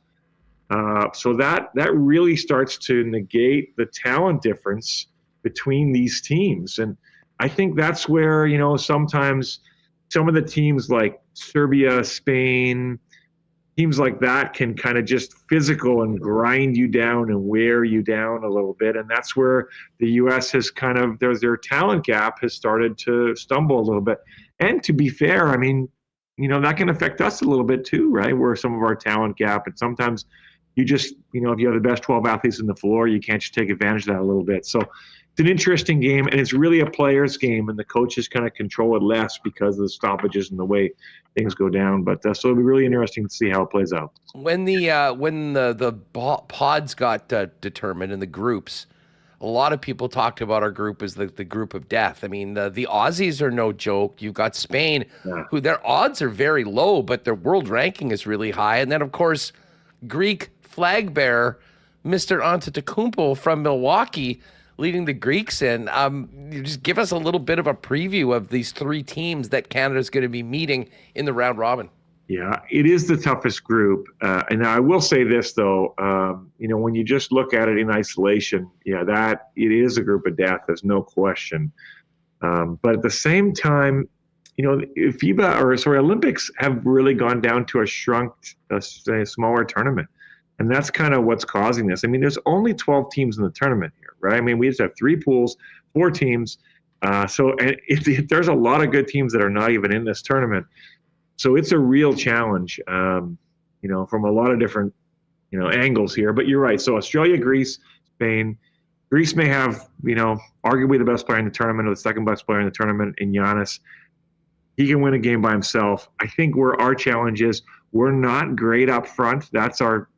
So that really starts to negate the talent difference between these teams. And I think that's where, sometimes some of the teams like Serbia, Spain, teams like that can kind of just physical and grind you down and wear you down a little bit. And that's where the U.S. has kind of, their talent gap has started to stumble a little bit. And to be fair, I mean, that can affect us a little bit too, right? Where some of our talent gap, and sometimes you just, if you have the best 12 athletes in the floor, you can't just take advantage of that a little bit. So it's an interesting game, and it's really a player's game, and the coaches kind of control it less because of the stoppages and the way things go down. But so it'll be really interesting to see how it plays out. When the pods got determined in the groups, a lot of people talked about our group as the group of death. I mean, the Aussies are no joke. You've got Spain, who their odds are very low, but their world ranking is really high. And then, of course, Greek flag bearer, Mr. Antetokounmpo from Milwaukee, leading the Greeks in. You just give us a little bit of a preview of these three teams that Canada's going to be meeting in the round robin. Yeah, it is the toughest group. And I will say this, though, when you just look at it in isolation, that it is a group of death. There's no question. But at the same time, Olympics have really gone down to a smaller tournament. And that's kind of what's causing this. I mean, there's only 12 teams in the tournament here, right? I mean, we just have 3 pools, 4 teams. There's a lot of good teams that are not even in this tournament. So it's a real challenge, from a lot of different, angles here. But you're right. So Australia, Greece, Spain. Greece may have, arguably the best player in the tournament or the second best player in the tournament in Giannis. He can win a game by himself. I think where our challenge is, we're not great up front. That's our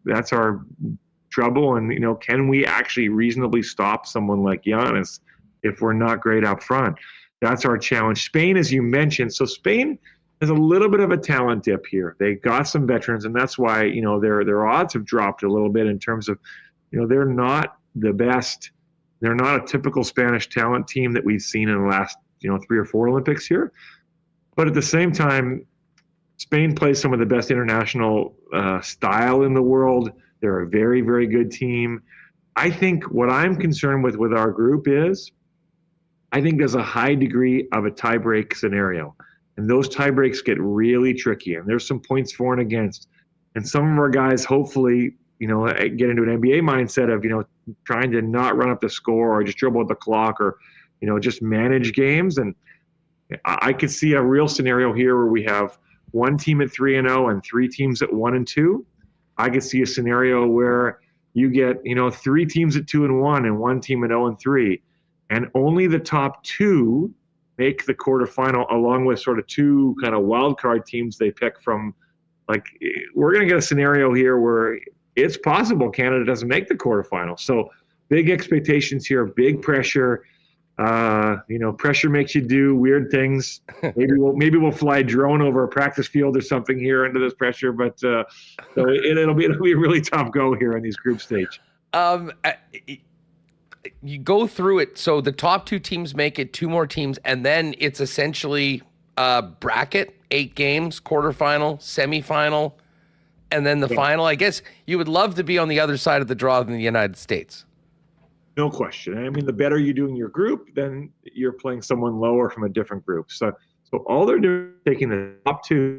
trouble. And, can we actually reasonably stop someone like Giannis if we're not great up front? That's our challenge. Spain, as you mentioned. So Spain has a little bit of a talent dip here. They got some veterans, and that's why, their odds have dropped a little bit in terms of, they're not the best. They're not a typical Spanish talent team that we've seen in the last, 3 or 4 Olympics here. But at the same time, Spain plays some of the best international style in the world. They're a very, very good team. I think what I'm concerned with our group is, I think there's a high degree of a tiebreak scenario. And those tiebreaks get really tricky. And there's some points for and against. And some of our guys hopefully, get into an NBA mindset of, trying to not run up the score or just dribble at the clock or, just manage games. And I could see a real scenario here where we have one team at 3-0 and 3 teams at 1-2. I could see a scenario where you get, 3 teams at 2-1 and 1 team at 0-3, and only the top 2 make the quarterfinal, along with sort of 2 kind of wild card teams they pick from. Like, we're going to get a scenario here where it's possible Canada doesn't make the quarterfinal. So big expectations here, big pressure. Pressure makes you do weird things. Maybe we'll fly a drone over a practice field or something here under this pressure. But so it'll be a really tough go here in these group stage. You go through it. So the top 2 teams make it, 2 more teams, and then it's essentially a bracket, 8 games, quarterfinal, semifinal, and then the final. I guess you would love to be on the other side of the draw than the United States. No question. I mean, the better you do in your group, then you're playing someone lower from a different group. So all they're doing is taking the top 2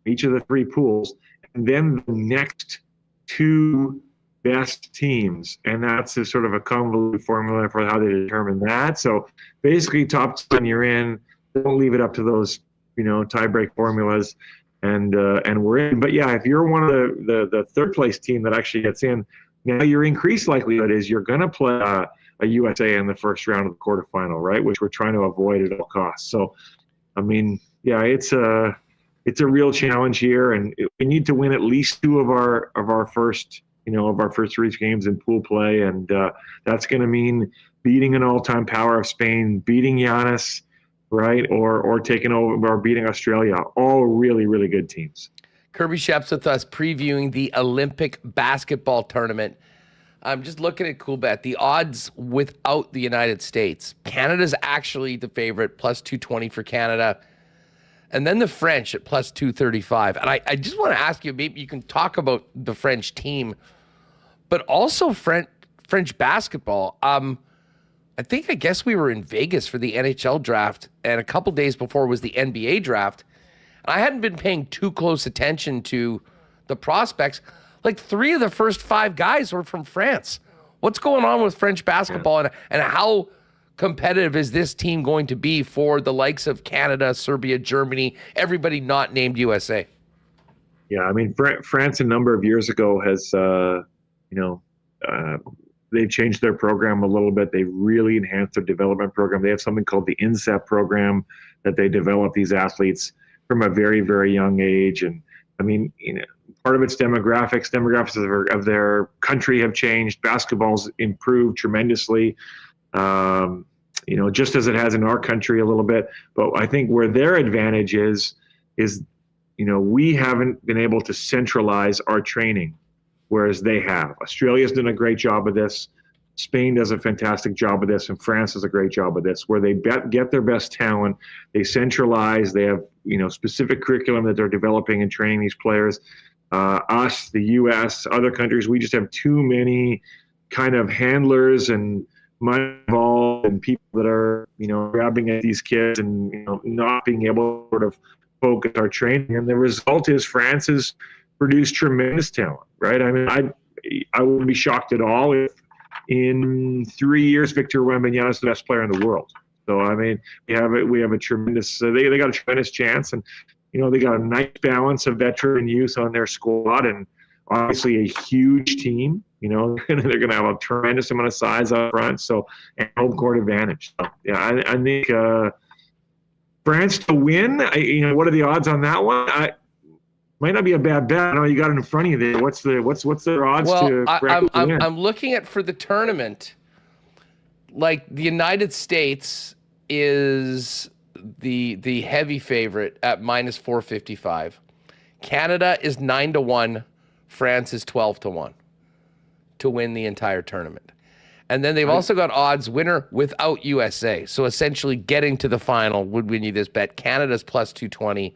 each of the 3 pools, and then the next 2 best teams, and that's a sort of a convoluted formula for how they determine that. So basically, top 10 you're in. Don't leave it up to those, tiebreak formulas, and we're in. But yeah, if you're one of the third place team that actually gets in, now your increased likelihood is you're going to play a USA in the first round of the quarterfinal, right? Which we're trying to avoid at all costs. So, I mean, yeah, it's a real challenge here, and we need to win at least 2 of our first 3 games in pool play, and that's going to mean beating an all-time power of Spain, beating Giannis, right, or taking over or beating Australia. All really, really good teams. Kirby Schepp's with us previewing the Olympic basketball tournament. I'm just looking at Coolbet. The odds without the United States. Canada's actually the favorite, plus 220 for Canada. And then the French at plus 235. And I just want to ask you, maybe you can talk about the French team, but also French basketball. I guess we were in Vegas for the NHL draft, and a couple days before was the NBA draft. And I hadn't been paying too close attention to the prospects. Like 3 of the first 5 guys were from France. What's going on with French basketball, and how competitive is this team going to be for the likes of Canada, Serbia, Germany, everybody not named USA? Yeah, I mean, France a number of years ago has, they've changed their program a little bit. They've really enhanced their development program. They have something called the INSEP program that they develop these athletes from a very, very young age. And I mean, part of it's demographics. Demographics of their country have changed. Basketball's improved tremendously, just as it has in our country a little bit. But I think where their advantage is, we haven't been able to centralize our training, whereas they have. Australia's done a great job of this. Spain does a fantastic job of this, and France does a great job of this, where they get their best talent, they centralize, they have specific curriculum that they're developing and training these players. Us, the U.S., other countries, we just have too many kind of handlers and money involved and people that are grabbing at these kids and not being able to sort of focus our training. And the result is France has produced tremendous talent, right? I mean, I wouldn't be shocked at all if in 3 years, Victor Wembanyama is the best player in the world. So, I mean, we have a tremendous, they got a tremendous chance, and, they got a nice balance of veteran youth on their squad, and obviously a huge team. They're going to have a tremendous amount of size up front, so, and home court advantage. So, yeah, I think France to win, what are the odds on that one? Might not be a bad bet. I know you got it in front of you there. What's their odds to win? I'm looking at for the tournament. Like the United States is the heavy favorite at minus 455. Canada is 9-1. France is 12-1 to win the entire tournament. And then they've also got odds winner without USA. So essentially getting to the final would win you this bet. Canada's plus 220.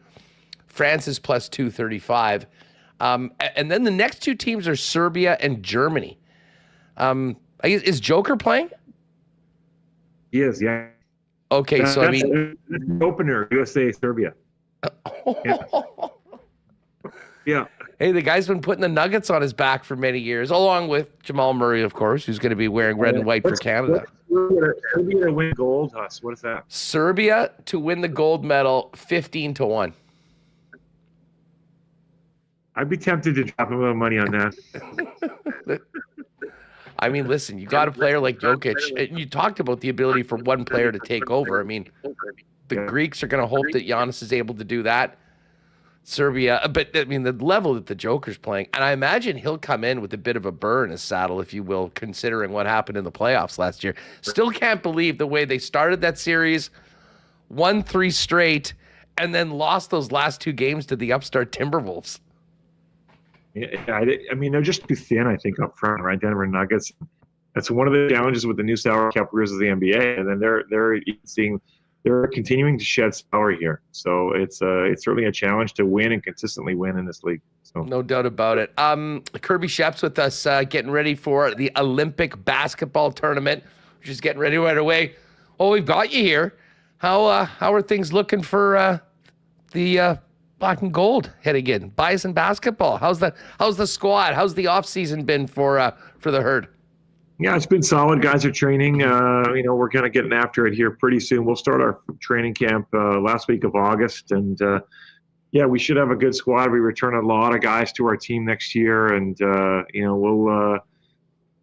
France is plus 235. And then the next 2 teams are Serbia and Germany. Is Joker playing? He is, yeah. Okay, so I mean... That's the opener, USA, Serbia. Yeah. Yeah. Hey, the guy's been putting the Nuggets on his back for many years, along with Jamal Murray, of course, who's going to be wearing red and white for Canada. Serbia to win gold, Huss. What is that? Serbia to win the gold medal, 15-1. I'd be tempted to drop a little money on that. I mean, listen, you got a player like Jokic, and you talked about the ability for one player to take over. I mean, the Greeks are going to hope that Giannis is able to do that. Serbia, but I mean, the level that the Joker's playing, and I imagine he'll come in with a bit of a burr in his saddle, if you will, considering what happened in the playoffs last year. Still can't believe the way they started that series, won 3 straight, and then lost those last 2 games to the upstart Timberwolves. Yeah, I mean, they're just too thin, I think, up front, right? Denver Nuggets. That's one of the challenges with the new salary cap rules of the NBA, and then they're continuing to shed salary here. So it's certainly a challenge to win and consistently win in this league. So no doubt about it. Kirby Schepp's with us, getting ready for the Olympic basketball tournament, which is getting ready right away. Well, we've got you here. How are things looking for the black and gold heading in. Bison basketball. How's the squad? How's the off season been for the herd? Yeah, it's been solid. Guys are training. We're kind of getting after it here pretty soon. We'll start our training camp last week of August, and we should have a good squad. We return a lot of guys to our team next year, and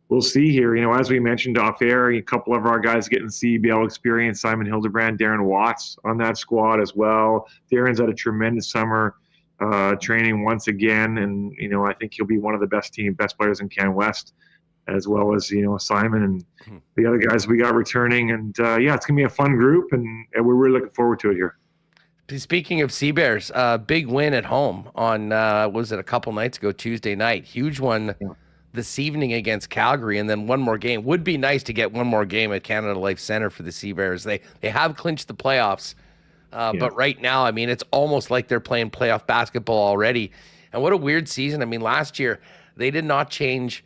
we'll see here. As we mentioned off air, a couple of our guys getting CBL experience. Simon Hildebrand, Darren Watts on that squad as well. Darren's had a tremendous summer training once again, and I think he'll be one of the best players in Can West, as well as Simon and the other guys we got returning. And it's gonna be a fun group, and we're really looking forward to it here. Speaking of Sea Bears, big win at home on was it a couple nights ago, Tuesday night? Huge one this evening against Calgary, and then one more game. Would be nice to get one more game at Canada Life Centre for the Sea Bears. They have clinched the playoffs, but right now, it's almost like they're playing playoff basketball already. And what a weird season. Last year they did not change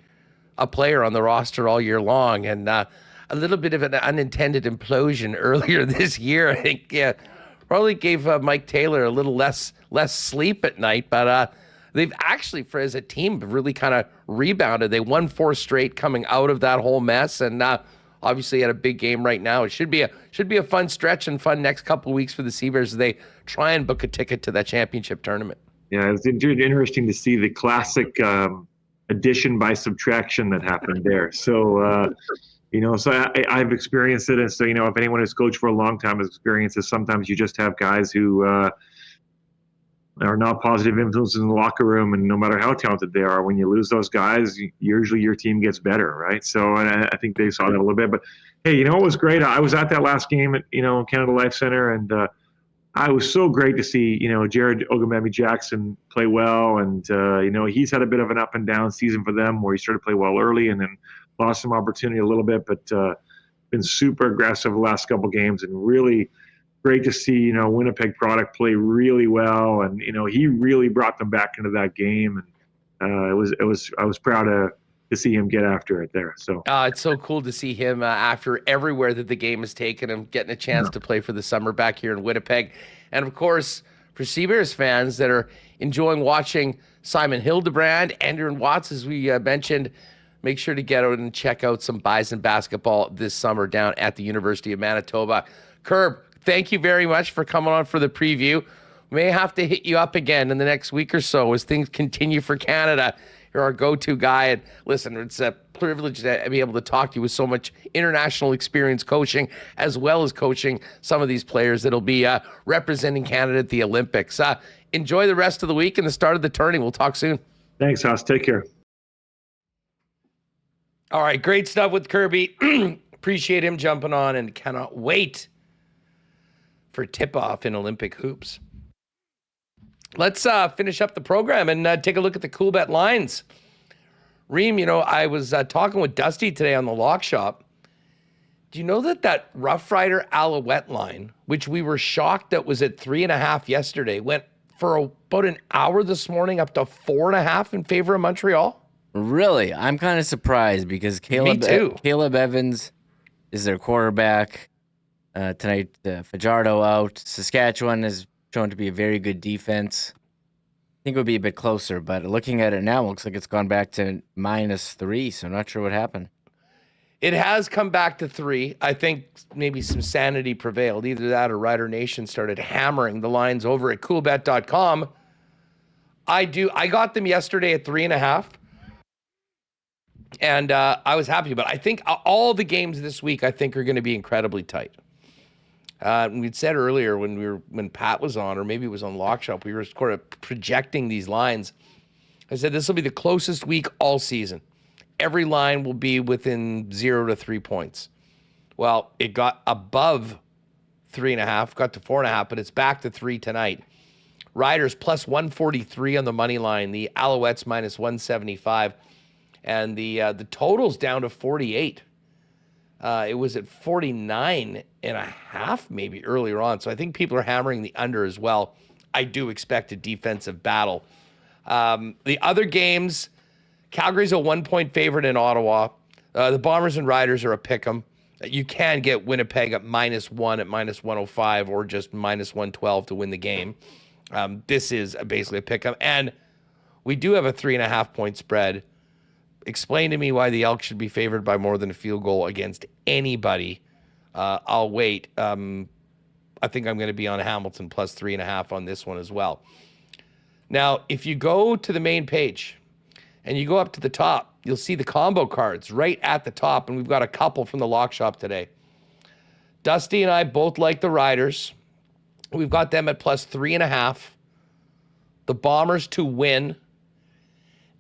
a player on the roster all year long, and a little bit of an unintended implosion earlier this year. I think probably gave Mike Taylor a little less sleep at night, but they've actually, as a team, really kind of rebounded. They won 4 straight coming out of that whole mess, and obviously had a big game right now. It should be a fun stretch and fun next couple of weeks for the Sea Bears as they try and book a ticket to that championship tournament. Yeah, it's interesting to see the classic addition by subtraction that happened there. So, I've experienced it. And so, if anyone has coached for a long time has experienced it, sometimes you just have guys who are not positive influences in the locker room. And no matter how talented they are, when you lose those guys, usually your team gets better, right? So, and I think they saw that a little bit. But, hey, it was great. I was at that last game at, Canada Life Centre, and I was so great to see, Jared Ogumemi-Jackson play well. And, he's had a bit of an up and down season for them where he started to play well early and then lost some opportunity a little bit, but been super aggressive the last couple games, and really great to see, Winnipeg product play really well. And, he really brought them back into that game. And I was proud to see him get after it there. So it's so cool to see him after everywhere that the game has taken him, getting a chance to play for the summer back here in Winnipeg. And of course, for Sea Bears fans that are enjoying watching Simon Hildebrand, Andrew Watts, as we mentioned, make sure to get out and check out some Bison basketball this summer down at the University of Manitoba. Kirb, thank you very much for coming on for the preview. We may have to hit you up again in the next week or so as things continue for Canada. You're our go-to guy. And listen, it's a privilege to be able to talk to you with so much international experience coaching, as well as coaching some of these players that'll be representing Canada at the Olympics. Enjoy the rest of the week and the start of the tourney. We'll talk soon. Thanks, House. Take care. All right, great stuff with Kirby. Appreciate him jumping on, and cannot wait for tip-off in Olympic hoops. Let's finish up the program and take a look at the Coolbet lines. Reem, I was talking with Dusty today on the Lock Shop. Do you know that Rough Rider Alouette line, which we were shocked that was at 3.5 yesterday, went for about an hour this morning up to 4.5 in favor of Montreal? Really? I'm kind of surprised because Caleb Evans is their quarterback. Tonight, Fajardo out. Saskatchewan is shown to be a very good defense. I think it would be a bit closer, but looking at it now, it looks like it's gone back to -3, so I'm not sure what happened. It has come back to 3. I think maybe some sanity prevailed. Either that or Rider Nation started hammering the lines over at coolbet.com. I got them yesterday at 3.5. And I was happy, but I think all the games this week, I think, are going to be incredibly tight. We'd said earlier when Pat was on, or maybe it was on Lock Shop, we were sort of projecting these lines. I said this will be the closest week all season. Every line will be within 0 to 3 points. Well, it got above 3.5, got to 4.5, but it's back to 3 tonight. Riders plus 143 on the money line. The Alouettes minus 175. And the total's down to 48. It was at 49.5 maybe earlier on. So I think people are hammering the under as well. I do expect a defensive battle. The other games, Calgary's a 1-point favorite in Ottawa. The Bombers and Riders are a pick'em. You can get Winnipeg at -1 at -105 or just -112 to win the game. This is basically a pick-up. And we do have a 3.5 point spread. Explain to me why the Elks should be favored by more than a field goal against anybody. I'll wait. I think I'm going to be on Hamilton plus 3.5 on this one as well. Now, if you go to the main page and you go up to the top, you'll see the combo cards right at the top, and we've got a couple from the lock shop today. Dusty and I both like the Riders. We've got them at plus 3.5. The Bombers to win,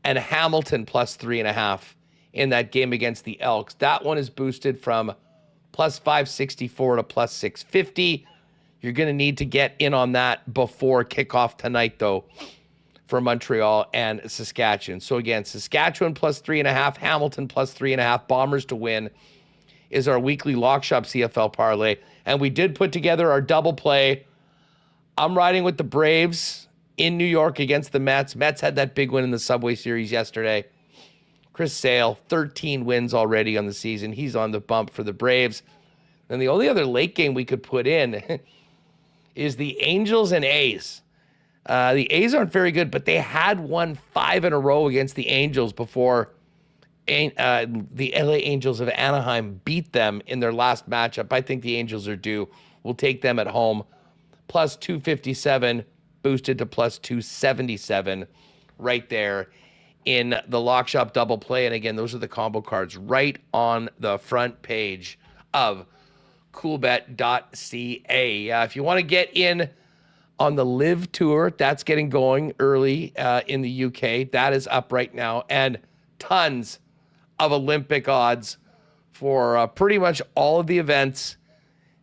and Hamilton plus 3.5 in that game against the Elks. That one is boosted from plus 564 to plus 650. You're going to need to get in on that before kickoff tonight, though, for Montreal and Saskatchewan. So again, Saskatchewan plus 3.5, Hamilton plus 3.5, Bombers to win is our weekly Lock Shop CFL parlay. And we did put together our double play. I'm riding with the Braves in New York against the Mets. Mets had that big win in the Subway Series yesterday. Chris Sale, 13 wins already on the season. He's on the bump for the Braves. And the only other late game we could put in is the Angels and A's. The A's aren't very good, but they had won 5 in a row against the Angels before the LA Angels of Anaheim beat them in their last matchup. I think the Angels are due. We'll take them at home. Plus 257, boosted to plus 277 right there in the Lock Shop double play. And again, those are the combo cards right on the front page of coolbet.ca. If you want to get in on the Live Tour, that's getting going early in the UK. That is up right now. And tons of Olympic odds for pretty much all of the events.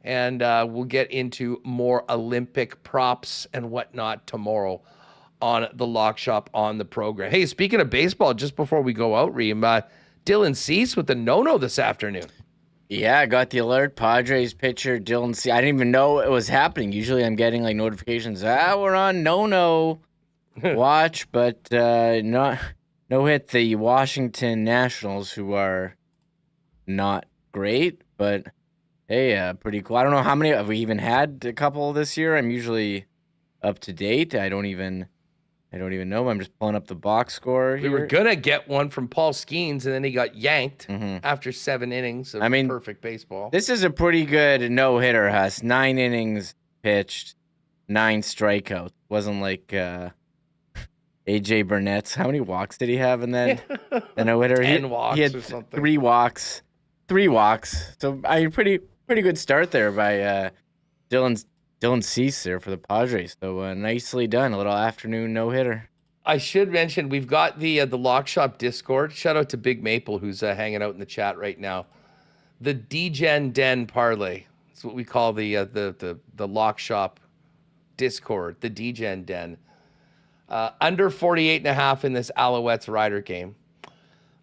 And we'll get into more Olympic props and whatnot tomorrow on the Lock Shop on the program. Hey, speaking of baseball, just before we go out, Reem, Dylan Cease with the no-no this afternoon. Yeah, I got the alert. Padres pitcher Dylan Cease. I didn't even know it was happening. Usually I'm getting like notifications. We're on no watch, but no hit the Washington Nationals, who are not great, but hey, pretty cool. I don't know how many have we even had a couple this year. I'm usually up to date. I don't even know. I'm just pulling up the box score here. We were gonna get one from Paul Skeens, and then he got yanked after 7 innings of perfect baseball. This is a pretty good no-hitter, Huss. 9 innings pitched, 9 strikeouts. Wasn't like AJ Burnett's. How many walks did he have in that? The no-hitter? 10 walks he had or something. 3 walks. 3 walks. So pretty good start there by Dylan Cease there for the Padres. So nicely done. A little afternoon no-hitter. I should mention we've got the Lock Shop Discord. Shout out to Big Maple, who's hanging out in the chat right now. The D-Gen Den parlay. That's what we call the Lock Shop Discord. The D-Gen Den. Under 48.5 in this Alouettes Rider game.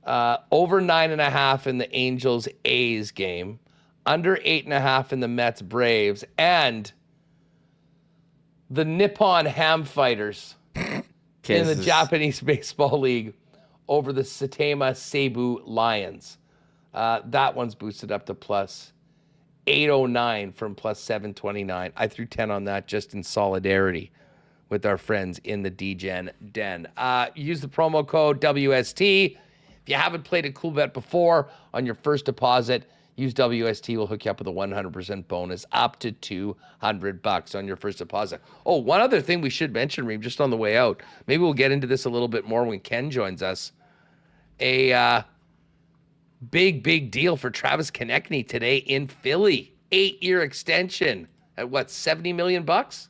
Over 9.5 in the Angels A's game. Under 8.5 in the Mets Braves. And the Nippon Ham Fighters in the Japanese Baseball League over the Saitama Seibu Lions. That one's boosted up to plus 809 from plus 729. I threw 10 on that just in solidarity with our friends in the D-Gen Den. Use the promo code WST. If you haven't played a Coolbet before, on your first deposit, use WST. We'll hook you up with a 100% bonus up to $200 on your first deposit. Oh, one other thing we should mention, Reem, just on the way out. Maybe we'll get into this a little bit more when Ken joins us. A big deal for Travis Konechny today in Philly. 8-year extension at what, $70 million?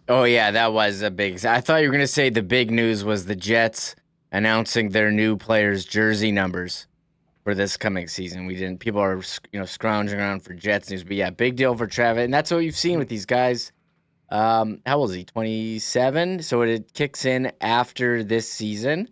Oh yeah, that was a big. I thought you were gonna say the big news was the Jets announcing their new players' jersey numbers for this coming season. We didn't. People are scrounging around for Jets news, but yeah, big deal for Travis, and that's what you've seen with these guys. How old is he? 27. So it kicks in after this season,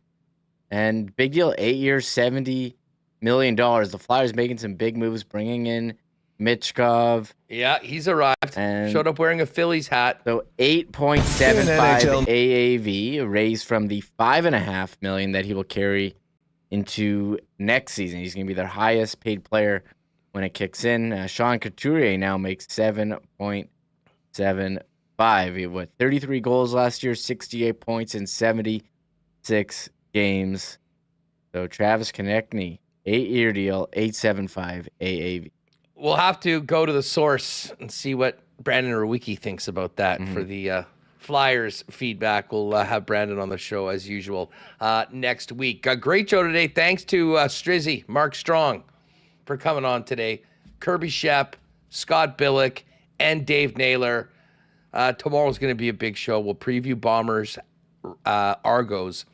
and big deal. 8 years, $70 million. The Flyers making some big moves, bringing in Michkov. Yeah, he's arrived. And showed up wearing a Phillies hat. So 8.75 AAV, raised from the $5.5 million that he will carry into next season. He's going to be their highest paid player when it kicks in. Sean Couturier now makes $7.75 5. He had 33 goals last year, 68 points in 76 games. So Travis Konechny, 8-year deal, 8.75 AAV. We'll have to go to the source and see what Brandon Rewicki thinks about that for the Flyers feedback. We'll have Brandon on the show as usual next week. Great show today. Thanks to Strizzzy, Mark Strong for coming on today. Kirby Schepp, Scott Billeck, and Dave Naylor. Tomorrow's going to be a big show. We'll preview Bombers Argos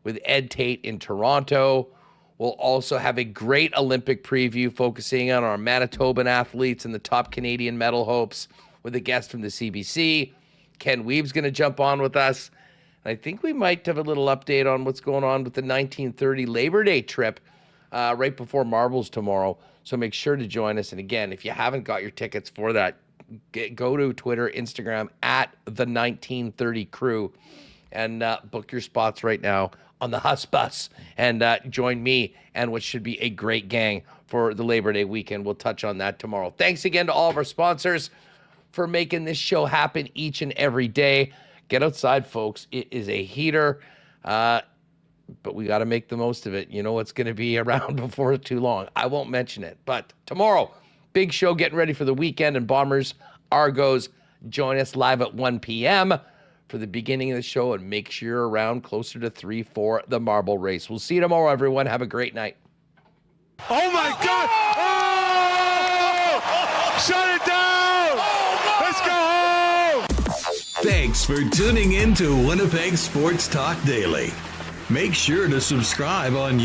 with Ed Tate in Toronto. We'll also have a great Olympic preview focusing on our Manitoban athletes and the top Canadian medal hopes with a guest from the CBC. Ken Weave's going to jump on with us. And I think we might have a little update on what's going on with the 1930 Labor Day trip right before Marbles tomorrow. So make sure to join us. And again, if you haven't got your tickets for that, go to Twitter, Instagram, at the 1930 crew and book your spots right now on the Huss Bus and join me and what should be a great gang for the Labor Day weekend. We'll touch on that tomorrow. Thanks again to all of our sponsors for making this show happen each and every day. Get outside, folks. It is a heater, but we got to make the most of it. You know what's going to be around before too long. I won't mention it, but tomorrow, big show getting ready for the weekend, and Bombers Argos. Join us live at 1 p.m. for the beginning of the show, and make sure you're around closer to 3 for the marble race. We'll see you tomorrow, everyone. Have a great night. Oh, my God! Oh! Shut it down! Let's go home! Thanks for tuning in to Winnipeg Sports Talk Daily. Make sure to subscribe on YouTube.